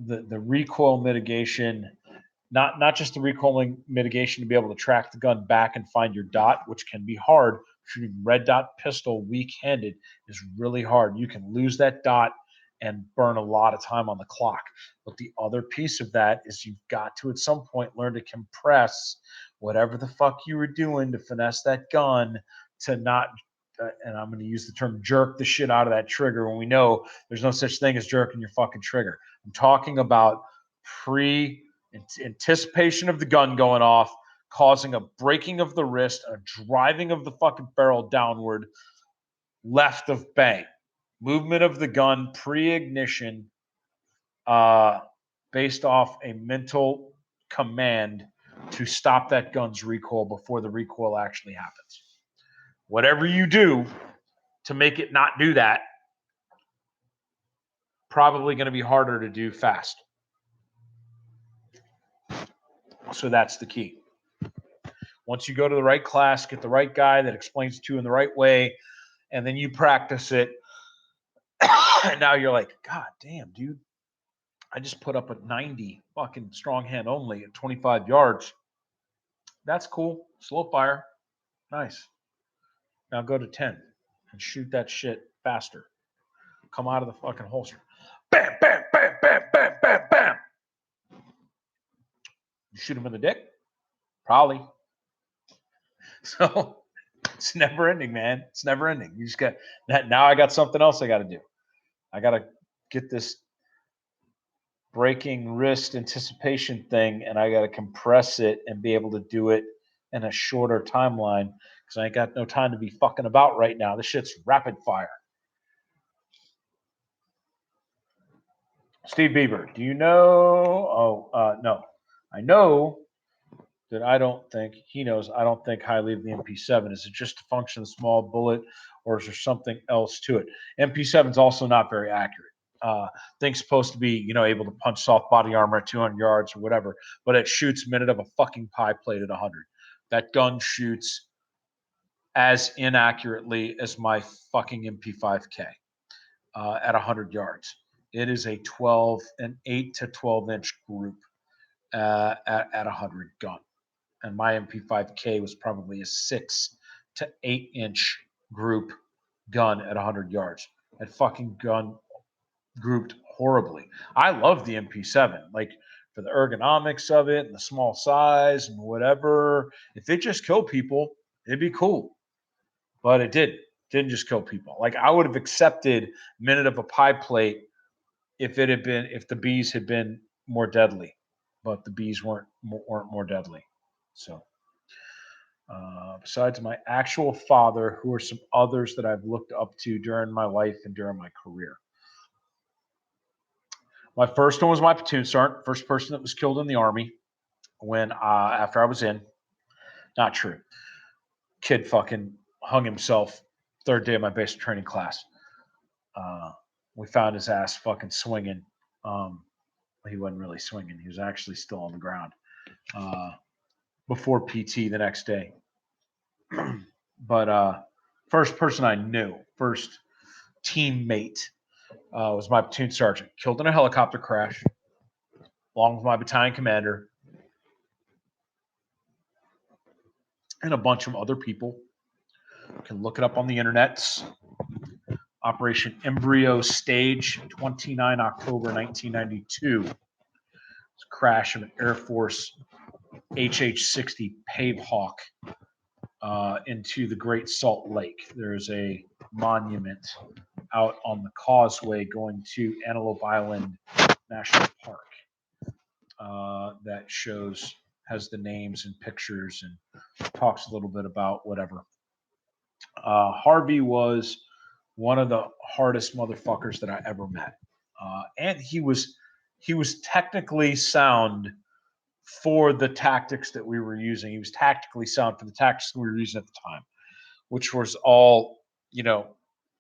The recoil mitigation, not just the recoil mitigation to be able to track the gun back and find your dot, which can be hard. Shooting red dot pistol weak-handed is really hard. You can lose that dot and burn a lot of time on the clock. But the other piece of that is you've got to, at some point, learn to compress whatever the fuck you were doing to finesse that gun to not, and I'm going to use the term jerk the shit out of that trigger, when we know there's no such thing as jerking your fucking trigger. I'm talking about anticipation of the gun going off, causing a breaking of the wrist, a driving of the fucking barrel downward, left of bang. Movement of the gun pre-ignition, based off a mental command to stop that gun's recoil before the recoil actually happens. Whatever you do to make it not do that, probably going to be harder to do fast. So that's the key. Once you go to the right class, get the right guy that explains it to you in the right way, and then you practice it, and now you're like, God damn, dude, I just put up a 90 fucking strong hand only at 25 yards. That's cool. Slow fire. Nice. Now go to 10 and shoot that shit faster. Come out of the fucking holster. Bam, bam, bam, bam, bam, bam, bam. You shoot him in the dick? Probably. So it's never ending, man. It's never ending. You just got that. Now I got something else I got to do. I got to get this breaking wrist anticipation thing, and I got to compress it and be able to do it in a shorter timeline because I ain't got no time to be fucking about right now. This shit's rapid fire. Steve Bieber, do you know? No. I know that I don't think he knows. I don't think highly of the MP7. Is it just a function of small bullet, or is there something else to it? MP7 is also not very accurate. Thing's supposed to be, able to punch soft body armor at 200 yards or whatever, but it shoots minute of a fucking pie plate at 100. That gun shoots as inaccurately as my fucking MP5K at 100 yards. It is an 8 to 12 inch group at 100 gun. And my MP5K was probably a 6 to 8 inch group gun at 100 yards. That fucking gun grouped horribly. I love the MP7, like for the ergonomics of it and the small size and whatever. If it just killed people, it'd be cool. But it didn't just kill people. Like I would have accepted minute of a pie plate if the bees had been more deadly, but the bees weren't more deadly. So besides my actual father, who are some others that I've looked up to during my life and during my career? My first one was my platoon sergeant, first person that was killed in the Army when after I was in. Not true. Kid fucking hung himself third day of my basic training class. We found his ass fucking swinging. He wasn't really swinging. He was actually still on the ground before PT the next day. But first person I knew, first teammate, was my platoon sergeant, killed in a helicopter crash, along with my battalion commander and a bunch of other people. You can look it up on the internet. Operation Embryo Stage, 29 October 1992. It's a crash of an Air Force HH-60 Pave Hawk into the Great Salt Lake. There's a monument out on the causeway going to Antelope Island National Park that has the names and pictures and talks a little bit about whatever. Harvey was one of the hardest motherfuckers that I ever met, and he was technically sound for the tactics that we were using. He was tactically sound for the tactics we were using at the time, which was all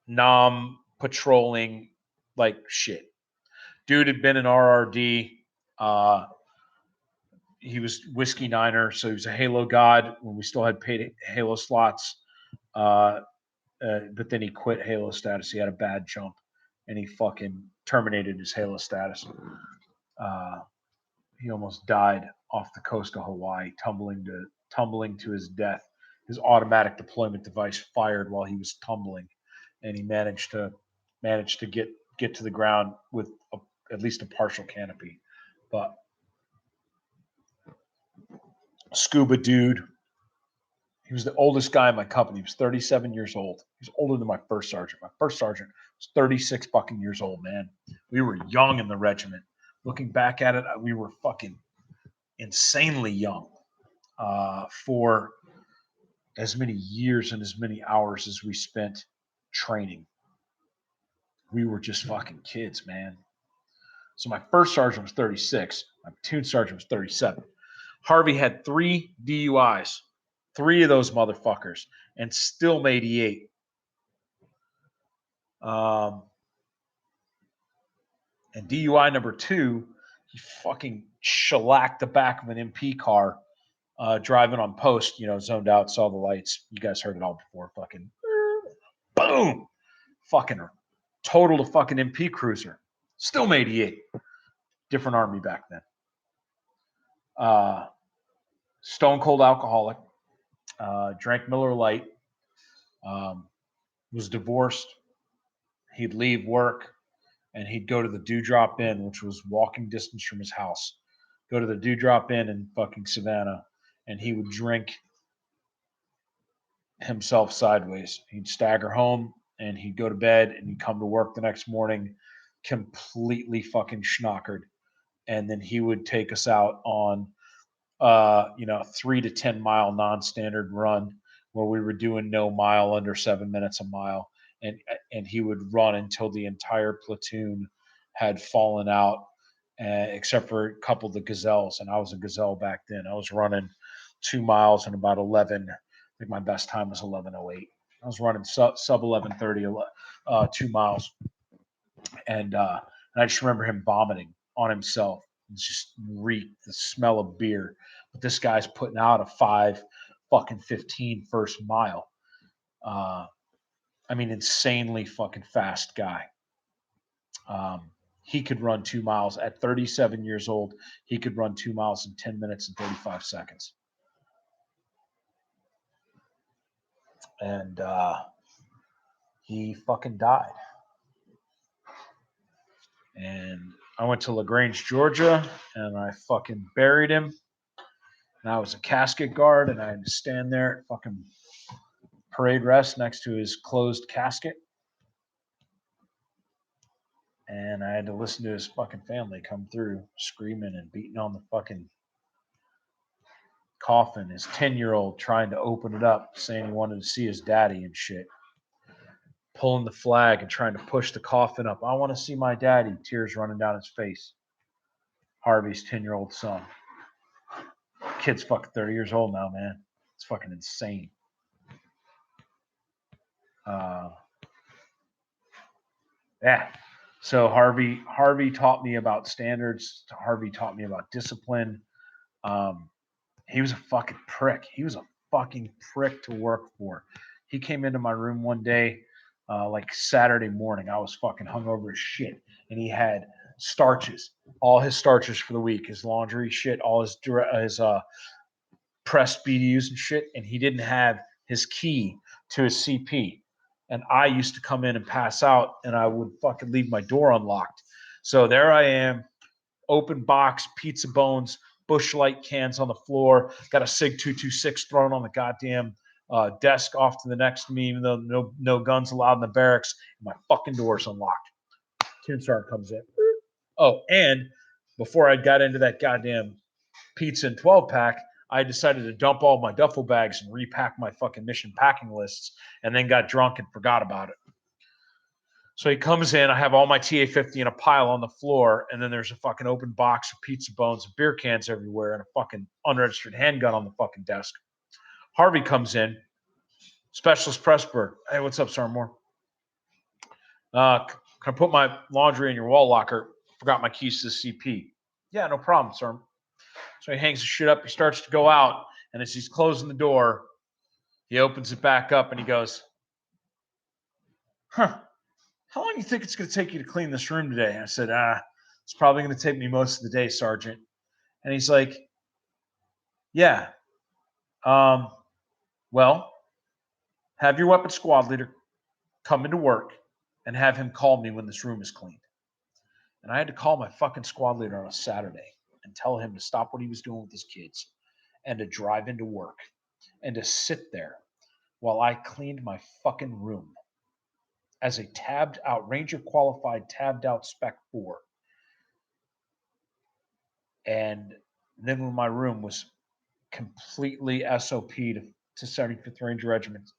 nom patrolling like shit. Dude had been in RRD. He was Whiskey Niner, so he was a Halo god when we still had paid Halo slots. But then he quit Halo status. He had a bad jump, and he fucking terminated his Halo status. He almost died off the coast of Hawaii, tumbling to his death. His automatic deployment device fired while he was tumbling, and he managed to get to the ground with at least a partial canopy. But scuba dude, he was the oldest guy in my company. He was 37 years old. He was older than my first sergeant. My first sergeant was 36 fucking years old, man. We were young in the regiment. Looking back at it, we were fucking insanely young for as many years and as many hours as we spent training. We were just fucking kids, man. So my first sergeant was 36. My platoon sergeant was 37. Harvey had 3 DUIs, 3 of those motherfuckers, and still made E8. And DUI number 2, he fucking shellacked the back of an MP car driving on post, zoned out, saw the lights. You guys heard it all before. Fucking boom. Fucking totaled a fucking MP cruiser. Still made E8. Different army back then. Stone cold alcoholic. Drank Miller Lite. Was divorced. He'd leave work and he'd go to the Dewdrop Inn, which was walking distance from his house. Go to the Dewdrop Inn in fucking Savannah, and he would drink himself sideways. He'd stagger home and he'd go to bed and he'd come to work the next morning completely fucking schnockered. And then he would take us out on 3 to 10 mile non-standard run where we were doing no mile under 7 minutes a mile. And he would run until the entire platoon had fallen out, except for a couple of the gazelles. And I was a gazelle back then. I was running 2 miles in about 11. I think my best time was 11:08. I was running sub 11:30, 2 miles, and I just remember him vomiting on himself. It's just reeked the smell of beer. But this guy's putting out a 5:15 first mile. Insanely fucking fast guy. He could run 2 miles at 37 years old. He could run 2 miles in 10 minutes and 35 seconds. And he fucking died. And I went to LaGrange, Georgia, and I fucking buried him. And I was a casket guard, and I had to stand there at fucking parade rest next to his closed casket. And I had to listen to his fucking family come through screaming and beating on the fucking coffin. His 10-year-old trying to open it up, saying he wanted to see his daddy and shit. Pulling the flag and trying to push the coffin up. I want to see my daddy. Tears running down his face. Harvey's 10-year-old son. Kid's fucking 30 years old now, man. It's fucking insane. Yeah. So Harvey taught me about standards. Harvey taught me about discipline. He was a fucking prick. He was a fucking prick to work for. He came into my room one day, like Saturday morning. I was fucking hungover as shit, and he had starches, all his starches for the week, his laundry shit, all his pressed BDUs and shit, and he didn't have his key to his CP. And I used to come in and pass out, and I would fucking leave my door unlocked. So there I am, open box, pizza bones, Busch Light cans on the floor, got a Sig 226 thrown on the goddamn desk off to the next to me, even though no guns allowed in the barracks. And my fucking door's unlocked. Platoon sergeant comes in. Oh, and before I got into that goddamn pizza and 12-pack, I decided to dump all my duffel bags and repack my fucking mission packing lists, and then got drunk and forgot about it. So he comes in, I have all my TA-50 in a pile on the floor, and then there's a fucking open box of pizza bones and beer cans everywhere, and a fucking unregistered handgun on the fucking desk. Harvey comes in, Specialist Pressburg. Hey, what's up, Sergeant Moore? Can I put my laundry in your wall locker? Forgot my keys to the CP. Yeah, no problem, sir. So he hangs the shit up. He starts to go out, and as he's closing the door, he opens it back up, and he goes, "Huh? How long do you think it's going to take you to clean this room today?" And I said, "It's probably going to take me most of the day, Sergeant." And he's like, "Yeah. Well, have your weapons squad leader come into work and have him call me when this room is cleaned." And I had to call my fucking squad leader on a Saturday and tell him to stop what he was doing with his kids and to drive into work and to sit there while I cleaned my fucking room as a tabbed out, Ranger qualified, tabbed out Spec 4. And then when my room was completely SOP'd to 75th Ranger Regiment,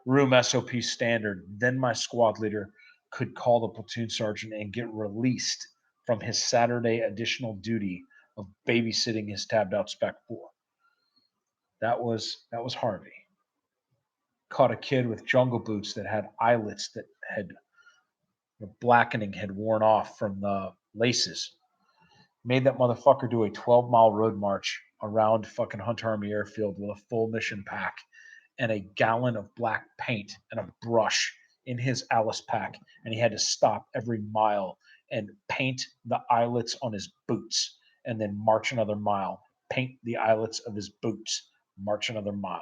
room SOP standard, then my squad leader could call the platoon sergeant and get released from his Saturday additional duty of babysitting his tabbed out Spec 4. That was Harvey. Caught a kid with jungle boots that had eyelets that had The blackening had worn off from the laces. Made that motherfucker do a 12-mile road march around fucking Hunt Army Airfield with a full mission pack and a gallon of black paint and a brush in his Alice pack. And he had to stop every mile and paint the eyelets on his boots and then march another mile, paint the eyelets of his boots, march another mile.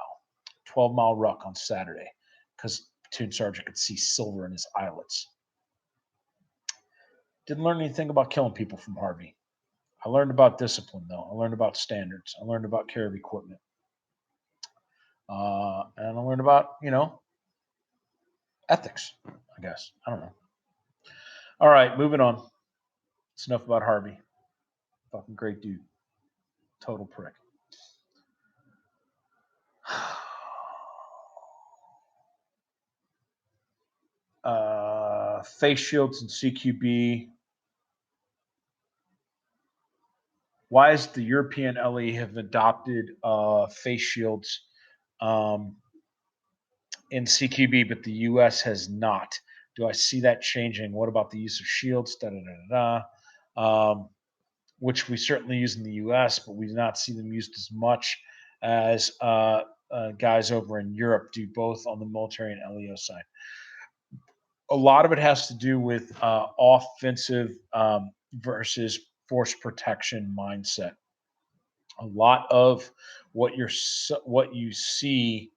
12-mile ruck on Saturday because platoon sergeant could see silver in his eyelets. Didn't learn anything about killing people from Harvey. I learned about discipline, though. I learned about standards. I learned about care of equipment. And I learned about, ethics, I guess. I don't know. All right, moving on. It's enough about Harvey. Fucking great dude. Total prick. Face shields and CQB. Why is the European LE have adopted face shields in CQB, but the US has not? Do I see that changing? What about the use of shields? Da, da, da, da, da. Which we certainly use in the US, but we do not see them used as much as guys over in Europe do, both on the military and LEO side. A lot of it has to do with offensive versus force protection mindset. A lot of what you see,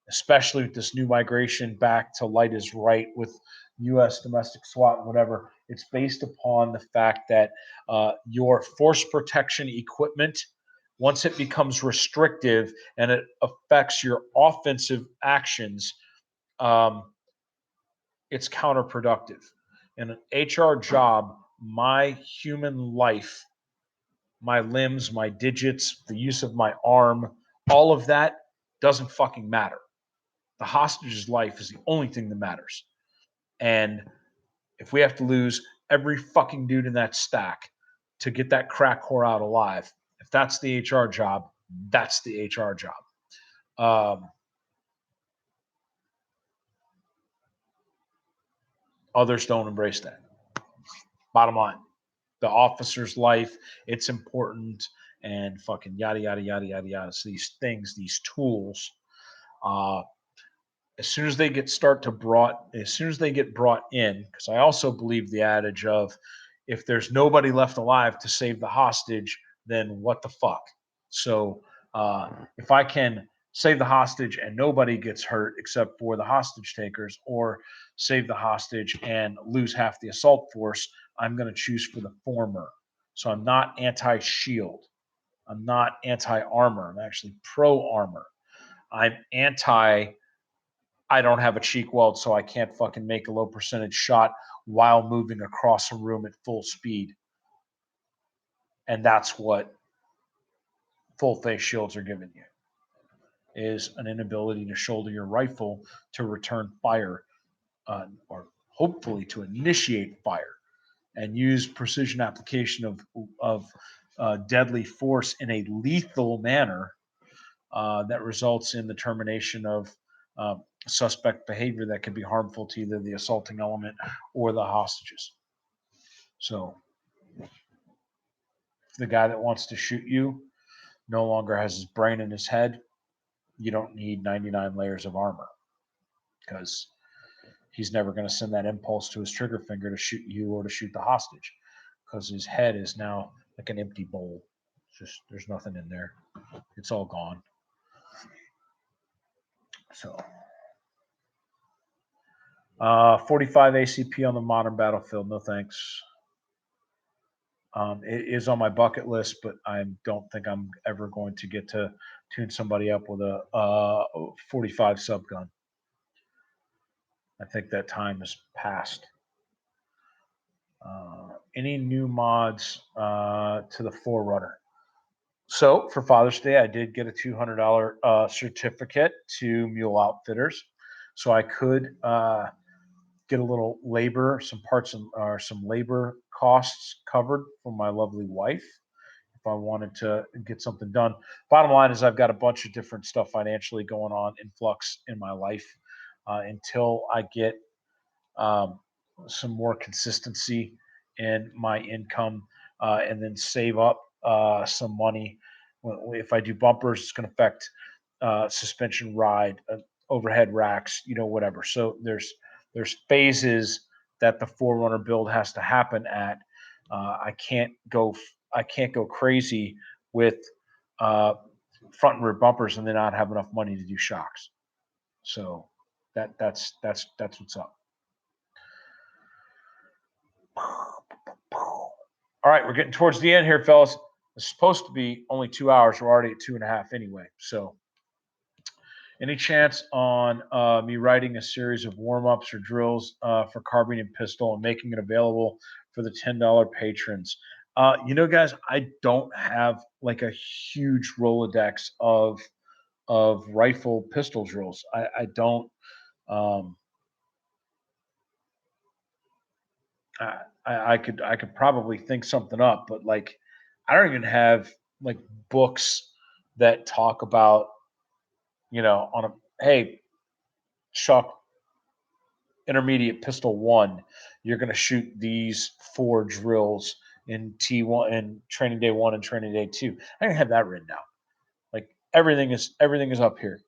especially with this new migration back to light is right with U.S. domestic SWAT and whatever, it's based upon the fact that your force protection equipment, once it becomes restrictive and it affects your offensive actions, it's counterproductive. In an HR job, my human life, my limbs, my digits, the use of my arm, all of that doesn't fucking matter. The hostage's life is the only thing that matters. And if we have to lose every fucking dude in that stack to get that crack whore out alive, if that's the HR job, that's the HR job. Others don't embrace that. Bottom line, the officer's life, it's important, and fucking yada yada yada yada yada. So these things, these tools, as soon as they get brought in, because I also believe the adage of if there's nobody left alive to save the hostage, then what the fuck? So if I can save the hostage and nobody gets hurt except for the hostage takers, or save the hostage and lose half the assault force, I'm going to choose for the former. So I'm not anti-shield. I'm not anti-armor. I'm actually pro-armor. I'm anti I don't have a cheek weld, so I can't fucking make a low percentage shot while moving across a room at full speed. And that's what full face shields are giving you, is an inability to shoulder your rifle to return fire, or hopefully to initiate fire, and use precision application of deadly force in a lethal manner that results in the termination of suspect behavior that could be harmful to either the assaulting element or the hostages. So if the guy that wants to shoot you no longer has his brain in his head, you don't need 99 layers of armor, because he's never going to send that impulse to his trigger finger to shoot you or to shoot the hostage, because his head is now like an empty bowl. Just there's nothing in there. It's all gone. So 45 ACP on the modern battlefield. No thanks. It is on my bucket list, but I don't think I'm ever going to get to tune somebody up with a 45 subgun. I think that time has passed. Any new mods to the Forerunner? So for Father's Day, I did get a $200 certificate to Mule Outfitters, so I could get a little labor, some parts or some labor costs covered for my lovely wife if I wanted to get something done. Bottom line is I've got a bunch of different stuff financially going on in flux in my life until I get some more consistency in my income, and then save up some money. If I do bumpers, it's going to affect suspension ride, overhead racks, whatever. So there's phases that the Forerunner build has to happen at. I can't go crazy with uh, front and rear bumpers and then not have enough money to do shocks. So that's what's up. All right, we're getting towards the end here, fellas. It's supposed to be only 2 hours. We're already at 2.5 anyway. So, any chance on me writing a series of warm ups or drills for carbine and pistol and making it available for the $10 patrons? Guys, I don't have like a huge Rolodex of rifle pistol drills. I don't. Um, I could probably think something up, but like I don't even have like books that talk about on a hey Chuck intermediate pistol one, you're going to shoot these four drills in T1 and training day one and training day two. I don't have that written down. Like everything is up here.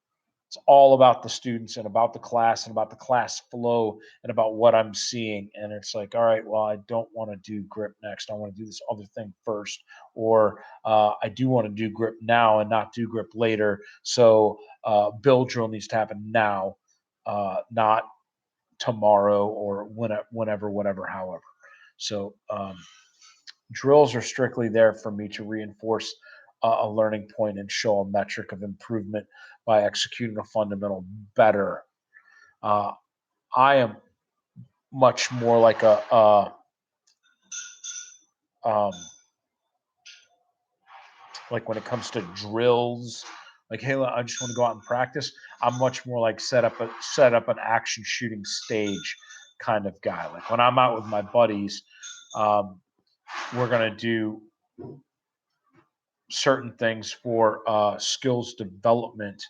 It's all about the students and about the class and about the class flow and about what I'm seeing. And it's like, all right, well, I don't want to do grip next. I want to do this other thing first. Or I do want to do grip now and not do grip later. So build drill needs to happen now, not tomorrow or whenever, whatever, however. So drills are strictly there for me to reinforce a learning point and show a metric of improvement by executing a fundamental better. Uh, I am much more like um, like when it comes to drills. Like, hey, I just want to go out and practice. I'm much more like set up an action shooting stage kind of guy. Like when I'm out with my buddies, um, we're gonna do certain things for skills development.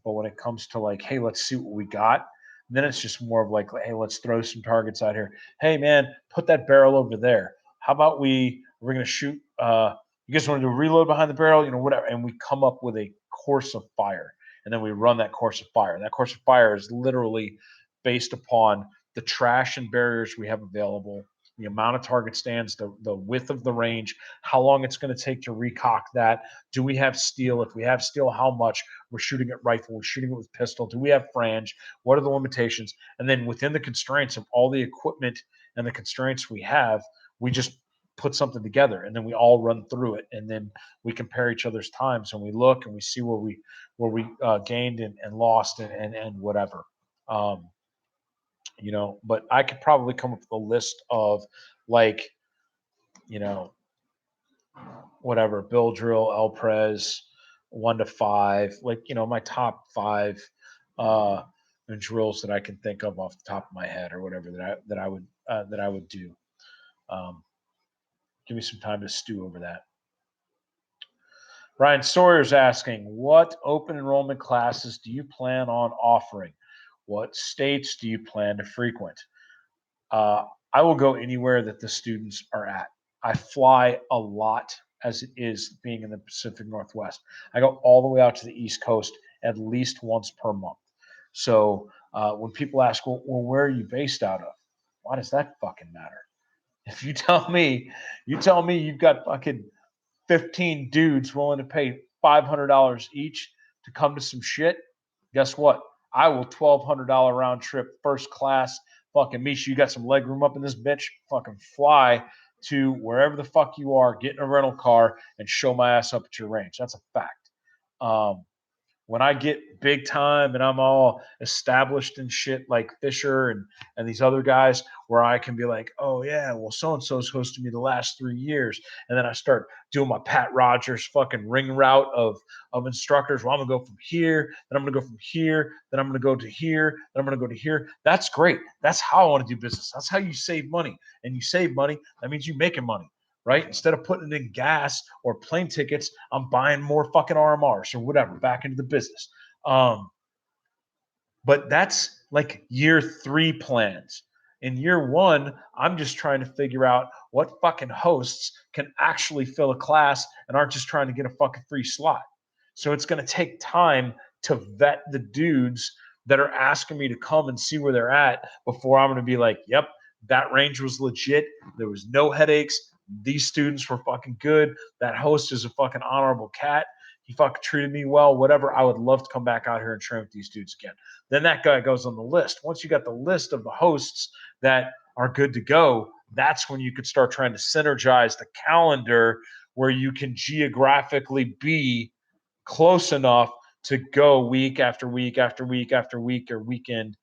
But when it comes to like, hey, let's see what we got, then it's just more of like, hey, let's throw some targets out here. Hey, man, put that barrel over there. How about we're going to shoot, you guys want to do a reload behind the barrel, whatever. And we come up with a course of fire. And then we run that course of fire. And that course of fire is literally based upon the trash and barriers we have available, the amount of target stands, the width of the range, how long it's going to take to recock that. Do we have steel? If we have steel, how much? We're shooting it rifle. We're shooting it with pistol. Do we have frange? What are the limitations? And then within the constraints of all the equipment and the constraints we have, we just put something together and then we all run through it and then we compare each other's times and we look and we see where we gained and lost and whatever. Um, but I could probably come up with a list of like, you know, whatever, Bill Drill, El Prez, 1 to 5, like, my top five uh drills that I can think of off the top of my head or whatever that I would do. Um, give me some time to stew over that. Ryan Sawyer's asking, what open enrollment classes do you plan on offering? What states do you plan to frequent? Uh, I will go anywhere that the students are at. I fly a lot as it is being in the Pacific Northwest. I go all the way out to the East Coast at least once per month. So when people ask, well, where are you based out of? Why does that fucking matter? If you tell me you've got fucking 15 dudes willing to pay $500 each to come to some shit, guess what? I will $1,200 round trip first class. Fucking Misha, you got some leg room up in this bitch. Fucking fly to wherever the fuck you are, get in a rental car, and show my ass up at your range. That's a fact. Um, when I get big time and I'm all established and shit like Fisher and these other guys, where I can be like, oh yeah, well so and so's hosted me the last 3 years, and then I start doing my Pat Rogers fucking ring route of instructors. Well, I'm gonna go from here, then I'm gonna go from here, then I'm gonna go to here, then I'm gonna go to here. That's great. That's how I want to do business. That's how you save money, and you save money. That means you're making money, right? Instead of putting it in gas or plane tickets, I'm buying more fucking RMRs or whatever back into the business. But that's like year 3 plans. In year one, I'm just trying to figure out what fucking hosts can actually fill a class and aren't just trying to get a fucking free slot. So it's going to take time to vet the dudes that are asking me to come and see where they're at before I'm going to be like, yep, that range was legit. There was no headaches. These students were fucking good. That host is a fucking honorable cat. He fucking treated me well, whatever. I would love to come back out here and train with these dudes again. Then that guy goes on the list. Once you got the list of the hosts that are good to go, that's when you could start trying to synergize the calendar where you can geographically be close enough to go week after week after week after week or weekend,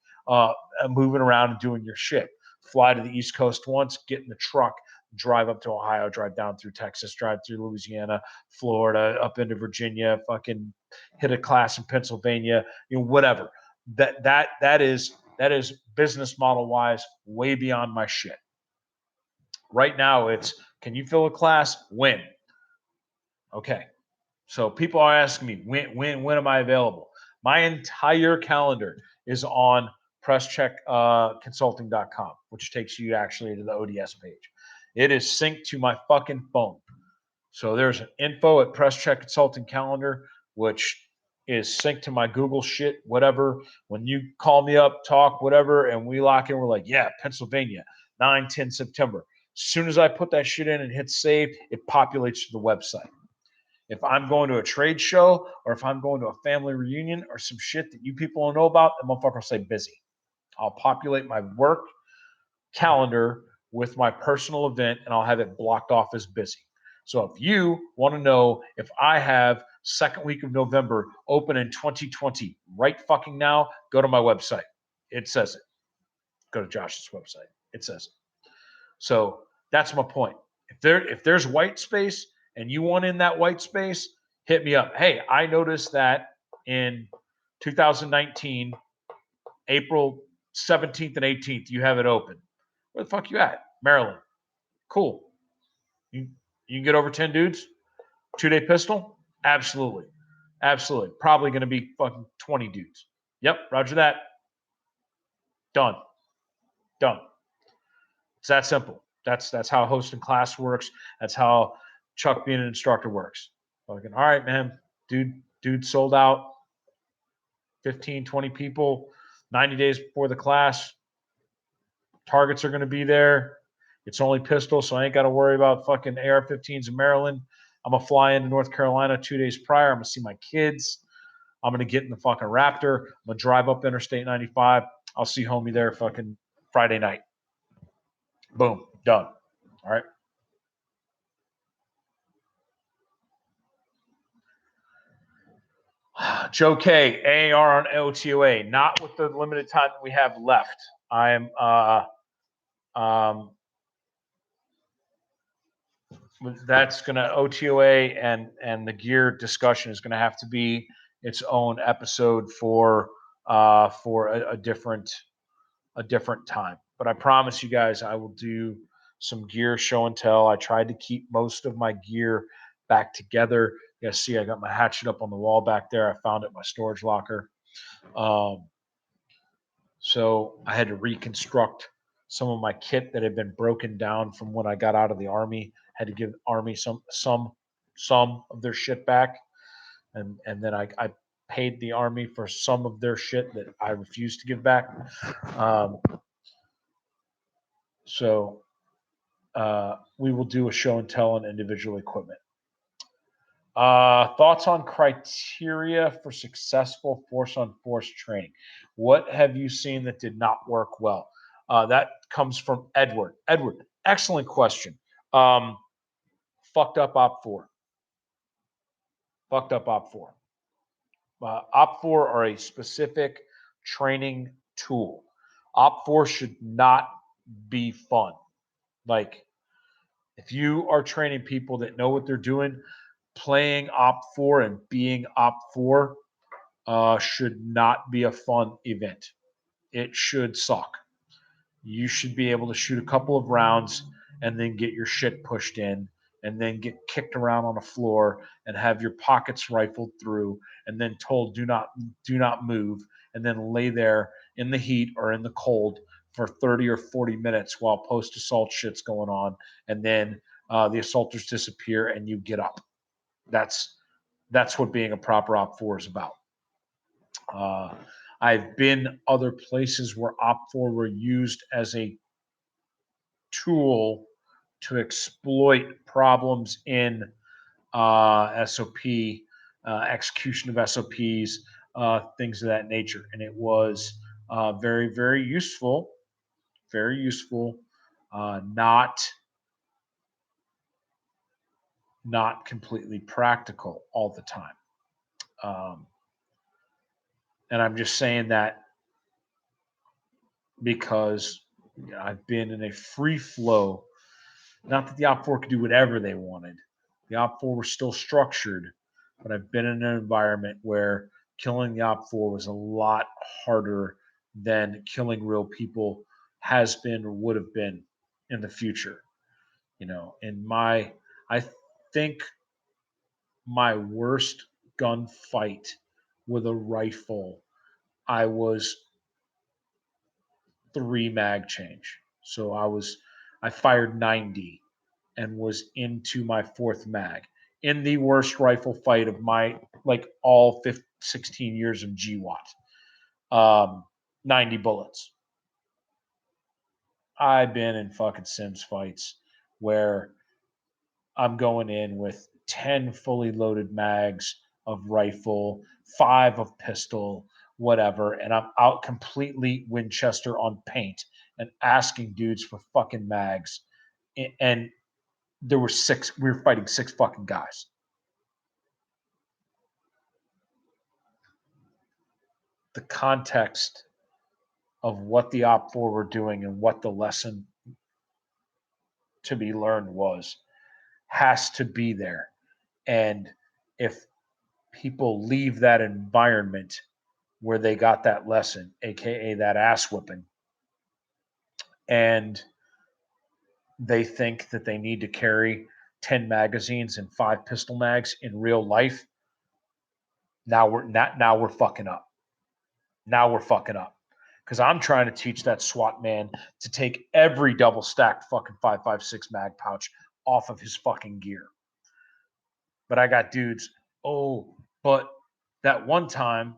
moving around and doing your shit. Fly to the East Coast once, get in the truck, drive up to Ohio, drive down through Texas, drive through Louisiana, Florida, up into Virginia, fucking hit a class in Pennsylvania, whatever. That is business model wise way beyond my shit. Right now, it's can you fill a class? When? Okay. So people are asking me when am I available? My entire calendar is on presscheckconsulting.com, which takes you actually to the ODS page. It is synced to my fucking phone. So there's an info at PressCheck Consulting calendar, which is synced to my Google shit, whatever. When you call me up, talk, whatever, and we lock in, we're like, yeah, Pennsylvania, 9-10 September. As soon as I put that shit in and hit save, it populates to the website. If I'm going to a trade show or if I'm going to a family reunion or some shit that you people don't know about, the motherfucker will say busy. I'll populate my work calendar with my personal event and I'll have it blocked off as busy. So if you want to know if I have second week of November open in 2020 right fucking now, go to my website. It says it. Go to Josh's website. It says it. So that's my point. If there's white space and you want in that white space, hit me up. Hey, I noticed that in 2019, April 17th and 18th, you have it open. Where the fuck you at? Maryland. Cool. You can get over 10 dudes? 2-day pistol? Absolutely. Absolutely. Probably going to be fucking 20 dudes. Yep, roger that. Done. Done. It's that simple. That's how hosting class works. That's how Chuck being an instructor works. Fucking, all right, man. Dude sold out 15, 20 people 90 days before the class. Targets are going to be there. It's only pistol, so I ain't got to worry about fucking AR-15s in Maryland. I'm going to fly into North Carolina 2 days prior. I'm going to see my kids. I'm going to get in the fucking Raptor. I'm going to drive up Interstate 95. I'll see homie there fucking Friday night. Boom. Done. All right. Joe K, AAR on OTOA, not with the limited time that we have left. I'm that's gonna OTOA and the gear discussion is gonna have to be its own episode for a different time. But I promise you guys I will do some gear show and tell. I tried to keep most of my gear back together. You guys see I got my hatchet up on the wall back there. I found it in my storage locker. So I had to reconstruct some of my kit that had been broken down from when I got out of the Army. Had to give Army some of their shit back, and then I paid the Army for some of their shit that I refused to give back. So we will do a show and tell on individual equipment. Thoughts on criteria for successful force-on-force training? What have you seen that did not work well? That comes from Edward. Edward, excellent question. Fucked up Op4. Fucked up Op4. Op4 are a specific training tool. Op4 should not be fun. Like, if you are training people that know what they're doing, playing Op4 and being Op4 should not be a fun event. It should suck. You should be able to shoot a couple of rounds and then get your shit pushed in and then get kicked around on the floor and have your pockets rifled through and then told do not move and then lay there in the heat or in the cold for 30 or 40 minutes while post-assault shit's going on, and then the assaulters disappear and you get up. That's what being a proper Op4 is about. I've been other places where Op4 were used as a tool to exploit problems in SOP, execution of SOPs, things of that nature. And it was very, very useful, not completely practical all the time. And I'm just saying that because I've been in a free flow. Not that the Op4 could do whatever they wanted. The Op4 were still structured, but I've been in an environment where killing the Op4 was a lot harder than killing real people has been or would have been in the future. I think my worst gunfight with a rifle, I was 3 mag change. So I fired 90 and was into my 4th mag in the worst rifle fight of my all 16 years of GWAT. 90 bullets. I've been in fucking Sims fights where I'm going in with 10 fully loaded mags of rifle, 5 of pistol, whatever, and I'm out completely Winchester on paint and asking dudes for fucking mags. And we were fighting 6 fucking guys. The context of what the Op4 were doing and what the lesson to be learned has to be there. And if people leave that environment where they got that lesson, aka that ass whipping, and they think that they need to carry 10 magazines and 5 pistol mags in real life, now we're fucking up. Now we're fucking up. Because I'm trying to teach that SWAT man to take every double stacked fucking 5.56 mag pouch off of his fucking gear. But I got dudes, but that one time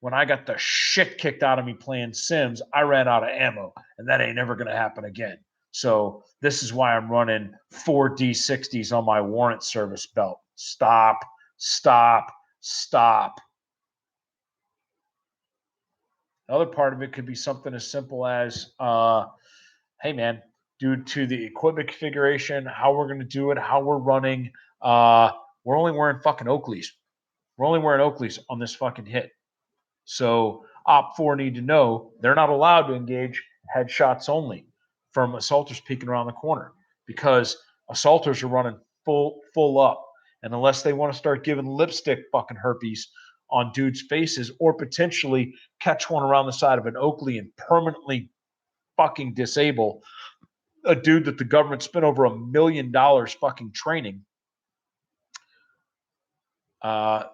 when I got the shit kicked out of me playing Sims, I ran out of ammo, and that ain't never going to happen again. So this is why I'm running 4 D60s on my warrant service belt. Stop. The other part of it could be something as simple as, hey, man, due to the equipment configuration, how we're going to do it, how we're running, we're only wearing fucking Oakleys. We're only wearing Oakleys on this fucking hit. So Op4 need to know they're not allowed to engage headshots only from assaulters peeking around the corner because assaulters are running full up. And unless they want to start giving lipstick fucking herpes on dudes' faces or potentially catch one around the side of an Oakley and permanently fucking disable a dude that the government spent over $1 million fucking training,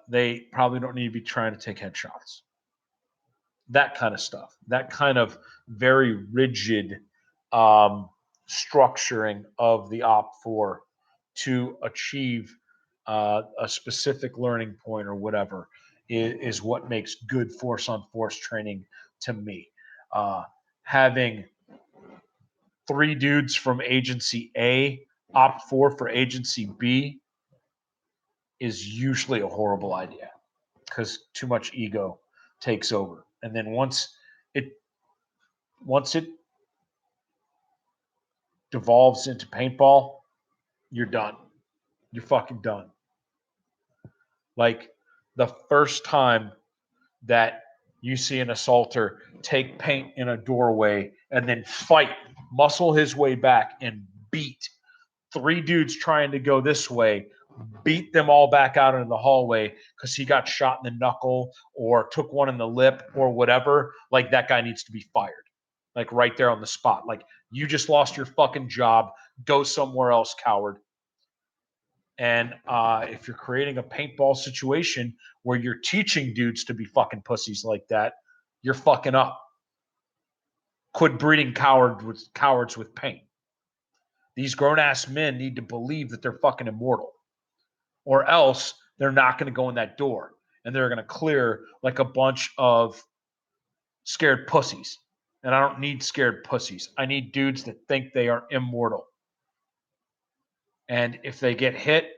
they probably don't need to be trying to take headshots. That kind of stuff, that kind of very rigid structuring of the Op4 to achieve a specific learning point or whatever is what makes good force on force training to me. Having 3 dudes from Agency A Op4 for Agency B is usually a horrible idea because too much ego takes over. And then once it devolves into paintball, you're done. You're fucking done. Like the first time that you see an assaulter take paint in a doorway and then muscle his way back and beat 3 dudes trying to go this way, beat them all back out into the hallway because he got shot in the knuckle or took one in the lip or whatever, like that guy needs to be fired. Like right there on the spot. Like you just lost your fucking job. Go somewhere else, coward. And if you're creating a paintball situation where you're teaching dudes to be fucking pussies like that, you're fucking up. Quit breeding cowards with paint. These grown-ass men need to believe that they're fucking immortal, or else they're not going to go in that door, and they're going to clear like a bunch of scared pussies. And I don't need scared pussies. I need dudes that think they are immortal. And if they get hit,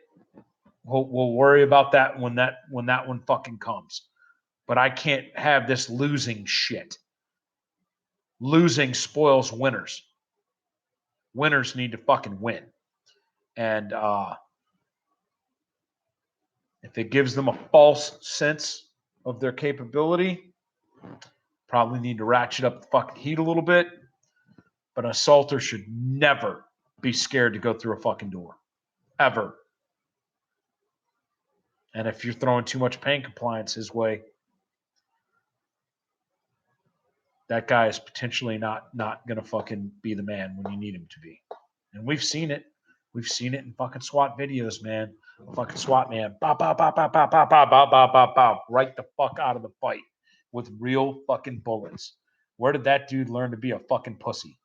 we'll worry about that when that one fucking comes. But I can't have this losing shit. Losing spoils winners. Winners need to fucking win. And if it gives them a false sense of their capability, probably need to ratchet up the fucking heat a little bit. But an assaulter should never be scared to go through a fucking door. Ever. And if you're throwing too much pain compliance his way, that guy is potentially not going to fucking be the man when you need him to be. And we've seen it. We've seen it in fucking SWAT videos, man. Fucking SWAT man. Bop, bop, bop, bop, bop, bop, bop, bop, bop, bop, bop. Right the fuck out of the fight with real fucking bullets. Where did that dude learn to be a fucking pussy?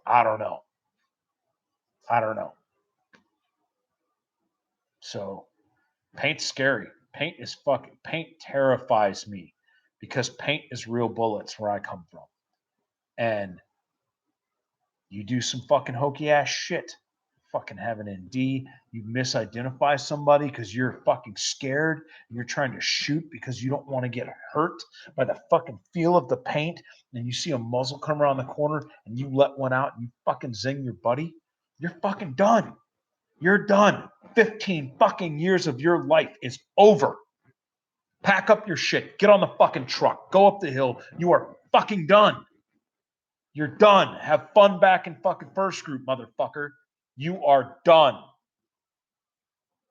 I don't know. So paint's scary. Paint terrifies me because paint is real bullets where I come from. And you do some fucking hokey ass shit, fucking have an ND, you misidentify somebody because you're fucking scared, and you're trying to shoot because you don't want to get hurt by the fucking feel of the paint, and you see a muzzle come around the corner and you let one out and you fucking zing your buddy, you're fucking done. You're done. 15 fucking years of your life is over. Pack up your shit. Get on the fucking truck. Go up the hill. You are fucking done. You're done. Have fun back in fucking first group, motherfucker. You are done.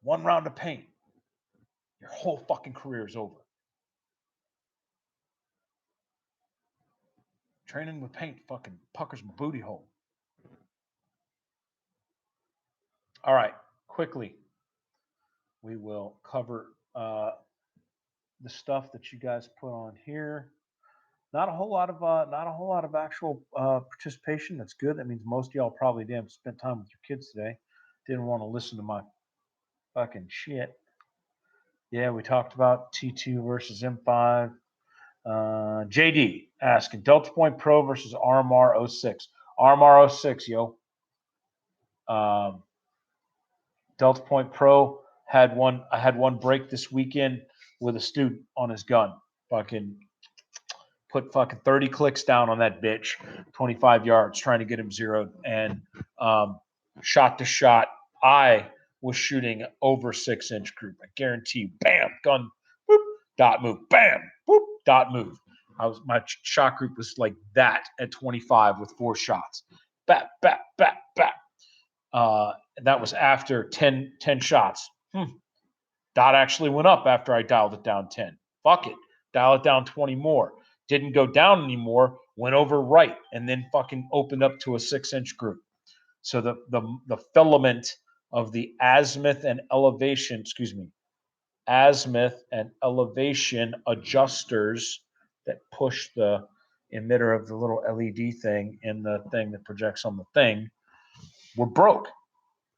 One round of paint. Your whole fucking career is over. Training with paint fucking puckers my booty hole. All right, quickly. We will cover the stuff that you guys put on here. Not a whole lot of actual participation. That's good. That means most of y'all probably damn spent time with your kids today. Didn't want to listen to my fucking shit. Yeah, we talked about T2 versus M5. JD asking Delta Point Pro versus RMR 06. RMR 06, yo. Delta Point Pro I had one break this weekend with a student on his gun. Fucking put fucking 30 clicks down on that bitch, 25 yards, trying to get him zeroed. And shot to shot, I was shooting over 6-inch group. I guarantee you, bam, gun, boop, dot move, bam, boop, dot move. My shot group was like that at 25 with 4 shots. Bap, bap, bap, bap. And that was after 10 shots. Dot actually went up after I dialed it down 10. Fuck it. Dial it down 20 more. Didn't go down anymore. Went over right and then fucking opened up to a 6-inch group. So the filament of the azimuth and elevation adjusters that push the emitter of the little LED thing in the thing that projects on the thing were broke.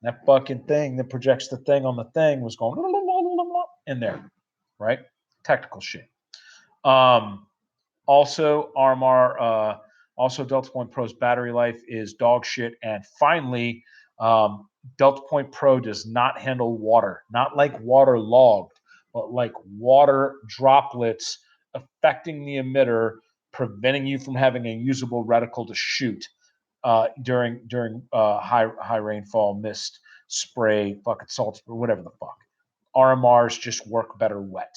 That fucking thing that projects the thing on the thing was going in there, right? Technical shit. Also, RMR, also Delta Point Pro's battery life is dog shit. And finally, Delta Point Pro does not handle water, not like water logged, but like water droplets affecting the emitter, preventing you from having a usable reticle to shoot during high rainfall, mist, spray, fucking salt, or whatever the fuck. RMRs just work better wet.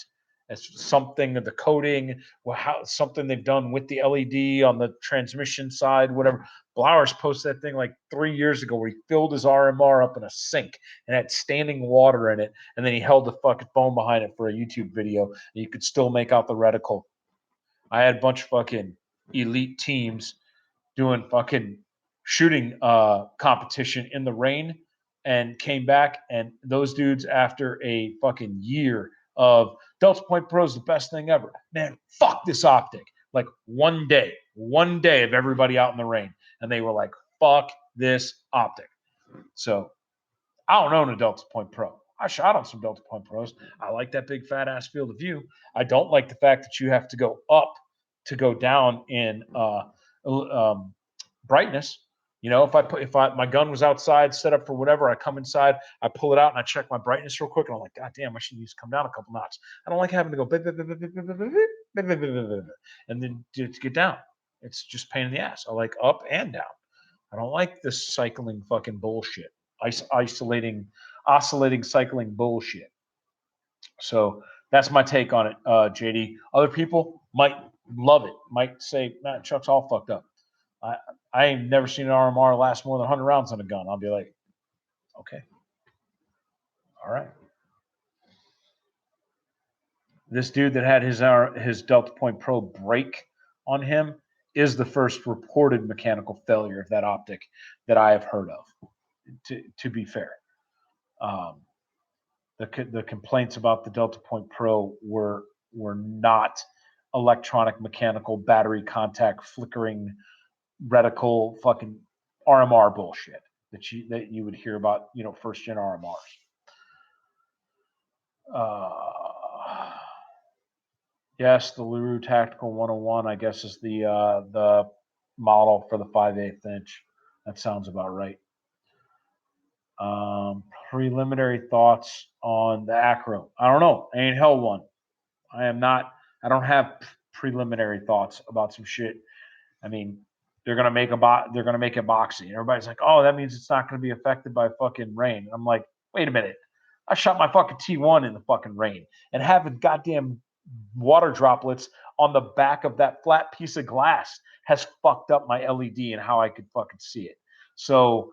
It's something of the coating, something they've done with the LED on the transmission side, whatever. Blowers posted that thing like 3 years ago where he filled his RMR up in a sink and had standing water in it, and then he held the fucking phone behind it for a YouTube video, and you could still make out the reticle. I had a bunch of fucking elite teams doing fucking shooting competition in the rain and came back, and those dudes, after a fucking year of Delta Point Pro is the best thing ever. Man, fuck this optic. Like one day of everybody out in the rain. And they were like, fuck this optic. So I don't own a Delta Point Pro. I shot on some Delta Point Pros. I like that big fat ass field of view. I don't like the fact that you have to go up to go down in brightness. You know, if my gun was outside, set up for whatever, I come inside, I pull it out, and I check my brightness real quick, and I'm like, God damn, I should use to come down a couple notches. I don't like having to go and then to get down. It's just pain in the ass. I like up and down. I don't like this cycling fucking bullshit. Oscillating cycling bullshit. So that's my take on it, JD. Other people might love it, might say, man, Chuck's all fucked up. I ain't never seen an RMR last more than 100 rounds on a gun. I'll be like, okay. All right. This dude that had his Delta Point Pro break on him is the first reported mechanical failure of that optic that I have heard of, to be fair. The complaints about the Delta Point Pro were not electronic, mechanical, battery contact, flickering, reticle, fucking RMR bullshit that you would hear about, first gen RMRs. Yes, the LaRue Tactical 101, I guess, is the model for the 5/8 inch. That sounds about right. Preliminary thoughts on the Acro. I don't know. I ain't held one. I don't have preliminary thoughts about some shit. I mean, they're gonna make it boxy. And everybody's like, oh, that means it's not gonna be affected by fucking rain. And I'm like, wait a minute. I shot my fucking T1 in the fucking rain, and having goddamn water droplets on the back of that flat piece of glass has fucked up my LED and how I could fucking see it. So,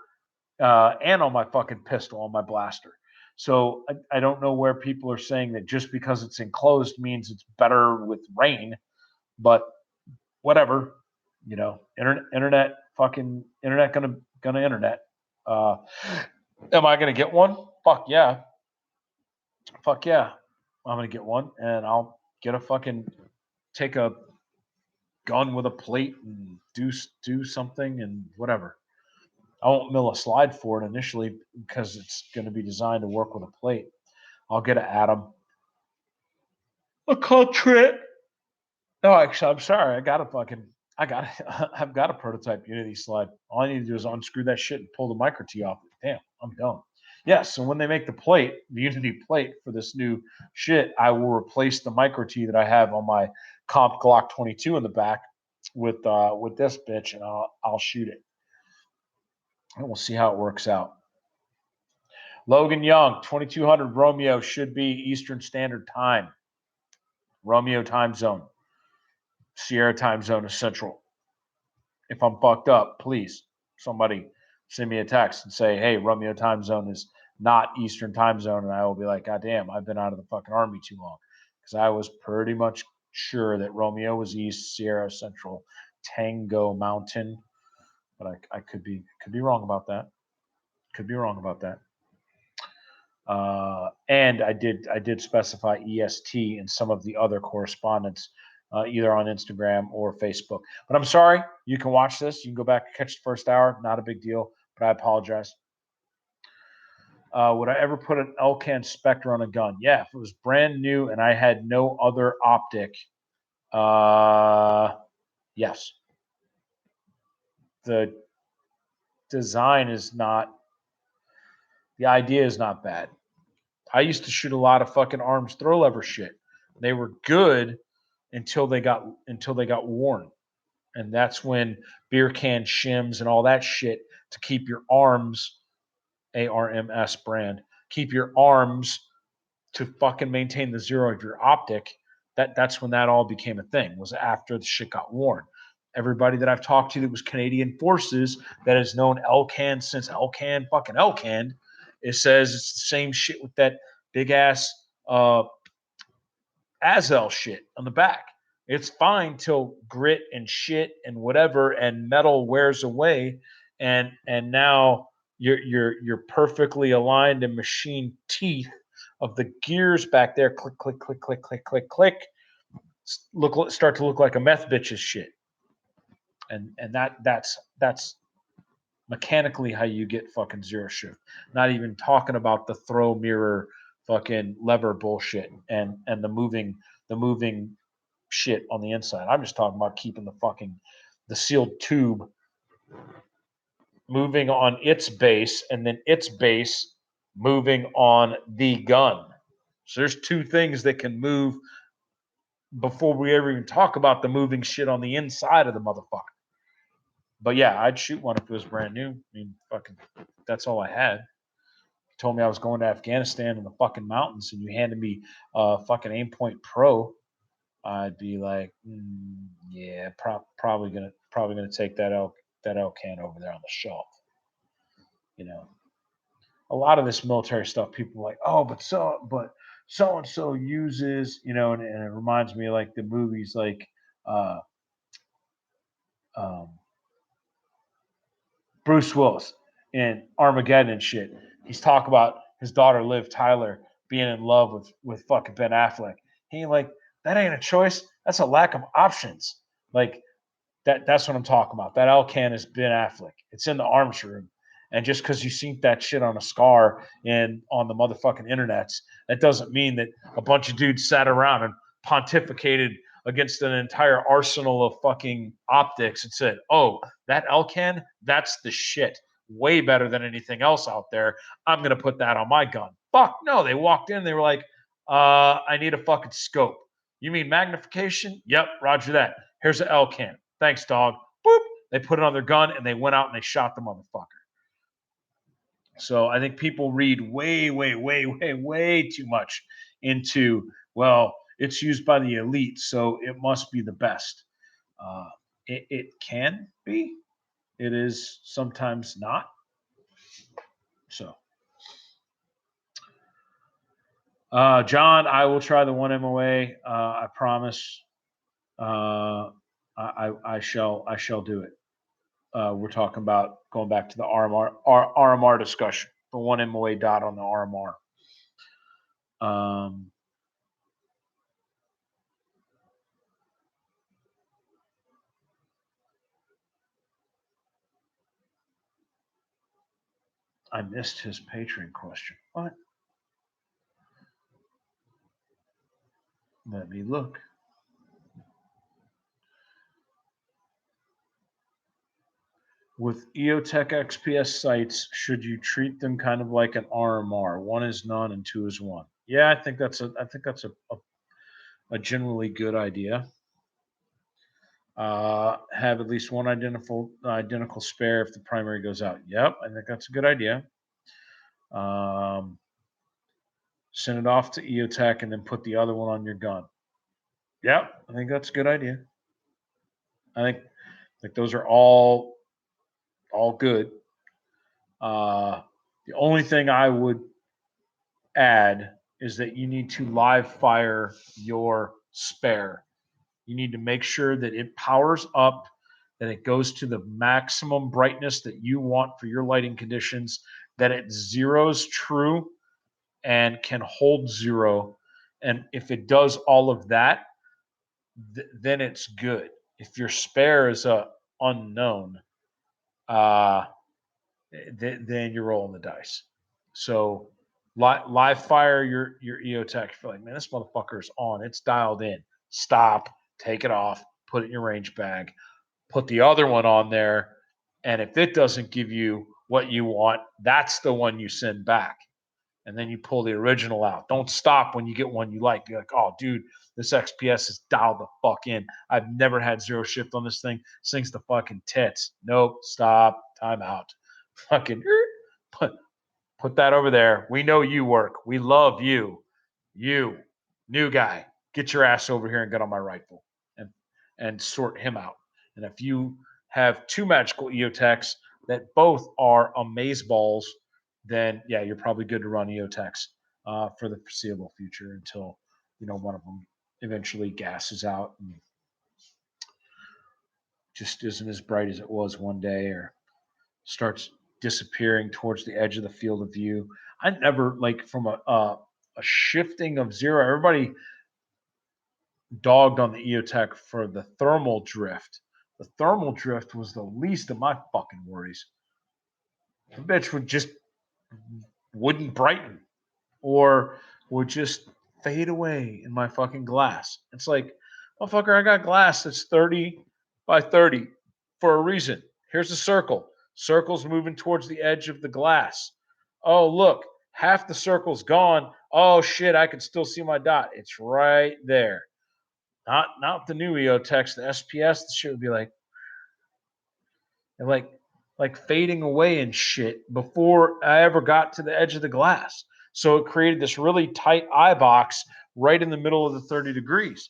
and on my fucking pistol, on my blaster. So I don't know where people are saying that just because it's enclosed means it's better with rain, but whatever, internet gonna internet. Am I gonna get one? Fuck yeah. I'm gonna get one, and I'll take a gun with a plate and do something and whatever. I won't mill a slide for it initially because it's going to be designed to work with a plate. I'll get an Atom, a Contrit. No, actually, I'm sorry. I've got a prototype Unity slide. All I need to do is unscrew that shit and pull the micro T off. Damn, I'm done. Yes, so when they make the Unity plate for this new shit, I will replace the micro T that I have on my Comp Glock 22 in the back with this bitch, and I'll shoot it, and we'll see how it works out. Logan Young, 2200 Romeo should be Eastern Standard Time. Romeo time zone. Sierra time zone is Central. If I'm fucked up, please, somebody send me a text and say, hey, Romeo time zone is not Eastern time zone. And I will be like, God damn, I've been out of the fucking Army too long. Because I was pretty much sure that Romeo was East, Sierra Central, Tango Mountain. But I could be wrong about that. And I did specify EST in some of the other correspondence, either on Instagram or Facebook. But I'm sorry. You can watch this. You can go back and catch the first hour. Not a big deal, but I apologize. Would I ever put an Elcan Spectre on a gun? Yeah, if it was brand new and I had no other optic, yes. The design is not, the idea is not bad. I used to shoot a lot of fucking arms throw lever shit. They were good until they got worn, and that's when beer can shims and all that shit to keep your arms, ARMS brand, keep your arms to fucking maintain the zero of your optic. That's when that all became a thing. Was after the shit got worn. Everybody that I've talked to that was Canadian Forces that has known Elcan since Elcan fucking Elcan, it says it's the same shit with that big ass Azel shit on the back. It's fine till grit and shit and whatever and metal wears away, and now you're perfectly aligned and machine teeth of the gears back there. Click, click, click, click, click, click, click. start to look like a meth bitch's shit. And that's mechanically how you get fucking zero shift. Not even talking about the throw mirror fucking lever bullshit and the moving shit on the inside. I'm just talking about keeping the sealed tube moving on its base and then its base moving on the gun. So there's two things that can move before we ever even talk about the moving shit on the inside of the motherfucker. But yeah, I'd shoot one if it was brand new. I mean, fucking, that's all I had. You told me I was going to Afghanistan in the fucking mountains, and you handed me a fucking Aimpoint Pro. I'd be like, yeah, probably gonna take that Elcan over there on the shelf. You know, a lot of this military stuff, people are like, oh, but so and so uses, and it reminds me of like the movies like uh, um, Bruce Willis in Armageddon and shit. He's talking about his daughter Liv Tyler being in love with fucking Ben Affleck. He like, that ain't a choice. That's a lack of options. Like that's what I'm talking about. That Alcan is Ben Affleck. It's in the arms room. And just because you seen that shit on a scar and on the motherfucking internets, that doesn't mean that a bunch of dudes sat around and pontificated against an entire arsenal of fucking optics and said, oh, that Elcan, that's the shit. Way better than anything else out there. I'm going to put that on my gun. Fuck no. They walked in, they were like, I need a fucking scope. You mean magnification? Yep, roger that. Here's an Elcan. Thanks, dog. Boop. They put it on their gun and they went out and they shot the motherfucker. So I think people read way, way, way, way, way too much into, well, it's used by the elite, so it must be the best. It can be. It is sometimes not. So, John, I will try the one MOA. I promise. I shall do it. We're talking about going back to the RMR discussion, the one MOA dot on the RMR. I missed his Patreon question. What? Let me look. With EOTech XPS sights, should you treat them kind of like an RMR? One is none and two is one. Yeah, I think that's a generally good idea. Have at least one identical spare if the primary goes out. Yep, I think that's a good idea. Send it off to EOTech and then put the other one on your gun. Yep, I think that's a good idea. I think those are all good. The only thing I would add is that you need to live fire your spare. You need to make sure that it powers up, that it goes to the maximum brightness that you want for your lighting conditions, that it zeroes true and can hold zero. And if it does all of that, then it's good. If your spare is a unknown, then you're rolling the dice. So live fire your EOTech. If you're like, man, this motherfucker is on. It's dialed in. Stop. Take it off. Put it in your range bag. Put the other one on there. And if it doesn't give you what you want, that's the one you send back. And then you pull the original out. Don't stop when you get one you like. Be like, oh, dude, this XPS is dialed the fuck in. I've never had zero shift on this thing. This thing's the fucking tits. Nope. Stop. Time out. Fucking put that over there. We know you work. We love you. You, new guy, get your ass over here and get on my rifle and sort him out. And if you have two magical EOTechs that both are amazeballs, then yeah, you're probably good to run EOTechs for the foreseeable future until one of them eventually gasses out and just isn't as bright as it was one day, or starts disappearing towards the edge of the field of view. I never like from a shifting of zero. Everybody dogged on the EOTech for the thermal drift. The thermal drift was the least of my fucking worries. The bitch wouldn't brighten or would just fade away in my fucking glass. It's like, motherfucker, I got glass that's 30 by 30 for a reason. Here's a circle. Circle's moving towards the edge of the glass. Oh, look, half the circle's gone. Oh shit, I can still see my dot. It's right there. Not the new EOTechs, the SPS. The shit would be like like fading away and shit before I ever got to the edge of the glass. So it created this really tight eye box right in the middle of the 30 degrees.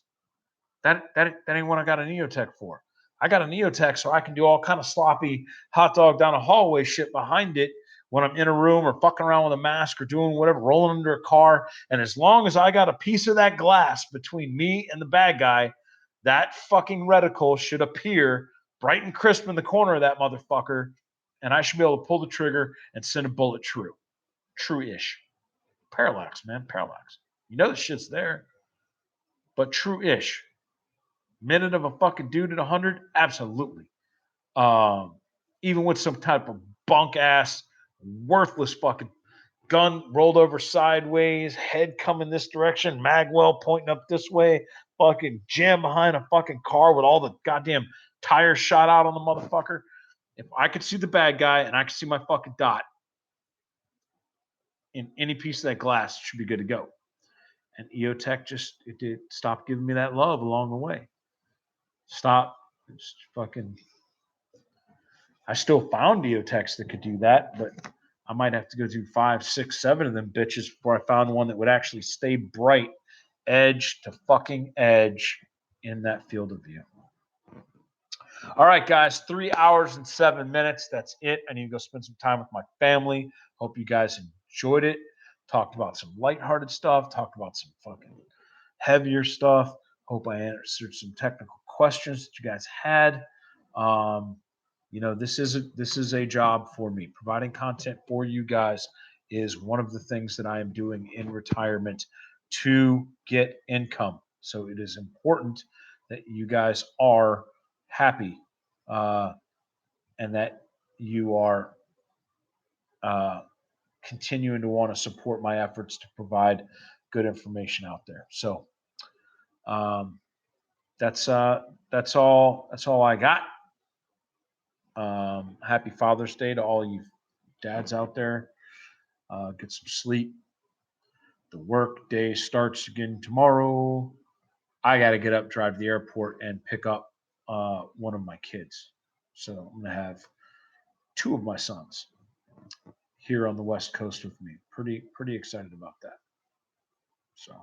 That ain't what I got an EOTech for. I got an EOTech so I can do all kind of sloppy hot dog down a hallway shit behind it when I'm in a room or fucking around with a mask or doing whatever, rolling under a car. And as long as I got a piece of that glass between me and the bad guy, that fucking reticle should appear bright and crisp in the corner of that motherfucker, and I should be able to pull the trigger and send a bullet true. True-ish. Parallax, man. Parallax. You know the shit's there. But true-ish. Minute of a fucking dude at 100? Absolutely. Even with some type of bunk-ass, worthless fucking gun rolled over sideways, head coming this direction, magwell pointing up this way, fucking jam behind a fucking car with all the goddamn tires shot out on the motherfucker. If I could see the bad guy and I could see my fucking dot in any piece of that glass, it should be good to go. And EOTech it did stop giving me that love along the way. Stop just fucking. I still found EOTechs that could do that, but I might have to go through 5, 6, 7 of them bitches before I found one that would actually stay bright, edge to fucking edge in that field of view. All right, guys, 3 hours and 7 minutes. That's it. I need to go spend some time with my family. Hope you guys enjoyed it. Talked about some lighthearted stuff, talked about some fucking heavier stuff. Hope I answered some technical questions that you guys had. This is a job for me. Providing content for you guys is one of the things that I am doing in retirement to get income. So it is important that you guys are happy and that you are continuing to want to support my efforts to provide good information out there. So that's all I got. Happy Father's Day to all you dads out there. Get some sleep. The work day starts again tomorrow. I got to get up, drive to the airport, and pick up one of my kids. So I'm going to have 2 of my sons here on the West Coast with me. Pretty excited about that. So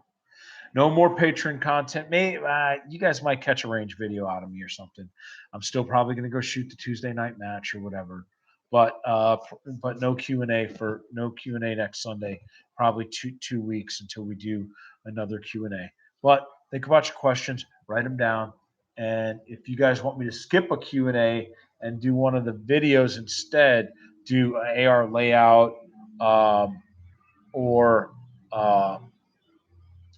no more Patreon content. You guys might catch a range video out of me or something. I'm still probably going to go shoot the Tuesday night match or whatever. But no Q&A next Sunday. Probably two weeks until we do another Q&A. But think about your questions, write them down, and if you guys want me to skip a Q&A and do one of the videos instead, do an AR layout or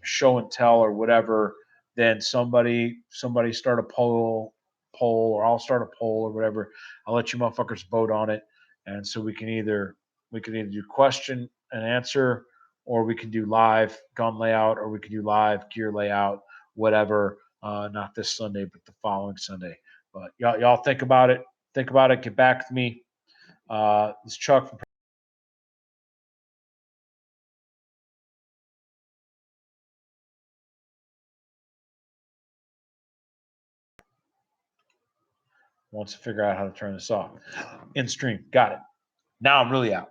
show and tell or whatever, then somebody start a poll, or I'll start a poll or whatever. I'll let you motherfuckers vote on it, and so we can either do question and answer, or we can do live gun layout, or we can do live gear layout, whatever. Not this Sunday, but the following Sunday. But y'all think about it. Get back with me. This is Chuck from wants to figure out how to turn this off. In stream. Got it. Now I'm really out.